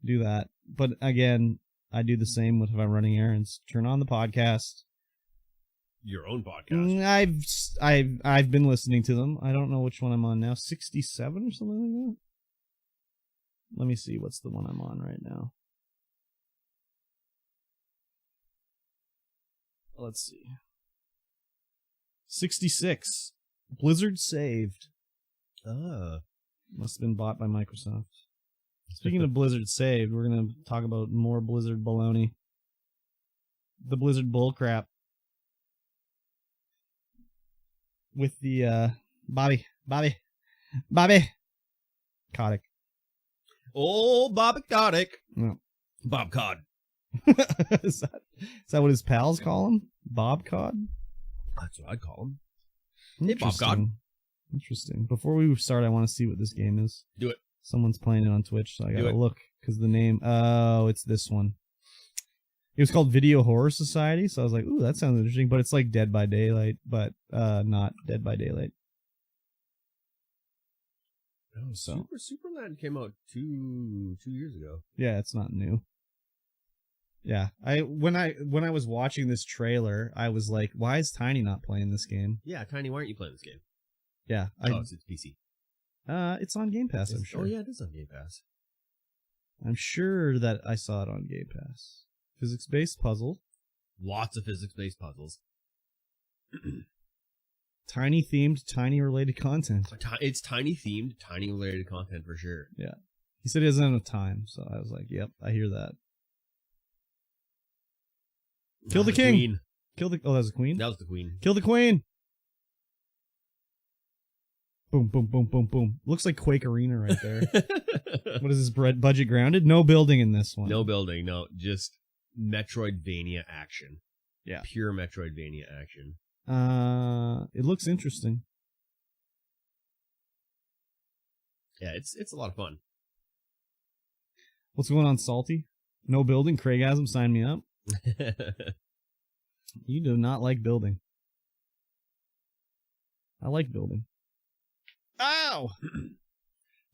do that. But again, I do the same with if I'm running errands. Turn on the podcast. Your own podcast. I've been listening to them. I don't know which one I'm on now. 67 or something like that. Let me see what's the one I'm on right now. Let's see. 66. Blizzard saved. Must have been bought by Microsoft. Speaking of Blizzard saved, we're going to talk about more Blizzard baloney. The Blizzard bullcrap. With the, Bobby. Kotick. Oh, Bobby Kotick. Yeah. Bob Cod. Is that what his pals call him? Bob Cod? That's what I'd call him. Hey, Bob Cod. Interesting. Before we start, I want to see what this game is. Do it. Someone's playing it on Twitch, so I gotta look, because the name... Oh, it's this one. It was called Video Horror Society, so I was like, ooh, that sounds interesting, but it's like Dead by Daylight, but not Dead by Daylight. Oh, so. Superman came out two years ago. Yeah, it's not new. Yeah, when I was watching this trailer, I was like, why is Tiny not playing this game? Yeah, Tiny, why aren't you playing this game? Yeah. It's PC. It's on Game Pass, I'm sure. Oh, yeah, it is on Game Pass. I'm sure that I saw it on Game Pass. Physics-based puzzle. Lots of physics-based puzzles. Tiny-themed, Tiny-related content. It's Tiny-themed, Tiny-related content for sure. Yeah. He said he doesn't have enough time, so I was like, yep, I hear that. Kill the king! Queen. Oh, that was the queen? That was the queen. Kill the queen! Boom, boom, boom, boom, boom. Looks like Quake Arena right there. What is this, budget grounded? No building in this one. No building, no. Just Metroidvania action. Yeah. Pure Metroidvania action. It looks interesting. Yeah, it's a lot of fun. What's going on, Salty? No building? Craigasm, sign me up. You do not like building. I like building. Ow!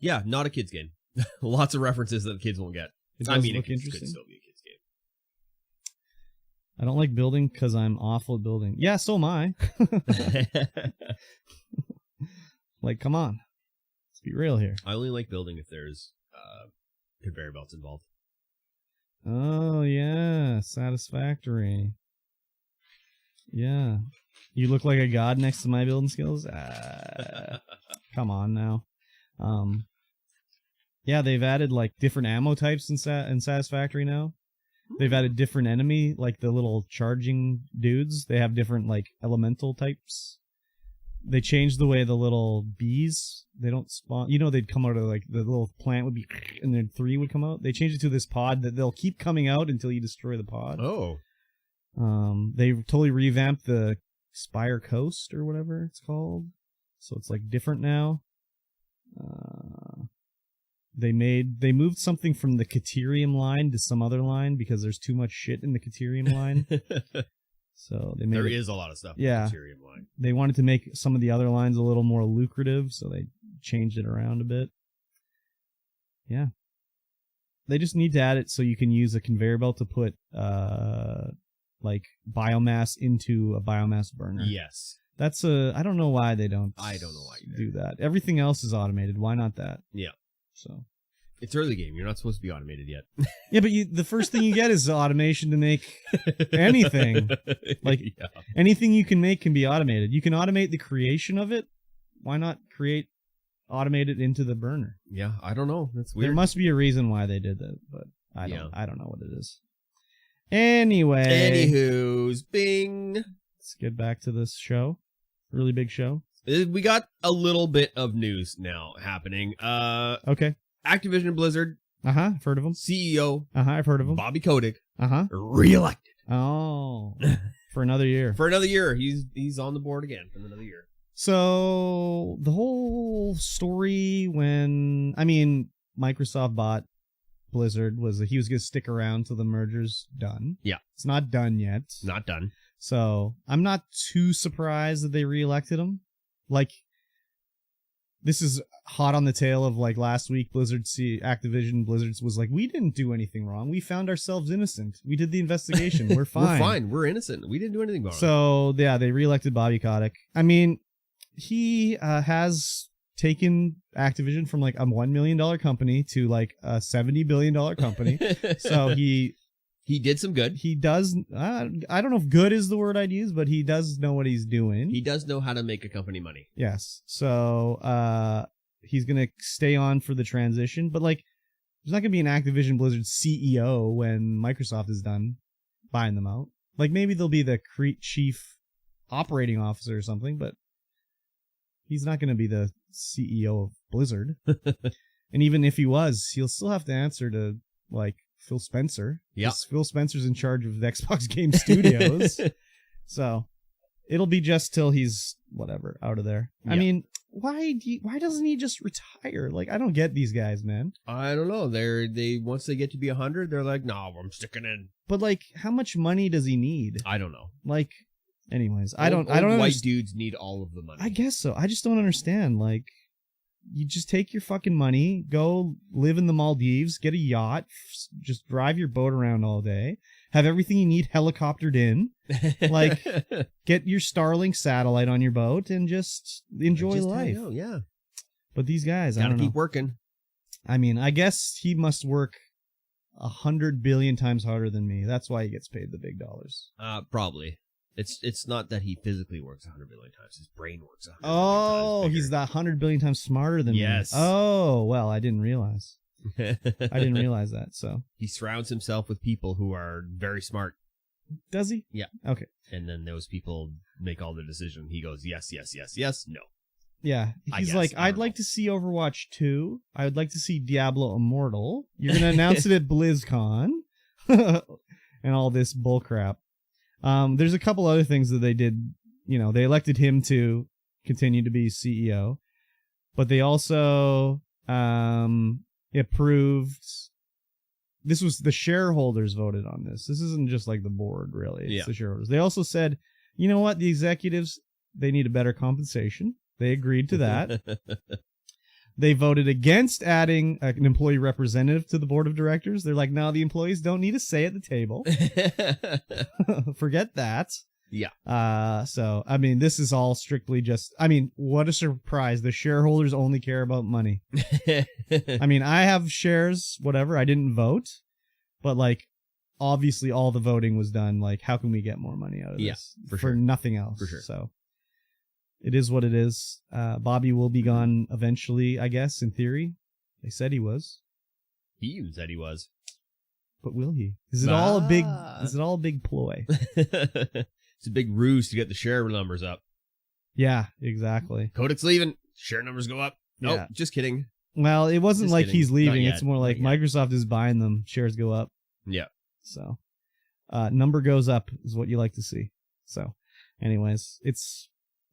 Yeah, not a kid's game. Lots of references that the kids won't get. It I mean, look it interesting. could still be a kid's game. I don't like building because I'm awful at building. Yeah, so am I. Like, come on. Let's be real here. I only like building if there's conveyor belts involved. Oh, yeah. Satisfactory. Yeah. You look like a god next to my building skills? Come on now. Yeah, they've added like different ammo types in Satisfactory now. They've added different enemy, like the little charging dudes. They have different like elemental types. They changed the way the little bees, they don't spawn. You know, they'd come out of like the little plant would be, and then 3 would come out. They changed it to this pod that they'll keep coming out until you destroy the pod. Oh. They totally revamped the Spire Coast or whatever it's called. So it's like different now. They moved something from the Caterium line to some other line because there's too much shit in the Caterium line. So they made there is a lot of stuff in the Caterium line. They wanted to make some of the other lines a little more lucrative, so they changed it around a bit. Yeah. They just need to add it so you can use a conveyor belt to put like biomass into a biomass burner. Yes. That's I don't know why they don't. I don't know why you do that. Everything else is automated. Why not that? Yeah. So it's early game. You're not supposed to be automated yet. Yeah, but the first thing you get is automation to make anything. Like anything you can make can be automated. You can automate the creation of it. Why not automate it into the burner? Yeah, I don't know. That's weird. There must be a reason why they did that, but I don't know what it is. Anyway. Anywho's bing. Let's get back to this show. Really big show. We got a little bit of news now happening. Okay. Activision Blizzard. I've heard of him. CEO. I've heard of him. Bobby Kotick. Reelected. Oh. For another year. For another year. He's on the board again for another year. So the whole story when Microsoft bought Blizzard was that he was going to stick around till the merger's done. Yeah. It's not done yet. Not done. So I'm not too surprised that they reelected him. Like, this is hot on the tail of like last week. Activision Blizzard was like, we didn't do anything wrong. We found ourselves innocent. We did the investigation. We're fine. We're fine. We're innocent. We didn't do anything wrong. So yeah, they reelected Bobby Kotick. He has taken Activision from like a $1 million company to like a $70 billion company. So he did some good. He does. I don't know if good is the word I'd use, but he does know what he's doing. He does know how to make a company money. Yes. So he's going to stay on for the transition. But like, there's not going to be an Activision Blizzard CEO when Microsoft is done buying them out. Like maybe there'll be the chief operating officer or something, but he's not going to be the CEO of Blizzard. And even if he was, he'll still have to answer to like Phil Spencer. Yeah. Phil Spencer's in charge of the Xbox Game Studios. So it'll be just till he's whatever out of there. Yeah. Why doesn't he just retire? Like, I don't get these guys, man. I don't know. They once they get to be 100, they're like, no, I'm sticking in. But like, how much money does he need? I don't know. Like, anyways, I don't white understand. Dudes need all of the money. I guess so. I just don't understand. Like, you just take your fucking money, go live in the Maldives, get a yacht, just drive your boat around all day, have everything you need helicoptered in, like get your Starlink satellite on your boat and just enjoy life. Yeah. But these guys, gotta I don't keep know. working. I guess he must work 100 billion times harder than me. That's why he gets paid the big dollars. Probably. It's not that he physically works 100 billion times. His brain works 100 billion times. He's that 100 billion times smarter than me. Yes. Oh, well, I didn't realize. I didn't realize that. So he surrounds himself with people who are very smart. Does he? Yeah. Okay. And then those people make all the decision. He goes, yes, yes, yes, yes, no. Yeah. He's like, I'd like to see Overwatch 2. I would like to see Diablo Immortal. You're going to announce it at BlizzCon. And all this bullcrap. There's a couple other things that they did. They elected him to continue to be CEO, but they also approved. This was the shareholders voted on this. This isn't just like the board, really. It's the shareholders. They also said, you know what? The executives, they need a better compensation. They agreed to that. They voted against adding an employee representative to the board of directors. They're like, no, the employees don't need a say at the table. Forget that. Yeah. So, this is all strictly just, what a surprise. The shareholders only care about money. I have shares, whatever. I didn't vote, but like, obviously all the voting was done. Like, how can we get more money out of this? For nothing else. For sure. So it is what it is. Bobby will be gone eventually, I guess, in theory. They said he was. He even said he was. But will he? Is it all a big ploy? It's a big ruse to get the share numbers up. Yeah, exactly. Kotick's leaving. Share numbers go up. Nope, Yeah. just kidding. Well, it wasn't Just like kidding. he's leaving. Not It's yet. more like Not yet. Microsoft is buying them. Shares go up. Yeah. So, number goes up is what you like to see. So, anyways, it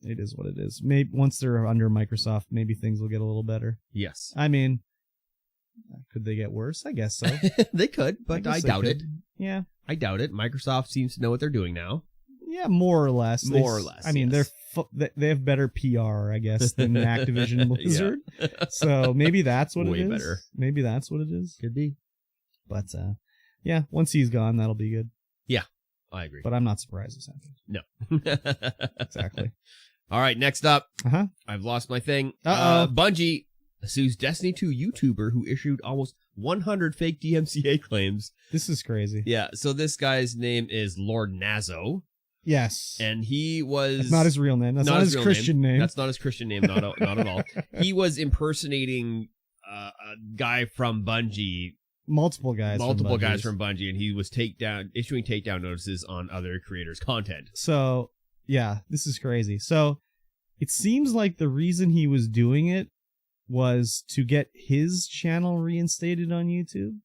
is what it is. Maybe once they're under Microsoft, maybe things will get a little better. Yes. I mean, could they get worse? I guess so. They could, but I doubt it. Yeah. I doubt it. Microsoft seems to know what they're doing now. Yeah, more or less. More or less. I mean, yes. they have better PR, I guess, than Activision Blizzard. So maybe that's what it is. Way better. Maybe that's what it is. Could be. But yeah, once he's gone, that'll be good. Yeah, I agree. But I'm not surprised this happened. No. Exactly. All right, next up. Uh-huh. I've lost my thing. Uh-oh. Bungie sues Destiny 2 YouTuber who issued almost 100 fake DMCA claims. This is crazy. Yeah, so this guy's name is Lord Nazo. Yes. And he was... That's not his real name. That's not his real Christian name. That's not his Christian name, not at all. He was impersonating a guy from Bungie. Multiple guys from Bungie, and he was issuing takedown notices on other creators' content. So, yeah, this is crazy. So, it seems like the reason he was doing it was to get his channel reinstated on YouTube.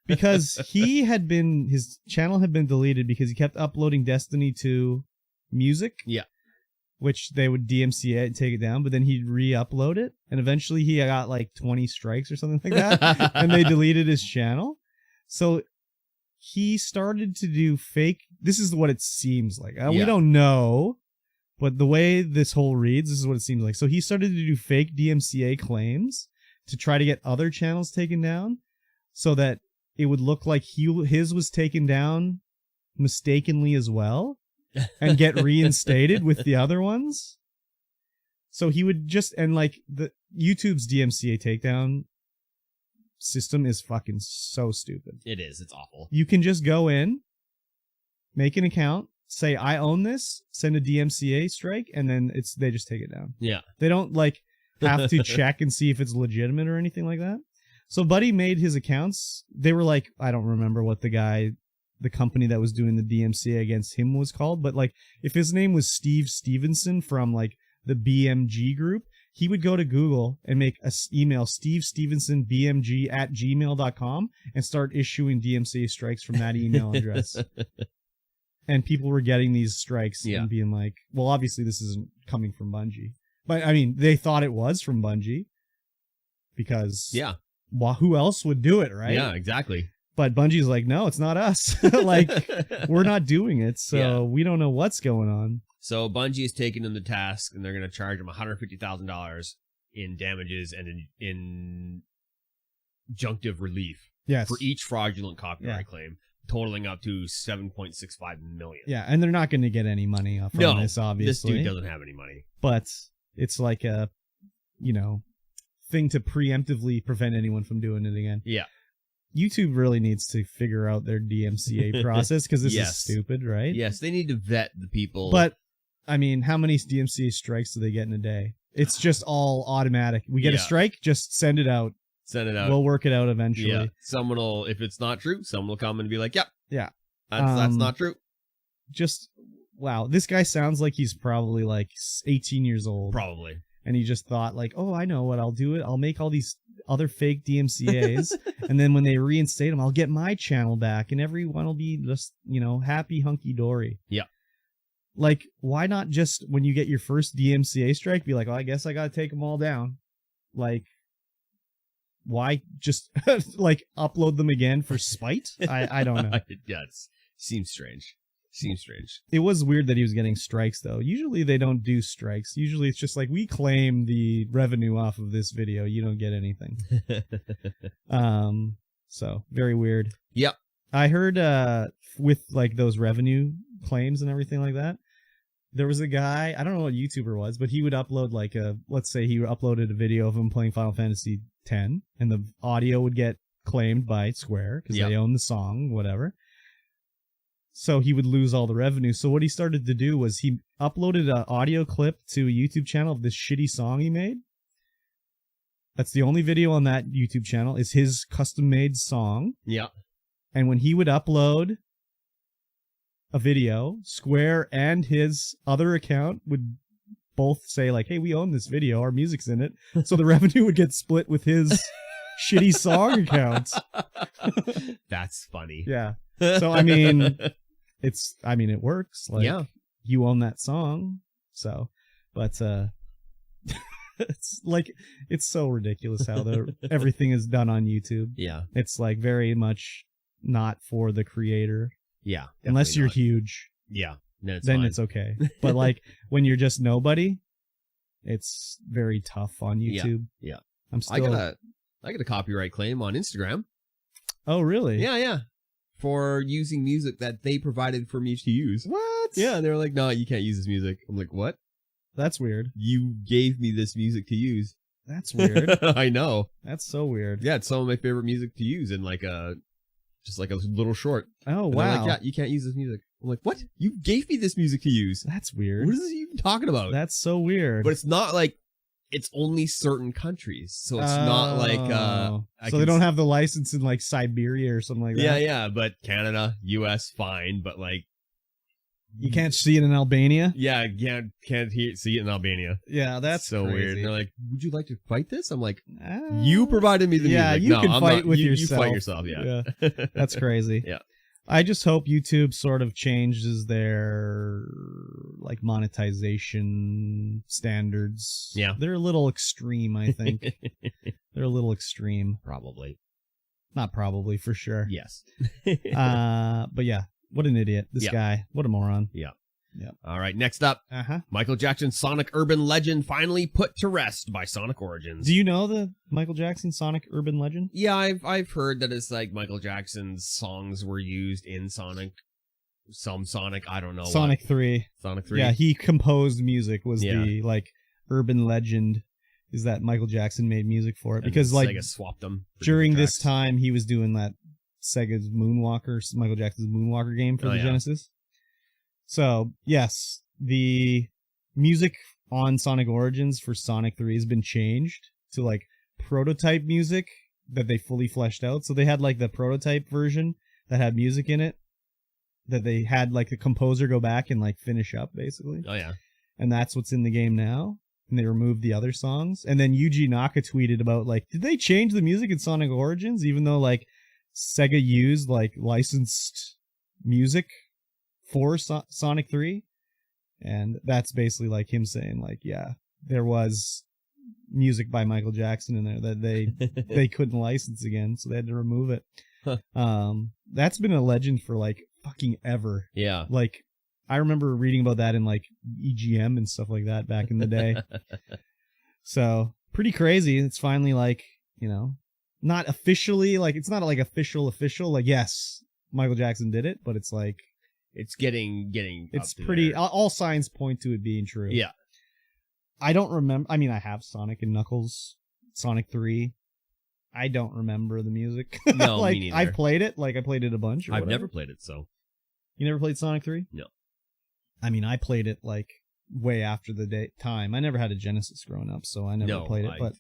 Because his channel had been deleted because he kept uploading Destiny 2 music. Yeah. Which they would DMCA it and take it down, but then he'd re-upload it, and eventually he got like 20 strikes or something like that, and they deleted his channel. So he started to do fake... This is what it seems like. We don't know, but the way this whole reads, this is what it seems like. So he started to do fake DMCA claims to try to get other channels taken down, so that it would look like his was taken down mistakenly as well, and get reinstated with the other ones. So he would the YouTube's DMCA takedown system is fucking so stupid. It is. It's awful. You can just go in, make an account, say I own this, send a DMCA strike, and then they just take it down. Yeah. They don't have to check and see if it's legitimate or anything like that. So Buddy made his accounts. They were like, I don't remember what the company that was doing the DMCA against him was called, but if his name was Steve Stevenson from the BMG group, he would go to Google and make an email stevestevensonbmg@gmail.com and start issuing DMCA strikes from that email address. And people were getting these strikes and being like, well, obviously this isn't coming from Bungie. But I mean, they thought it was from Bungie because who else would do it, right? Yeah, exactly. But Bungie's like, no, it's not us. We're not doing it, so we don't know what's going on. So Bungie is taking him to task, and they're going to charge him $150,000 in damages and in injunctive relief for each fraudulent copyright claim, totaling up to $7.65 million. Yeah, and they're not going to get any money from this, obviously. This dude doesn't have any money. But it's like a, thing to preemptively prevent anyone from doing it again. Yeah. YouTube really needs to figure out their DMCA process because this is stupid, right? Yes, they need to vet the people. But, I mean, how many DMCA strikes do they get in a day? It's just all automatic. We get a strike, just send it out. Send it out. We'll work it out eventually. Yeah. Someone will, if it's not true, someone will come and be like, yeah, that's not true. Just, wow. This guy sounds like he's probably 18 years old. Probably. And he just thought oh, I know what I'll do. I'll make all these other fake DMCAs, and then when they reinstate them, I'll get my channel back, and everyone will be just, happy hunky-dory. Yeah. Why not just, when you get your first DMCA strike, be like, well, I guess I gotta take them all down. Why just, upload them again for spite? I don't know. Yeah, it seems strange. It was weird that he was getting strikes, though. Usually they don't do strikes. Usually it's just we claim the revenue off of this video. You don't get anything. So very weird. Yep. I heard with those revenue claims and everything like that, there was a guy, I don't know what YouTuber was, but he would upload let's say he uploaded a video of him playing Final Fantasy X, and the audio would get claimed by Square because they own the song, whatever. So he would lose all the revenue. So what he started to do was he uploaded an audio clip to a YouTube channel of this shitty song he made. That's the only video on that YouTube channel is his custom-made song. Yeah. And when he would upload a video, Square and his other account would both say like, hey, we own this video, our music's in it. So the revenue would get split with his shitty song account. That's funny. Yeah. So I mean, it works. Like, yeah, you own that song. So, but it's like, it's so ridiculous how everything is done on YouTube. Yeah. It's like very much not for the creator. Yeah. Unless you're huge. Yeah. Then it's okay. But like when you're just nobody, it's very tough on YouTube. Yeah. I got a copyright claim on Instagram. Oh, really? Yeah. For using music that they provided for me to use. What? Yeah, and they were like, no, you can't use this music. I'm like, what? That's weird. You gave me this music to use. That's weird. I know. That's so weird. Yeah, it's some of my favorite music to use in like just like a little short. Oh, and wow. Like, yeah, you can't use this music. I'm like, what? You gave me this music to use. That's weird. What is this even talking about? That's so weird. But it's not like it's only certain countries. So it's not like so they don't have the license in like Siberia or something like that. Yeah, but Canada, US, fine, but like you can't see it in Albania? Yeah, can't see it in Albania. Yeah, that's so crazy. weird. And they're like, would you like to fight this? I'm like, you provided me the music. Yeah, you can fight with yourself. You fight yourself, yeah. That's crazy. Yeah. I just hope YouTube sort of changes their like monetization standards. Yeah. They're a little extreme, I think. They're a little extreme. Probably. Not probably, for sure. Yes. But yeah, what an idiot. This guy. What a moron. Yeah. Yeah. All right, next up. Michael Jackson's Sonic Urban Legend finally put to rest by Sonic Origins. Do you know the Michael Jackson Sonic Urban Legend? Yeah, I've heard that it's like Michael Jackson's songs were used in Sonic. Some Sonic, I don't know. Sonic 3. Sonic 3. Yeah, he composed music was the like urban legend is that Michael Jackson made music for it. And because like Sega swapped them during this time he was doing that Sega's Moonwalker, Michael Jackson's Moonwalker game for the Genesis. So, yes, the music on Sonic Origins for Sonic 3 has been changed to, like, prototype music that they fully fleshed out. So they had, like, the prototype version that had music in it that they had, like, the composer go back and, like, finish up, basically. Oh, yeah. And that's what's in the game now. And they removed the other songs. And then Yuji Naka tweeted about, like, did they change the music in Sonic Origins even though, like, Sega used, like, licensed music for Sonic 3, and that's basically like him saying like, yeah, there was music by Michael Jackson in there that they couldn't license again, so they had to remove it. That's been a legend for like fucking ever. Yeah, like I remember reading about that in like EGM and stuff like that back in the day. So pretty crazy. It's finally like, you know, not officially, like it's not like official like, yes, Michael Jackson did it, but it's like it's getting it's pretty there. All signs point to it being true. Yeah. I don't remember. I mean, I have Sonic and Knuckles, Sonic 3. I don't remember the music. No, like, me neither. I played it. Like, I played it a bunch. I've never played it, so. You never played Sonic 3? No. I mean, I played it, like, way after the time. I never had a Genesis growing up, so I never played it. But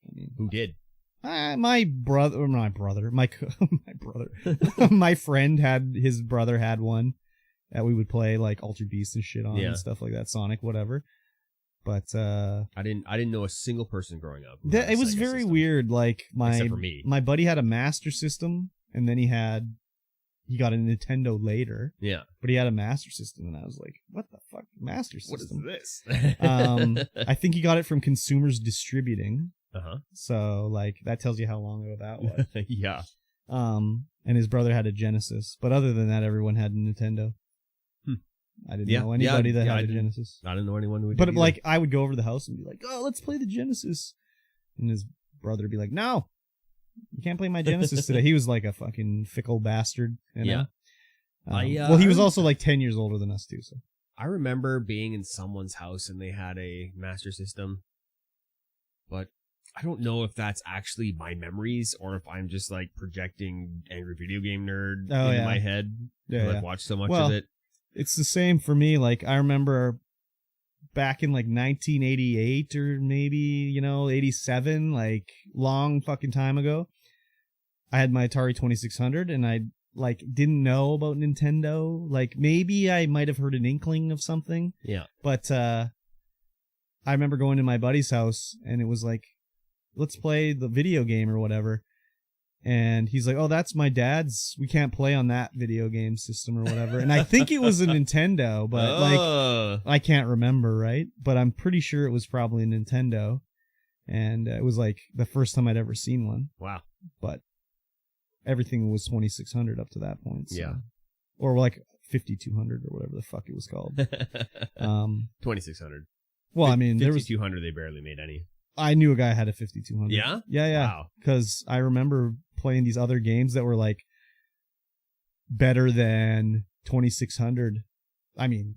I mean, who did? My friend his brother had one that we would play like Altered Beast and shit on and stuff like that, Sonic, whatever. But I didn't know a single person growing up. It was very weird. Like except for me. My buddy had a Master System, and then he got a Nintendo later. Yeah, but he had a Master System, and I was like, "What the fuck, Master System? What is this?" I think he got it from Consumers Distributing. So like that tells you how long ago that was. Yeah. And his brother had a Genesis, but other than that, everyone had a Nintendo. I didn't know anybody that had a Genesis. I didn't know anyone who did. But like, I would go over to the house and be like, "Oh, let's play the Genesis," and his brother would be like, "No, you can't play my Genesis today." He was like a fucking fickle bastard. You know? Well, he was also like 10 years older than us too. So I remember being in someone's house and they had a Master System, but I don't know if that's actually my memories or if I'm just like projecting angry video game nerd into my head. Yeah, I've watched so much of it. It's the same for me. Like, I remember back in like 1988 or maybe, 87, like long fucking time ago, I had my Atari 2600 and I like didn't know about Nintendo. Like, maybe I might have heard an inkling of something. Yeah. But I remember going to my buddy's house and it was like, let's play the video game or whatever. And he's like, oh, that's my dad's. We can't play on that video game system or whatever. And I think it was a Nintendo, but like, I can't remember, right? But I'm pretty sure it was probably a Nintendo. And it was like the first time I'd ever seen one. Wow. But everything was 2600 up to that point. So. Yeah. Or like 5200 or whatever the fuck it was called. 2600. Well, I mean, 5200 they barely made any. I knew a guy had a 5200. Yeah? Yeah. Wow. Because I remember playing these other games that were like better than 2600. I mean,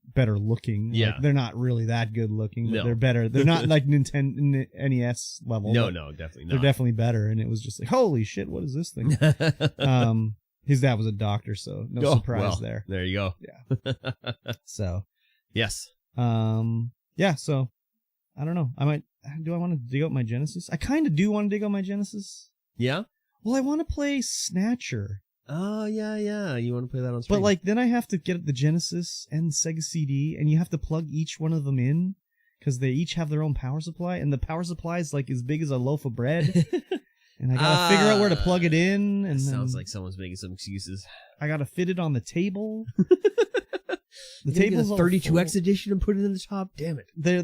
better looking. Yeah. Like, they're not really that good looking, but No. they're better. They're not like Nintendo NES level. No, definitely not. They're definitely better. And it was just like, holy shit, what is this thing? His dad was a doctor, so no surprise there. There you go. Yeah. So. Yes. Yeah, so I don't know. Do I want to dig out my Genesis? I kind of do want to dig out my Genesis. Yeah? Well, I want to play Snatcher. Oh, yeah. You want to play that on stream? But like, then I have to get the Genesis and Sega CD, and you have to plug each one of them in because they each have their own power supply, and the power supply is like as big as a loaf of bread. And I gotta figure out where to plug it in. And sounds like someone's making some excuses. I gotta fit it on the table. The table's 32X edition and put it in the top. Damn it! I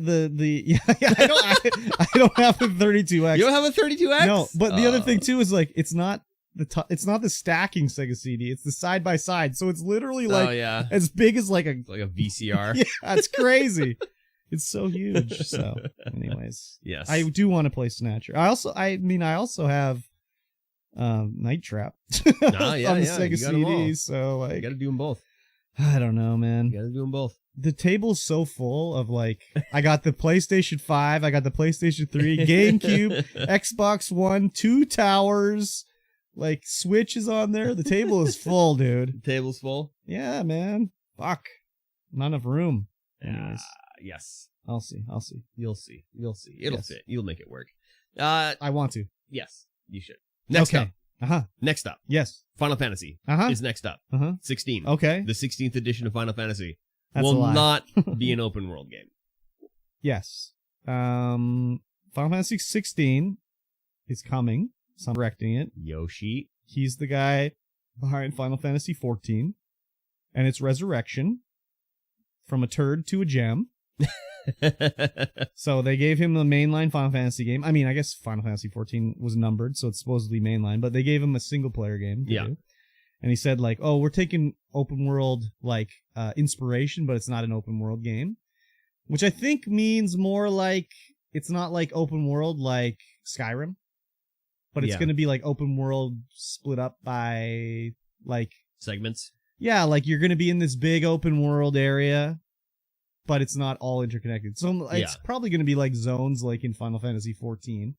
don't have a 32X. You don't have a 32X? No, but the other thing too is like it's not the stacking Sega CD. It's the side by side. So it's literally like as big as like a VCR. Yeah, it's crazy. It's so huge. So, anyways, yes, I do want to play Snatcher. I also have Night Trap on the Sega CD. So like, you got to do them both. I don't know, man. You got to do them both. The table's so full of like, I got the PlayStation 5, I got the PlayStation 3, GameCube, Xbox One, 2 towers, like Switch is on there. The table is full, dude. The table's full? Yeah, man. Fuck. Not enough room. Anyways. Yes. I'll see. You'll see. It'll fit. You'll make it work. I want to. Yes, you should. Next up. Next up. Yes. Final Fantasy is next up. 16. Okay. The 16th edition of Final Fantasy That's will not be an open world game. Yes. Final Fantasy 16 is coming. So I'm directing it. Yoshi. He's the guy behind Final Fantasy 14. And it's resurrection from a turd to a gem. So they gave him the mainline Final Fantasy game. I mean, I guess Final Fantasy 14 was numbered, so it's supposedly mainline, but they gave him a single player game. Yeah. Do. And he said like, oh, we're taking open world like inspiration, but it's not an open world game. Which I think means more like it's not like open world like Skyrim. But it's going to be like open world split up by like segments. Yeah, like you're going to be in this big open world area, but it's not all interconnected. So it's probably going to be like zones like in Final Fantasy 14,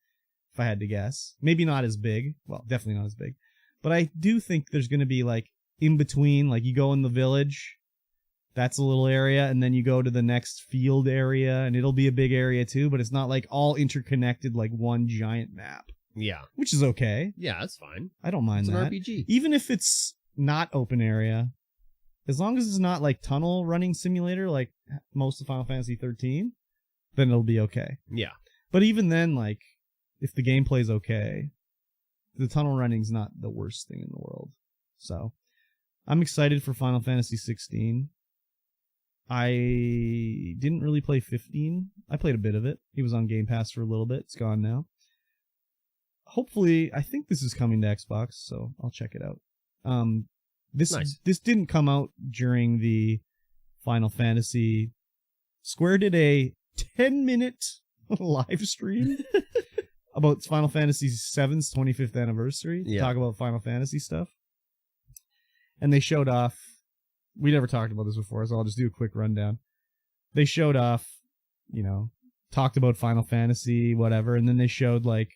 if I had to guess. Maybe not as big. Well, definitely not as big. But I do think there's going to be like in between, like you go in the village, that's a little area, and then you go to the next field area, and it'll be a big area too, but it's not like all interconnected like one giant map. Yeah. Which is okay. Yeah, that's fine. I don't mind that. It's an RPG. Even if it's not open area, as long as it's not like tunnel running simulator like most of Final Fantasy 13, then it'll be okay. Yeah. But even then, like, if the gameplay's okay, the tunnel running's not the worst thing in the world. So, I'm excited for Final Fantasy 16. I didn't really play 15. I played a bit of it. He was on Game Pass for a little bit. It's gone now. Hopefully, I think this is coming to Xbox, so I'll check it out. This didn't come out during the Final Fantasy. Square did a 10-minute live stream about Final Fantasy VII's 25th anniversary to talk about Final Fantasy stuff. And they showed off. We never talked about this before, so I'll just do a quick rundown. They showed off, talked about Final Fantasy, whatever, and then they showed like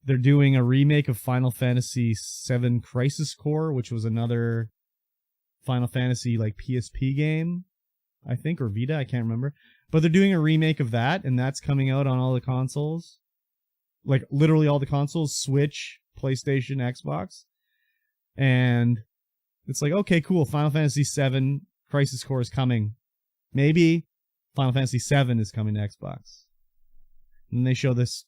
they're doing a remake of Final Fantasy VII Crisis Core, which was another Final Fantasy like PSP game, I think, or Vita, I can't remember. But they're doing a remake of that, and that's coming out on all the consoles. Like, literally all the consoles, Switch, PlayStation, Xbox. And it's like, okay, cool, Final Fantasy VII Crisis Core is coming. Maybe Final Fantasy VII is coming to Xbox. And they show this,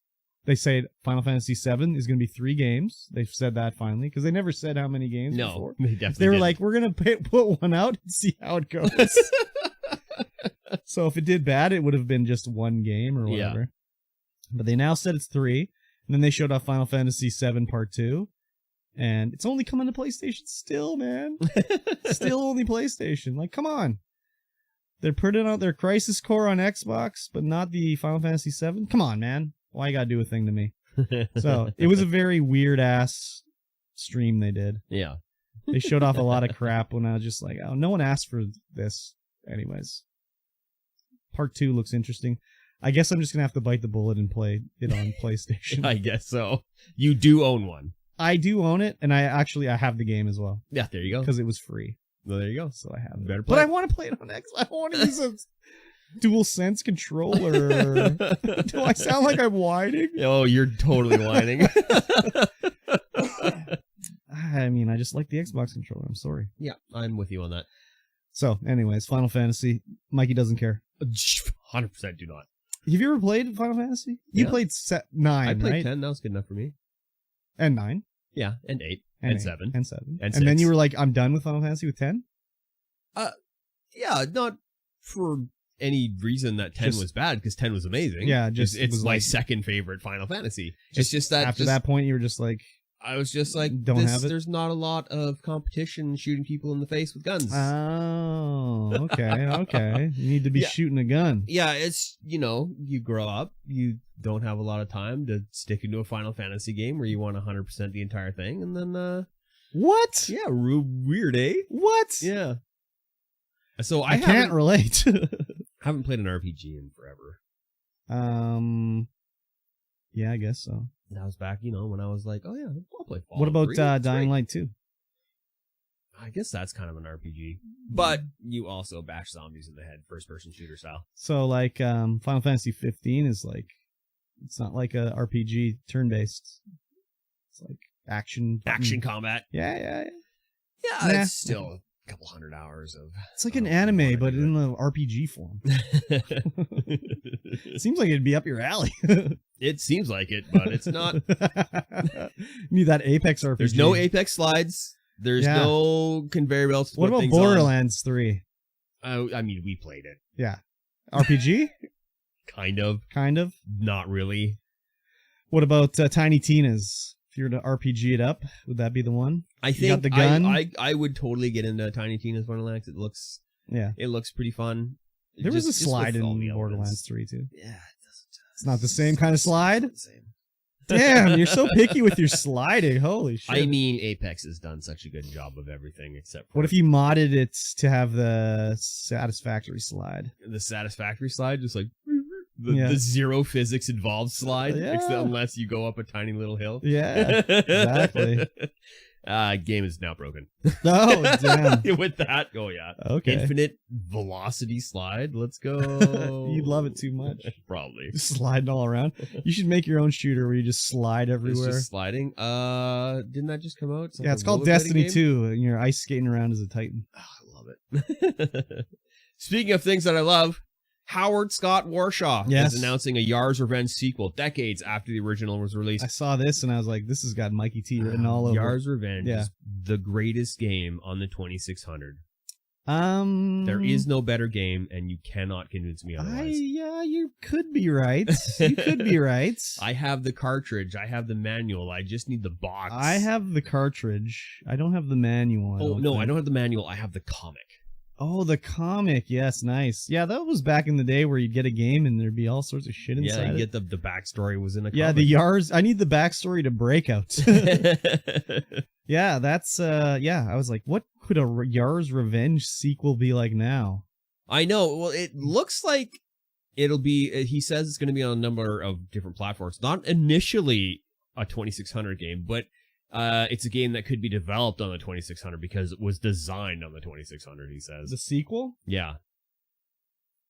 they say Final Fantasy VII is going to be 3 games. They've said that finally, because they never said how many games before. They definitely They were didn't. like, we're going to put one out and see how it goes. So if it did bad, it would have been just 1 game or whatever. Yeah. But they now said it's 3. And then they showed off Final Fantasy VII Part 2. And it's only coming to PlayStation still, man. Still only PlayStation. Like, come on. They're putting out their Crisis Core on Xbox, but not the Final Fantasy VII? Come on, man. Why you gotta do a thing to me? So, it was a very weird-ass stream they did. Yeah. They showed off a lot of crap when I was just like, oh, no one asked for this. Anyways. Part 2 looks interesting. I guess I'm just gonna have to bite the bullet and play it on PlayStation. I guess so. You do own one. I do own it, and I have the game as well. Yeah, there you go. Because it was free. Well, there you go. So I have it. Better play. But I want to play it on X. I don't want to use a dual sense controller. Do I sound like I'm whining? Oh, you're totally whining. I mean, I just like the Xbox controller. I'm sorry. Yeah, I'm with you on that. So, anyways, Final Fantasy. Mikey doesn't care. 100% do not. Have you ever played Final Fantasy? You played 9, I played right? 10. That was good enough for me. And 9. Yeah, and 8. And 7. And 7. And 6. And then you were like, I'm done with Final Fantasy with 10? Yeah, not for any reason that 10 was bad, because 10 was amazing. Yeah, just it's my second favorite Final Fantasy. It's just that after that point you were just like, I was just like, have it. There's not a lot of competition shooting people in the face with guns. Oh, okay. You need to be shooting a gun. Yeah, it's, you grow up, you don't have a lot of time to stick into a Final Fantasy game where you want 100% the entire thing, and then, what? Yeah, weird, eh? What? Yeah. So I can't relate. haven't played an RPG in forever. Yeah, I guess so. That was back, when I was like, oh yeah, I'll play Fallout. What about 3. Dying Light 2? I guess that's kind of an RPG. But you also bash zombies in the head, first-person shooter style. So, like, Final Fantasy 15 is like, it's not like a RPG turn-based. It's like action combat. Yeah. Yeah, it's still a couple hundred hours of... It's like an anime, but in the RPG form. It seems like it'd be up your alley. It seems like it, but it's not. Need that Apex RPG. There's no Apex slides. There's no conveyor belts. What about Borderlands 3? I mean, we played it. Yeah. RPG? Kind of. Not really. What about Tiny Tina's? If you were to RPG it up, would that be the one? I think you got the gun? I would totally get into Tiny Tina's Borderlands. It looks pretty fun. There was a slide in Borderlands 3 too. Yeah. It's not the same kind of slide? Damn, you're so picky with your sliding. Holy shit. I mean, Apex has done such a good job of everything except for... What if you modded it to have the satisfactory slide? The satisfactory slide? Just like... The zero physics involved slide? Yeah. Unless you go up a tiny little hill? Yeah, exactly. Game is now broken. Oh, damn. With that, yeah. Okay. Infinite velocity slide. Let's go. You'd love it too much. Probably. Just sliding all around. You should make your own shooter where you just slide everywhere. It's just sliding. Didn't that just come out? It's called Destiny 2, and you're ice skating around as a Titan. Oh, I love it. Speaking of things that I love, Howard Scott Warshaw is announcing a Yar's Revenge sequel decades after the original was released. I saw this and I was like, this has got Mikey T written all over. Yar's Revenge is the greatest game on the 2600. There is no better game, and you cannot convince me otherwise. You could be right. You could be right. I have the cartridge. I have the manual. I just need the box. I have the cartridge. I don't have the manual. I don't have the manual. I have the comic. Oh, the comic. Yes, nice. Yeah, that was back in the day where you'd get a game and there'd be all sorts of shit inside. Yeah, you get the backstory was in a comic. Yeah, the Yars. I need the backstory to Breakout. Yeah, that's I was like, what could a Yar's Revenge sequel be like now? I know. Well, it looks like It'll be, he says it's going to be on a number of different platforms. Not initially a 2600 game, but it's a game that could be developed on the 2600 because it was designed on the 2600, he says. The sequel? Yeah.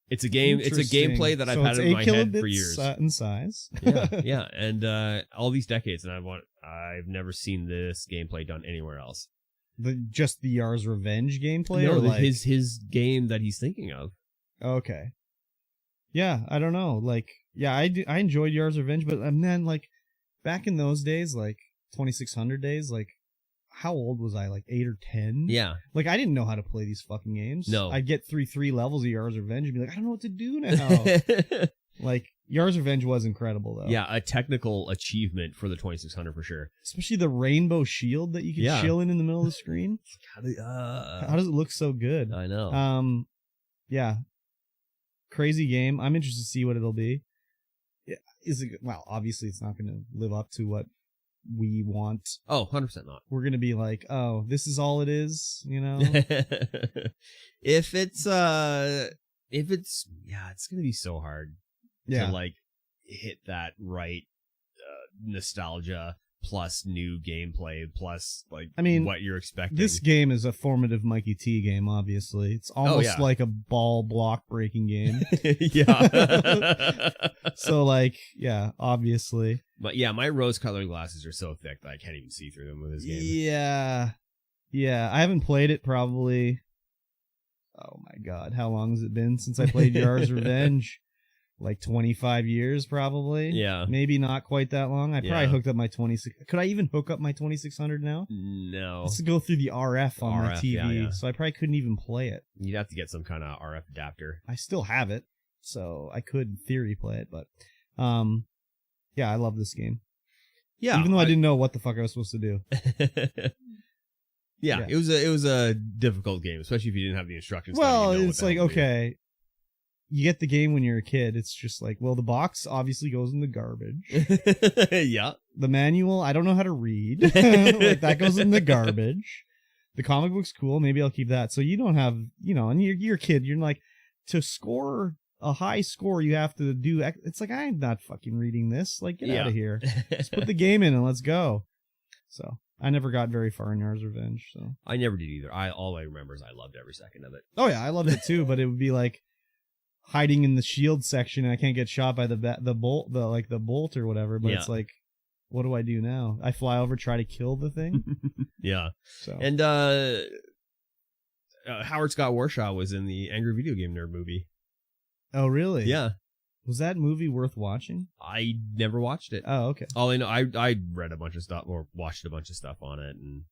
It's a game, it's a gameplay that I've had in my head for years. In size. Yeah. And all these decades, and I've never seen this gameplay done anywhere else. Just the Yar's Revenge gameplay? No, or like his game that he's thinking of. Okay. Yeah, I don't know. Like, yeah, I enjoyed Yar's Revenge, but then, like, back in those days, like, 2600 days, like, how old was I? Like 8 or 10? Yeah. Like, I didn't know how to play these fucking games. No. I'd get through 3 levels of Yar's Revenge and be like, I don't know what to do now. Like, Yar's Revenge was incredible, though. Yeah, a technical achievement for the 2600 for sure. Especially the rainbow shield that you can chill in the middle of the screen. How does it look so good? I know. Yeah. Crazy game. I'm interested to see what it'll be. Is it? Well, obviously it's not going to live up to what we want. Oh, 100% not. We're going to be like, oh, this is all it is, you know? If it's it's going to be so hard to like hit that right nostalgia plus new gameplay plus like what you're expecting. This game is a formative Mikey T game, obviously. It's almost like a ball block breaking game. Yeah. So like, yeah, obviously. But yeah, my rose colored glasses are so thick that I can't even see through them with this game. Yeah. Yeah. I haven't played it probably. Oh my God. How long has it been since I played Yar's Revenge? Like 25 years, probably. Yeah. Maybe not quite that long. I probably hooked up my 26. Could I even hook up my 2600 now? No. It's to go through the RF on my TV, yeah. so I probably couldn't even play it. You'd have to get some kind of RF adapter. I still have it, so I could, in theory, play it. But, yeah, I love this game. Yeah. Even though I didn't know what the fuck I was supposed to do. Yeah, it was a difficult game, especially if you didn't have the instructions. Well, it's like, okay, you get the game when you're a kid. It's just like, well, the box obviously goes in the garbage. Yeah. The manual, I don't know how to read. Like, that goes in the garbage. The comic book's cool. Maybe I'll keep that. So you don't have, and you're a kid. You're like, to score a high score, you have to do. It's like, I'm not fucking reading this. Like, get out of here. Just put the game in and let's go. So I never got very far in Yar's Revenge. So I never did either. All I remember is I loved every second of it. Oh yeah, I loved it too. But it would be like hiding in the shield section and I can't get shot by the bolt or whatever, but it's like, what do I do now? I fly over, try to kill the thing. Yeah. So. And Howard Scott Warshaw was in the Angry Video Game Nerd movie. Oh really? Yeah. Was that movie worth watching? I never watched it. Oh, okay. All I know, I read a bunch of stuff or watched a bunch of stuff on it, and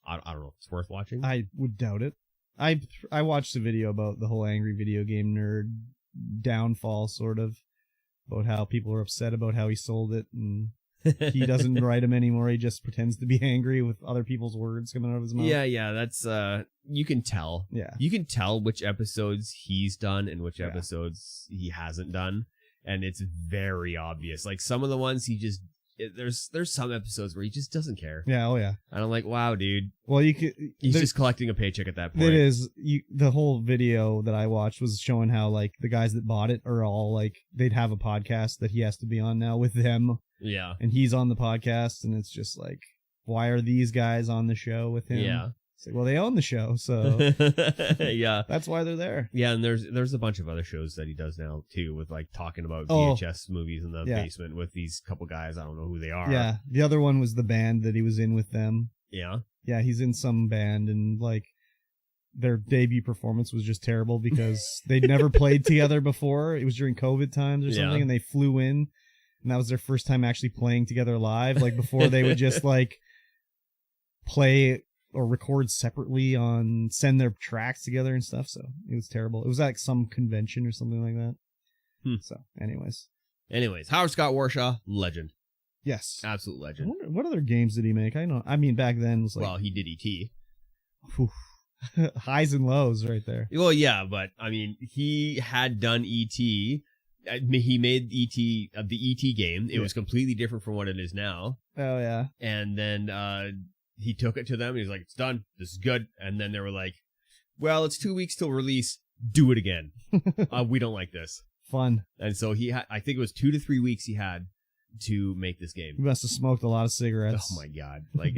I don't know if it's worth watching. I would doubt it. I watched a video about the whole Angry Video Game Nerd downfall, sort of, about how people are upset about how he sold it, and he doesn't write them anymore. He just pretends to be angry with other people's words coming out of his mouth. Yeah, that's you can tell. Yeah, you can tell which episodes he's done and which episodes he hasn't done, and it's very obvious. Like some of the ones there's some episodes where he just doesn't care. Yeah, oh yeah. And I'm like, wow, dude. Well, he's just collecting a paycheck at that point. It is. The whole video that I watched was showing how like the guys that bought it are all like, they'd have a podcast that he has to be on now with them. Yeah. And he's on the podcast, and it's just like, why are these guys on the show with him? Yeah. It's like, well, they own the show, so yeah, that's why they're there. Yeah, and there's a bunch of other shows that he does now too, with like talking about VHS movies in the basement with these couple guys. I don't know who they are. Yeah, the other one was the band that he was in with them. Yeah, yeah, he's in some band, and like their debut performance was just terrible because they'd never played together before. It was during COVID times or something, and they flew in, and that was their first time actually playing together live. Like before, they would just like play or record separately send their tracks together and stuff. So it was terrible. It was like some convention or something like that. So anyways, Howard Scott Warshaw, legend. Yes. Absolute legend. What other games did he make? I mean, back then it was like, well, he did E.T. Highs and lows right there. Well, yeah, but I mean, he had done E.T. He made E.T. The E.T. game. It was completely different from what it is now. Oh yeah. And then he took it to them and he's like, it's done. This is good. And then they were like, well, it's 2 weeks till release. Do it again. We don't like this. Fun. And so he had, I think it was 2 to 3 weeks he had to make this game. You must have smoked a lot of cigarettes. Oh my God. Like,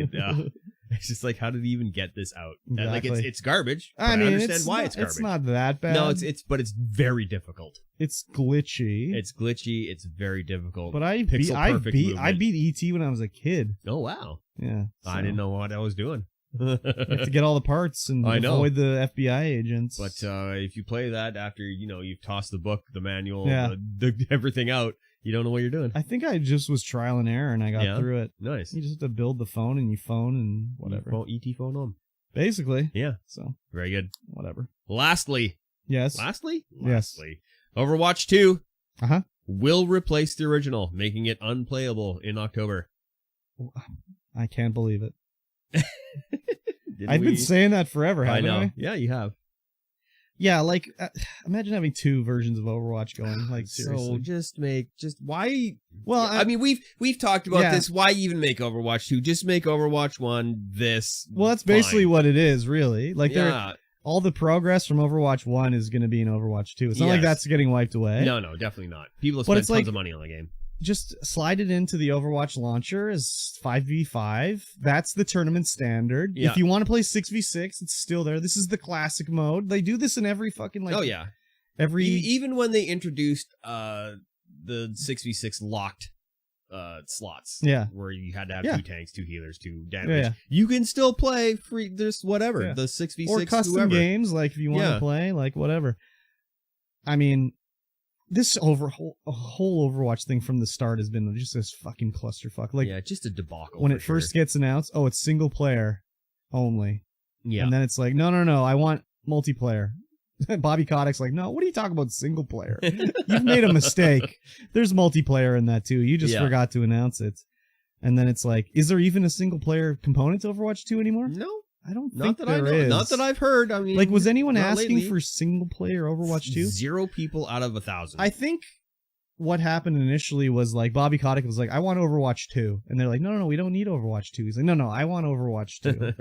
it's just like, how did he even get this out? Exactly. And like, it's garbage. I mean, I understand why it's garbage. It's not that bad. No, but it's very difficult. It's glitchy. It's glitchy. It's very difficult. But I beat E.T. when I was a kid. Oh, wow. Yeah. So. I didn't know what I was doing. You have to get all the parts and avoid the FBI agents. But if you play that after, you've tossed the book, the manual, everything out, you don't know what you're doing. I think I just was trial and error and I got through it. Nice. You just have to build the phone and you phone and whatever. ET phone home. Basically. Yeah. So. Very good. Whatever. Lastly. Yes. Lastly? Yes. Overwatch 2 will replace the original, making it unplayable in October. I can't believe it. I've been saying that forever, haven't I? Yeah, you have. Yeah, like, imagine having 2 versions of Overwatch going, like, seriously. So why? Well, I mean, we've talked about this. Why even make Overwatch 2? Just make Overwatch 1 this. Well, that's basically what it is, really. Like, all the progress from Overwatch 1 is going to be in Overwatch 2. It's not like that's getting wiped away. No, definitely not. People have spent tons of money on the game. Just slide it into the Overwatch launcher as 5v5. That's the tournament standard. Yeah. If you want to play 6v6, it's still there. This is the classic mode. They do this in every fucking even when they introduced the 6v6 locked slots. Yeah. Where you had to have 2 tanks, 2 healers, 2 damage. Yeah. You can still play free. There's whatever. Yeah. The 6v6 or custom games, like if you want to play, like whatever. I mean, this whole Overwatch thing from the start has been just this fucking clusterfuck. Like, just a debacle. When it first gets announced, it's single player only. Yeah. And then it's like, no, I want multiplayer. Bobby Kotick's like, no, what are you talking about single player? You've made a mistake. There's multiplayer in that too. You just forgot to announce it. And then it's like, is there even a single player component to Overwatch 2 anymore? No. I don't think there is. Not that I've heard. I mean, like, was anyone asking for single player Overwatch 2? 0 people out of 1,000. I think what happened initially was like Bobby Kotick was like, I want Overwatch 2. And they're like, no, we don't need Overwatch 2. He's like, no, I want Overwatch 2.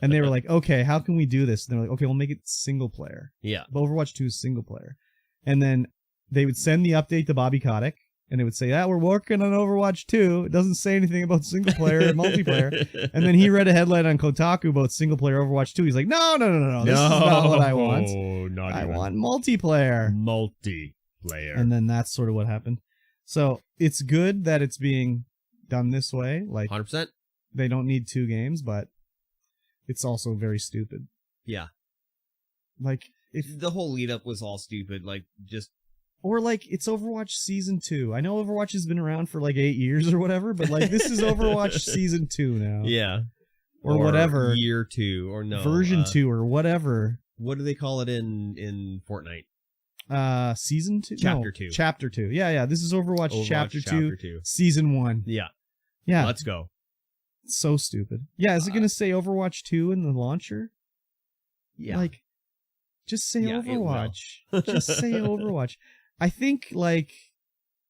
And they were like, okay, how can we do this? And they're like, okay, we'll make it single player. Yeah. But Overwatch 2 is single player. And then they would send the update to Bobby Kotick. And they would say, we're working on Overwatch 2. It doesn't say anything about single player and multiplayer. And then he read a headline on Kotaku about single player Overwatch 2. He's like, no. This is not what I want. I want multiplayer. Multiplayer. And then that's sort of what happened. So it's good that it's being done this way. Like, 100%. They don't need 2 games, but it's also very stupid. Yeah. Like, if the whole lead up was all stupid, like, just. Or, like, it's Overwatch Season 2. I know Overwatch has been around for, like, 8 years or whatever, but, like, this is Overwatch Season 2 now. Yeah. Or whatever. Year 2, or no. Version 2, or whatever. What do they call it in Fortnite? Season 2? Chapter 2. Chapter 2. Yeah. This is Overwatch Chapter 2, Season 1. Yeah. Yeah. Let's go. So stupid. Yeah, is it going to say Overwatch 2 in the launcher? Yeah. Like, just say Overwatch. Just say Overwatch. I think, like,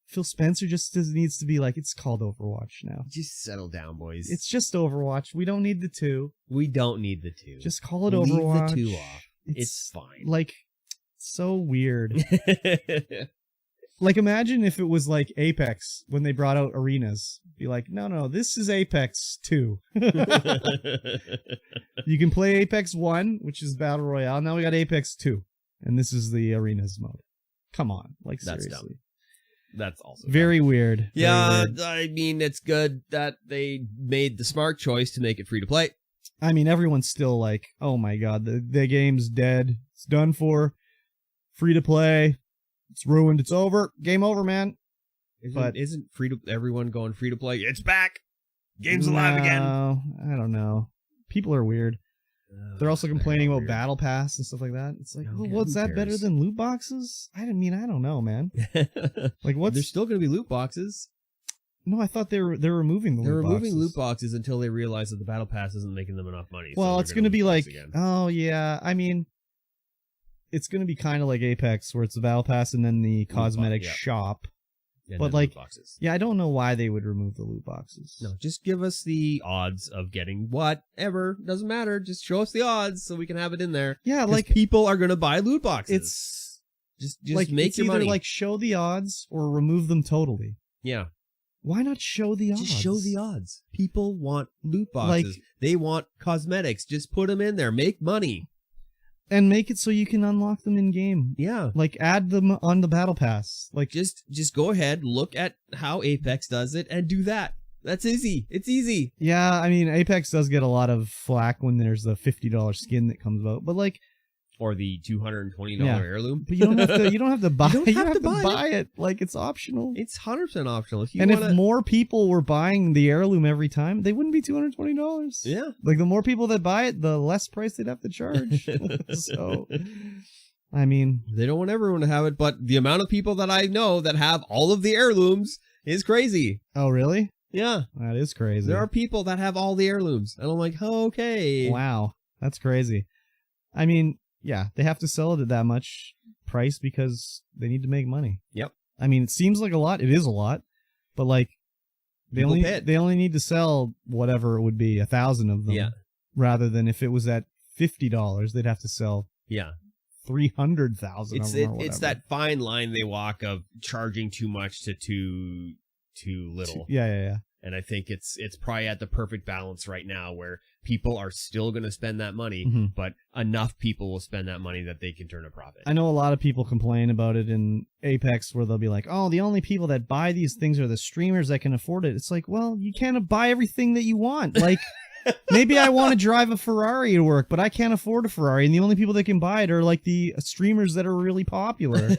Phil Spencer just needs to be like, it's called Overwatch now. Just settle down, boys. It's just Overwatch. We don't need the 2. We don't need the 2. Just call it Overwatch. Leave the 2 off. It's fine. Like, so weird. Like, imagine if it was like Apex when they brought out arenas. Be like, no, this is Apex 2. You can play Apex 1, which is Battle Royale. Now we got Apex 2. And this is the arenas mode. Come on. Like, seriously. That's dumb. That's also very weird. Yeah, very weird. I mean, it's good that they made the smart choice to make it free to play. I mean, everyone's still like, oh my god, the game's dead. It's done for. Free to play. It's ruined. It's over. Game over, man. Isn't everyone going free to play? It's back. Game's alive again. I don't know. People are weird. They're also complaining about Battle Pass and stuff like that. It's like, what's that better than loot boxes? I don't know, man. Like, what's... There's still going to be loot boxes. No, I thought they're removing the loot boxes. They're removing loot boxes until they realize that the Battle Pass isn't making them enough money. Well, so it's going to be like, oh, yeah. I mean, it's going to be kind of like Apex, where it's the Battle Pass and then the cosmetic shop. And but like, yeah, I don't know why they would remove the loot boxes. No, just give us the odds of getting whatever. Doesn't matter. Just show us the odds so we can have it in there. Yeah, like people are going to buy loot boxes. Just like, make it's your either money. like show the odds or remove them totally. Yeah. Why not show the odds? Just show the odds. People want loot boxes. Like, they want cosmetics. Just put them in there. Make money. and make it so you can unlock them in game. Yeah. Like, add them on the battle pass. Like, Just go ahead, look at how Apex does it, and do that. That's easy. It's easy. yeah, I mean, Apex does get a lot of flack when there's the $50 skin that comes out, but like, Or the $220 Yeah. heirloom. but you don't have to. You don't have to buy. You don't have to buy it. Like, it's optional. It's 100% optional. If you And wanna... if more people were buying the heirloom every time, they wouldn't be $220. Yeah. Like, the more people that buy it, the less price they'd have to charge. So, I mean, They don't want everyone to have it, but the amount of people that I know that have all of the heirlooms is crazy. oh really? Yeah. That is crazy. There are people that have all the heirlooms. And I'm like, oh, okay. Wow, that's crazy. I mean, yeah, they have to sell it at that much price because they need to make money. Yep. I mean, it seems like a lot. It is a lot, but like, they only need to sell whatever it would be, 1,000 of them. Yeah. Rather than if it was at $50, they'd have to sell Yeah. 300,000 of them. It's that fine line they walk of charging too much to too little. Yeah. And I think it's probably at the perfect balance right now where people are still going to spend that money, Mhm. but enough people will spend that money that they can turn a profit. I know a lot of people complain about it in Apex where they'll be like, oh, the only people that buy these things are the streamers that can afford it. It's like, well, you can't buy everything that you want. Like, maybe I want to drive a Ferrari to work, but I can't afford a Ferrari. And the only people that can buy it are like the streamers that are really popular.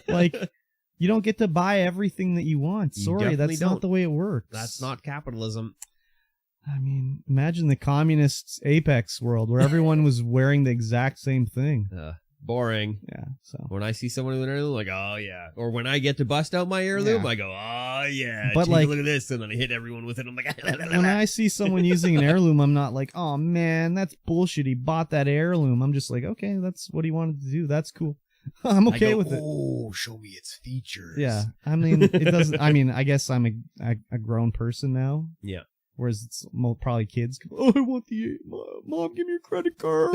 Like, you don't get to buy everything that you want. Sorry, that's not the way it works. That's not capitalism. I mean, imagine the communist Apex world where everyone was wearing the exact same thing. Boring. Yeah, so. When I see someone with an heirloom, like, oh, yeah. Or when I get to bust out my heirloom, Yeah. I go, oh, yeah. But, Take like, a look at this. And then I hit everyone with it. I'm like, when I see someone using an heirloom, I'm not like, oh, man, that's bullshit. He bought that heirloom. I'm just like, okay, that's what he wanted to do. That's cool. I'm okay with it. Oh, show me its features. Yeah, I mean, it doesn't. I mean, I guess I'm a grown person now. Yeah. Whereas it's probably kids. Oh, I want the mom. Give me your credit card.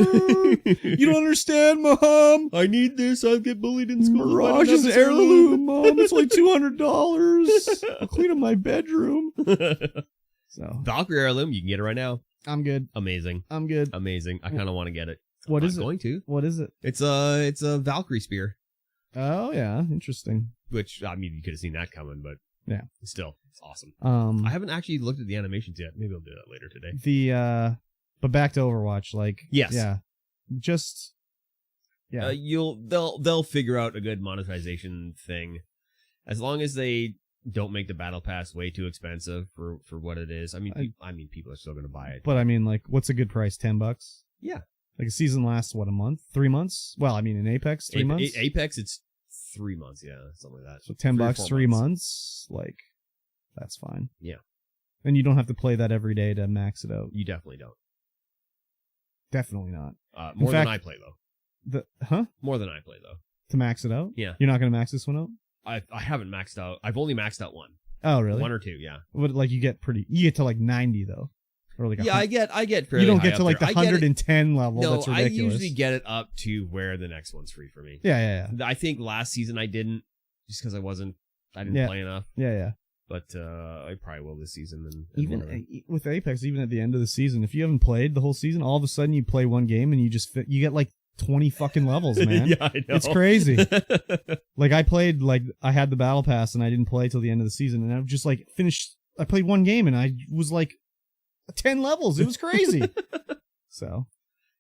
You don't understand, Mom. I need this. I'll get bullied in school. Mirage is an heirloom, Mom. It's like $200. I'll clean up my bedroom. So Valkyrie heirloom, you can get it right now. I'm good. Amazing. I'm good. Amazing. I kind of want to get it. What is I'm it? going to. What is it? It's a Valkyrie spear. Oh yeah, interesting. Which, I mean, you could have seen that coming, but yeah, still, it's awesome. I haven't actually looked at the animations yet. Maybe I'll do that later today. But back to Overwatch, like, yes, yeah, just, yeah, they'll figure out a good monetization thing, as long as they don't make the battle pass way too expensive for what it is. I mean, people are still going to buy it. But I mean, like, what's a good price? $10? Yeah. Like, a season lasts, what, a month? 3 months? Well, I mean, in Apex, 3 months? Apex, it's 3 months, yeah, something like that. So $10, 3 months? Like, that's fine. Yeah. And you don't have to play that every day to max it out. You definitely don't. Definitely not. More than I play, though. More than I play, though. To max it out? Yeah. You're not going to max this one out? I haven't maxed out. I've only maxed out one. Oh, really? 1 or 2, yeah. What, like, you get to like 90, though. Or like I get fairly you don't high get to like there. the 110 level. No, That's ridiculous. I usually get it up to where the next one's free for me. Yeah. I think last season I didn't, just because I didn't play enough. Yeah. But I probably will this season. And even with Apex, even at the end of the season, if you haven't played the whole season, all of a sudden you play one game and you get like 20 fucking levels, man. Yeah, I know. It's crazy. Like, I had the battle pass and I didn't play till the end of the season, and I just like I played one game and I was like 10 levels. It was crazy. So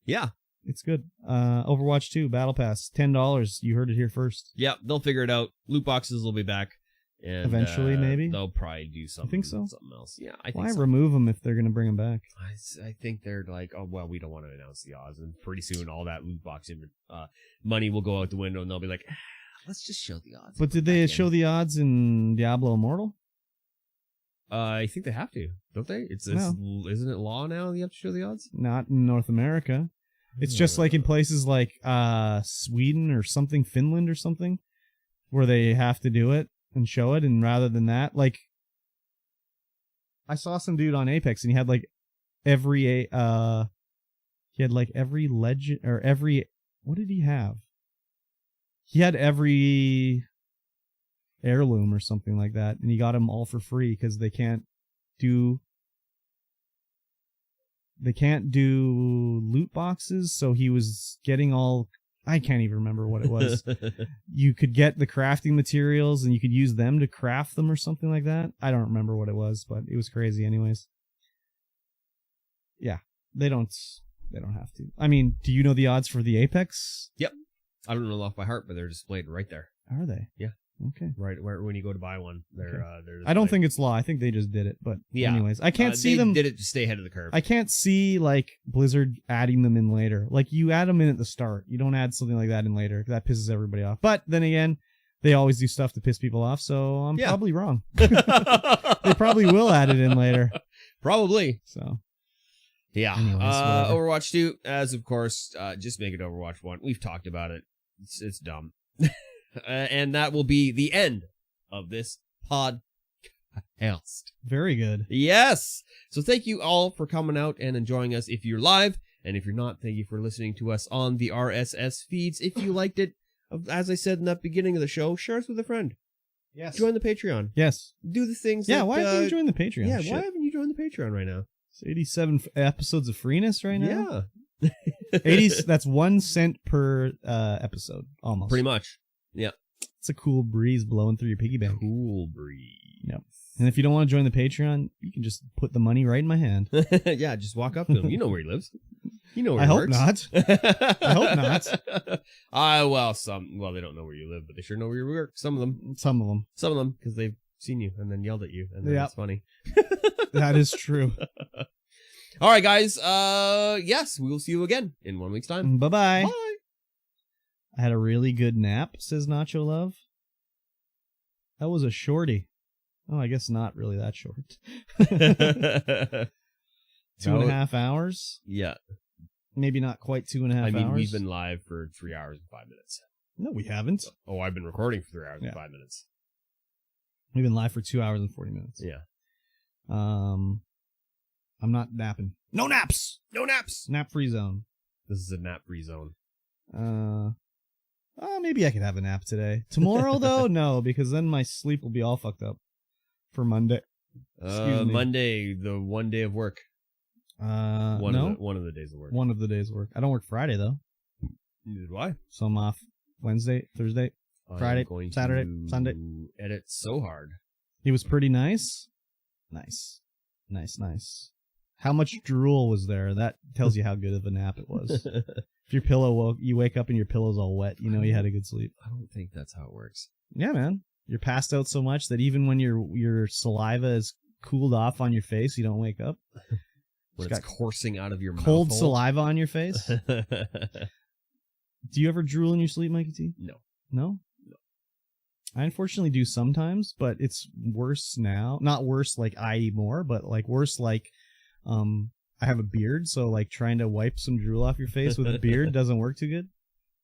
yeah, it's good. Overwatch 2 battle pass, $10. You heard it here first. Yeah, they'll figure it out. Loot boxes will be back. And eventually, maybe they'll probably do something. I think so. Something else. Yeah, I think. Why remove them if they're going to bring them back? I think they're like, oh well, we don't want to announce the odds, and pretty soon all that loot box money will go out the window, and they'll be like, let's just show the odds. But did they show the odds in Diablo Immortal? I think they have to, don't they? Isn't it law now? You have to show the odds. Not in North America. It's just like in places like Sweden or something, Finland or something, where they have to do it and show it. And rather than that, like, I saw some dude on Apex and he had like every legend or every, what did he have? He had every heirloom or something like that, and he got them all for free because they can't do loot boxes. So he was getting all. I can't even remember what it was. You could get the crafting materials and you could use them to craft them or something like that. I don't remember what it was, but it was crazy anyways. Yeah, they don't have to. I mean, do you know the odds for the Apex? Yep. I don't know off by heart, but they're displayed right there. Are they? Yeah. Okay. Right where when you go to buy one, they're I don't think it's law. I think they just did it. But anyways, I can't see them. Did it to stay ahead of the curve. I can't see like Blizzard adding them in later. Like you add them in at the start. You don't add something like that in later. That pisses everybody off. But then again, they always do stuff to piss people off. So I'm probably wrong. They probably will add it in later. Probably. So. Yeah. Anyways, Overwatch 2, as of course, just make it Overwatch 1. We've talked about it. It's dumb. And that will be the end of this podcast. Very good. Yes. So thank you all for coming out and enjoying us if you're live. And if you're not, thank you for listening to us on the RSS feeds. If you liked it, as I said in the beginning of the show, share us with a friend. Yes. Join the Patreon. Yes. Do the things. Yeah, why haven't you joined the Patreon? Yeah, why haven't you joined the Patreon right now? It's 87 episodes of freeness right now. Yeah. 80. That's 1 cent per episode, almost. Pretty much. Yeah. It's a cool breeze blowing through your piggy bank. Cool breeze. Yep. And if you don't want to join the Patreon, you can just put the money right in my hand. Yeah, just walk up to him. You know where he lives. You know where he I works. Not. I hope not. Well, they don't know where you live, but they sure know where you work. Some of them, because they've seen you and then yelled at you, and then it's funny. That is true. All right, guys. Yes, we will see you again in 1 week's time. Bye-bye. Bye. I had a really good nap, says Nacho Love. That was a shorty. Oh, I guess not really that short. 2.5 hours? Yeah. Maybe not quite 2.5 hours. I mean, we've been live for 3 hours and 5 minutes. No, we haven't. Oh, I've been recording for 3 hours and 5 minutes. We've been live for 2 hours and 40 minutes. Yeah. I'm not napping. No naps! No naps! Nap-free zone. This is a nap-free zone. Maybe I could have a nap today. Tomorrow, though, no, because then my sleep will be all fucked up for Monday. Monday, the one day of work. One of the days of work. One of the days of work. I don't work Friday, though. Neither do I. So I'm off Wednesday, Thursday, Friday, Saturday, Sunday. Edit so hard. It was pretty nice. Nice. How much drool was there? That tells you how good of a nap it was. If your pillow you wake up and your pillow's all wet, you know you had a good sleep. I don't think that's how it works. Yeah, man. You're passed out so much that even when your saliva is cooled off on your face, you don't wake up. When it's coursing out of your mouth. Cold saliva on your face. Do you ever drool in your sleep, Mikey T? No. No? No. I unfortunately do sometimes, but it's worse now. Not worse like I eat more, but like worse like I have a beard, so like trying to wipe some drool off your face with a beard doesn't work too good.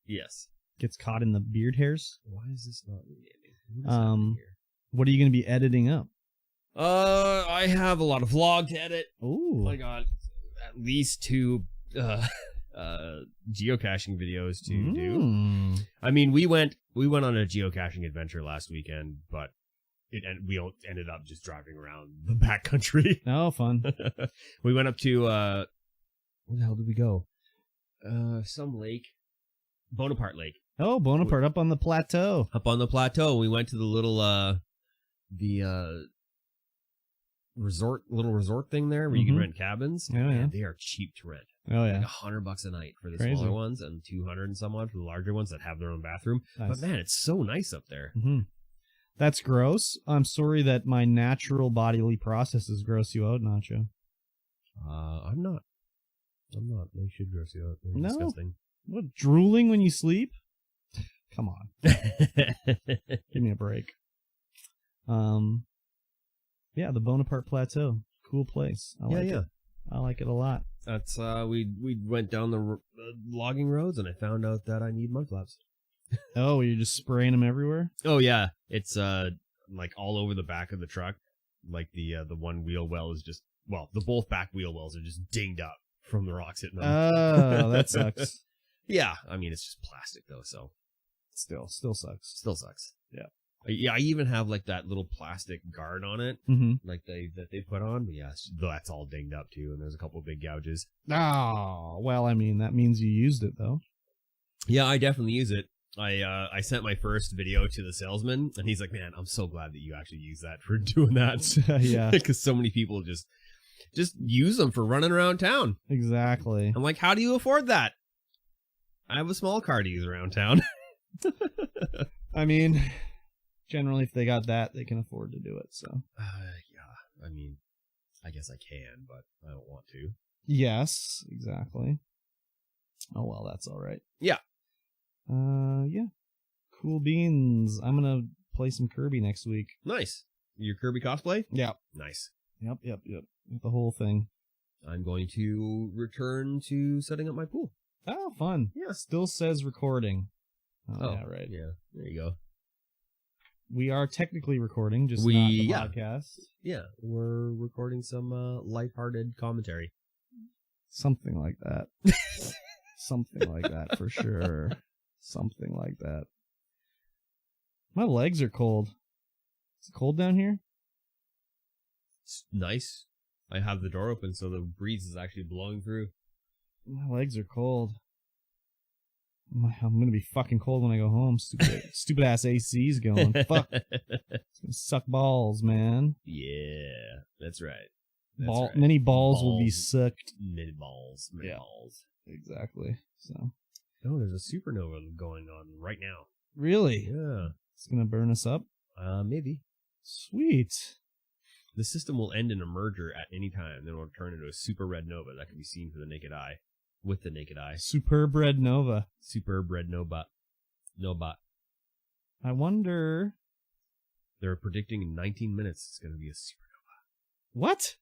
Yes. Gets caught in the beard hairs. Why is this not reading? What are you going to be editing up? I have a lot of vlog to edit. Ooh. I got at least 2 geocaching videos to do. I mean, we went on a geocaching adventure last weekend, but we ended up just driving around the backcountry. Oh, fun. We went up to where the hell did we go? Some lake. Bonaparte Lake. Oh, Bonaparte, up on the plateau. Up on the plateau. We went to the little resort thing there where you can rent cabins. Oh, yeah. They are cheap to rent. Oh, yeah. Like $100 a night for the Crazy. smaller ones and 200 and some odd for the larger ones that have their own bathroom. Nice. But man, it's so nice up there. Mm-hmm. That's gross. I'm sorry that my natural bodily processes gross you out, Nacho. I'm not. They should gross you out. They're disgusting. What, drooling when you sleep? Come on. Give me a break. Yeah, the Bonaparte Plateau. Cool place. I like it. I like it a lot. That's we went down the logging roads and I found out that I need mud flaps. Oh, you're just spraying them everywhere? Oh yeah, it's like all over the back of the truck. Like the one wheel well is just the both back wheel wells are just dinged up from the rocks hitting them. Oh, that sucks. Yeah, I mean it's just plastic though, so Still sucks. Still sucks. Yeah. Yeah, I even have like that little plastic guard on it, like that they put on. But yeah, that's all dinged up too, and there's a couple of big gouges. Oh, well, I mean, that means you used it though. Yeah, I definitely use it. I sent my first video to the salesman, and he's like, "Man, I'm so glad that you actually use that for doing that." Yeah, because so many people just use them for running around town. Exactly. I'm like, how do you afford that? I have a small car to use around town. I mean, generally, if they got that, they can afford to do it. So, yeah. I mean, I guess I can, but I don't want to. Yes, exactly. Oh well, that's all right. Yeah. Yeah. Cool beans. I'm gonna play some Kirby next week. Nice. Your Kirby cosplay? Yeah. Nice. Yep. The whole thing. I'm going to return to setting up my pool. Oh, fun. Yeah. Still says recording. Oh, yeah, right. Yeah, there you go. We are technically recording, just not the podcast. Yeah, we're recording some lighthearted commentary. Something like that. Something like that for sure. Something like that. My legs are cold. Is it cold down here? It's nice. I have the door open so the breeze is actually blowing through. My legs are cold. I'm going to be fucking cold when I go home. Stupid ass AC's going. Fuck. It's going to suck balls, man. Yeah, that's right. Right. Many balls will be sucked. Many balls. Exactly. So. Oh, there's a supernova going on right now. Really? Yeah. It's going to burn us up? Maybe. Sweet. The system will end in a merger at any time, then it'll turn into a super red nova that can be seen for the naked eye. With the naked eye. Superb red nova. Superb red nova. I wonder... They're predicting in 19 minutes it's going to be a supernova. What?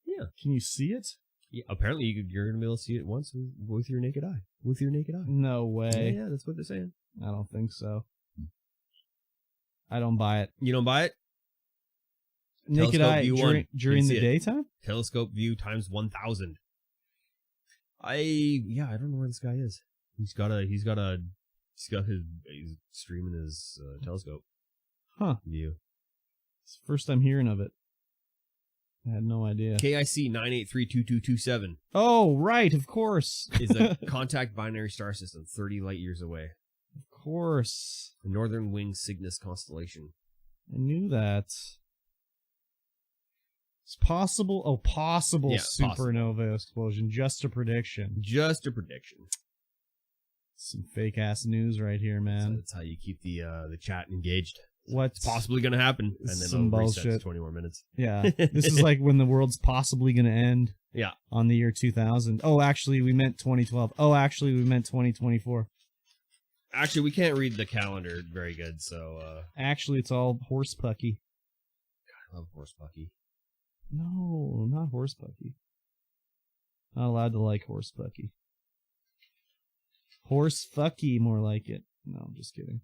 Yeah. Can you see it? Yeah, apparently you're going to be able to see it once with your naked eye. With your naked eye. No way. Yeah, that's what they're saying. I don't think so. I don't buy it. You don't buy it? Naked eye during the daytime? Telescope view times 1,000. I don't know where this guy is. He's streaming his telescope. View. It's the first time hearing of it. I had no idea. KIC 9832227. Oh, right, of course. Is a contact binary star system 30 light years away. Of course. The Northern Wing Cygnus constellation. I knew that. It's possible. Oh, possible supernova explosion. Just a prediction. Some fake ass news right here, man. That's how you keep the chat engaged. What's possibly going to happen? And then some bullshit. 20 more minutes. Yeah, this is like when the world's possibly going to end. Yeah. On the year 2000. Oh, actually, we meant 2012. Oh, actually, we meant 2024. Actually, we can't read the calendar very good, so... Actually, it's all horse pucky. God, I love horse pucky. No, not horse pucky. Not allowed to like horse pucky. Horse fucky, more like it. No, I'm just kidding.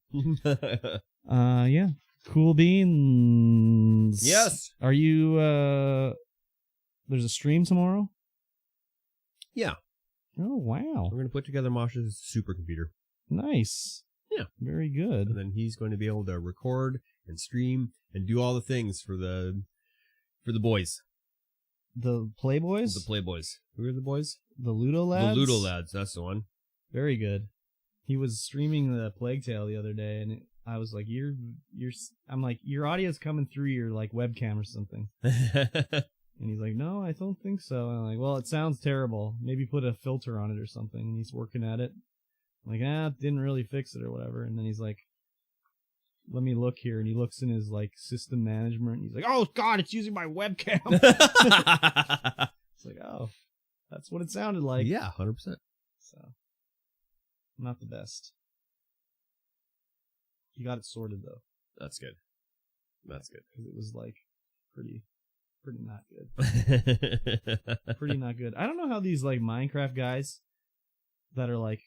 Yeah. Cool beans. Yes. Are you, there's a stream tomorrow? Yeah. Oh, wow. We're going to put together Mosh's supercomputer. Nice. Yeah. Very good. And then he's going to be able to record and stream and do all the things for the boys. The Playboys? The Playboys. Who are the boys? The Ludo Lads? The Ludo Lads, that's the one. Very good. He was streaming the Plague Tale the other day, and I was like, I'm like, your audio's coming through your, like, webcam or something. And he's like, no, I don't think so. And I'm like, well, it sounds terrible. Maybe put a filter on it or something. And he's working at it. I'm like, didn't really fix it or whatever. And then he's like, let me look here. And he looks in his, like, system management. And he's like, oh, God, it's using my webcam. It's like, oh, that's what it sounded like. Yeah, 100%. So, not the best. He got it sorted, though. That's good. That's good. Because it was, like, pretty not good. Pretty not good. I don't know how these, like, Minecraft guys that are, like,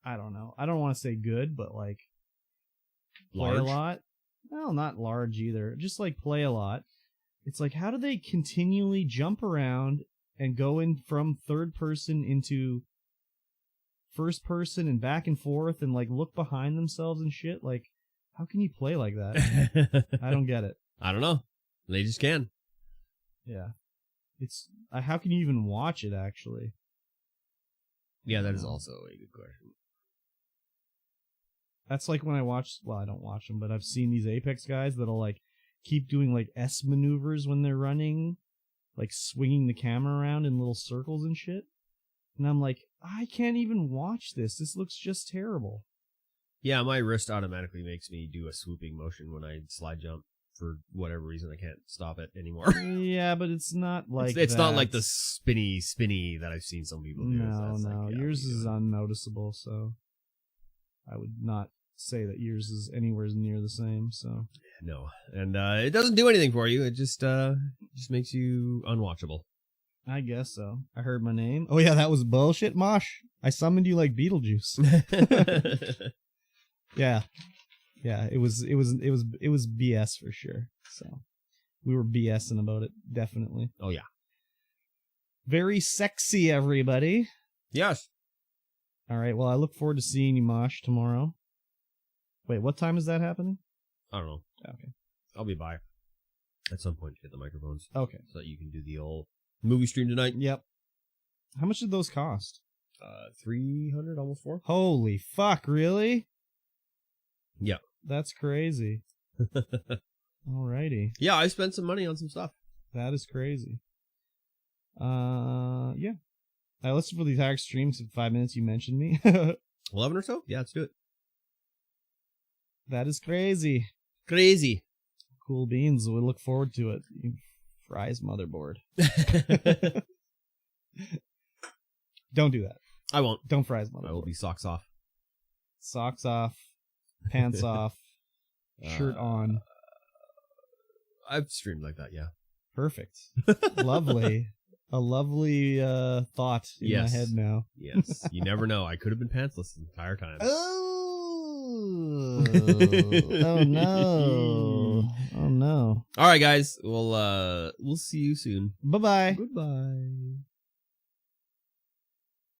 I don't know. I don't want to say good, but, like, play a lot. Well, not large either. Just, like, play a lot. It's like, how do they continually jump around and go in from third person into first person and back and forth and like look behind themselves and shit. Like, how can you play like that? I don't get it. I don't know. They just can. Yeah. How can you even watch it, actually? Yeah, that is also a good question. That's like when I I don't watch them, but I've seen these Apex guys that'll like keep doing like S maneuvers when they're running, like swinging the camera around in little circles and shit. And I'm like, I can't even watch this. This looks just terrible. Yeah, my wrist automatically makes me do a swooping motion when I slide jump. For whatever reason, I can't stop it anymore. Yeah, but it's not like it's not like the spinny that I've seen some people do. No. Like, yeah, yours is unnoticeable, so I would not say that yours is anywhere near the same. So no, and it doesn't do anything for you. It just makes you unwatchable. I guess so. I heard my name. Oh yeah, that was bullshit, Mosh. I summoned you like Beetlejuice. Yeah. Yeah, it was BS for sure. So we were BSing about it, definitely. Oh yeah. Very sexy, everybody. Yes. All right, well, I look forward to seeing you, Mosh, tomorrow. Wait, what time is that happening? I don't know. Okay. I'll be by at some point to hit the microphones. Okay. So that you can do the old movie stream tonight. Yep. How much did those cost? 300, almost 4. Holy fuck, really? Yeah. That's crazy. Alrighty. Yeah, I spent some money on some stuff. That is crazy. Yeah. I listened for the entire stream for 5 minutes you mentioned me. 11 or so? Yeah, let's do it. That is crazy. Crazy. Cool beans. We look forward to it. Fry's motherboard. Don't do that. I won't. Don't Fry's motherboard. I will be socks off. Socks off. Pants off. Shirt on. I've streamed like that, yeah. Perfect. Lovely. A lovely thought in my head now. Yes. You never know. I could have been pantsless the entire time. Oh. Oh no. Oh no. All right, guys. We'll see you soon. Bye-bye. Goodbye.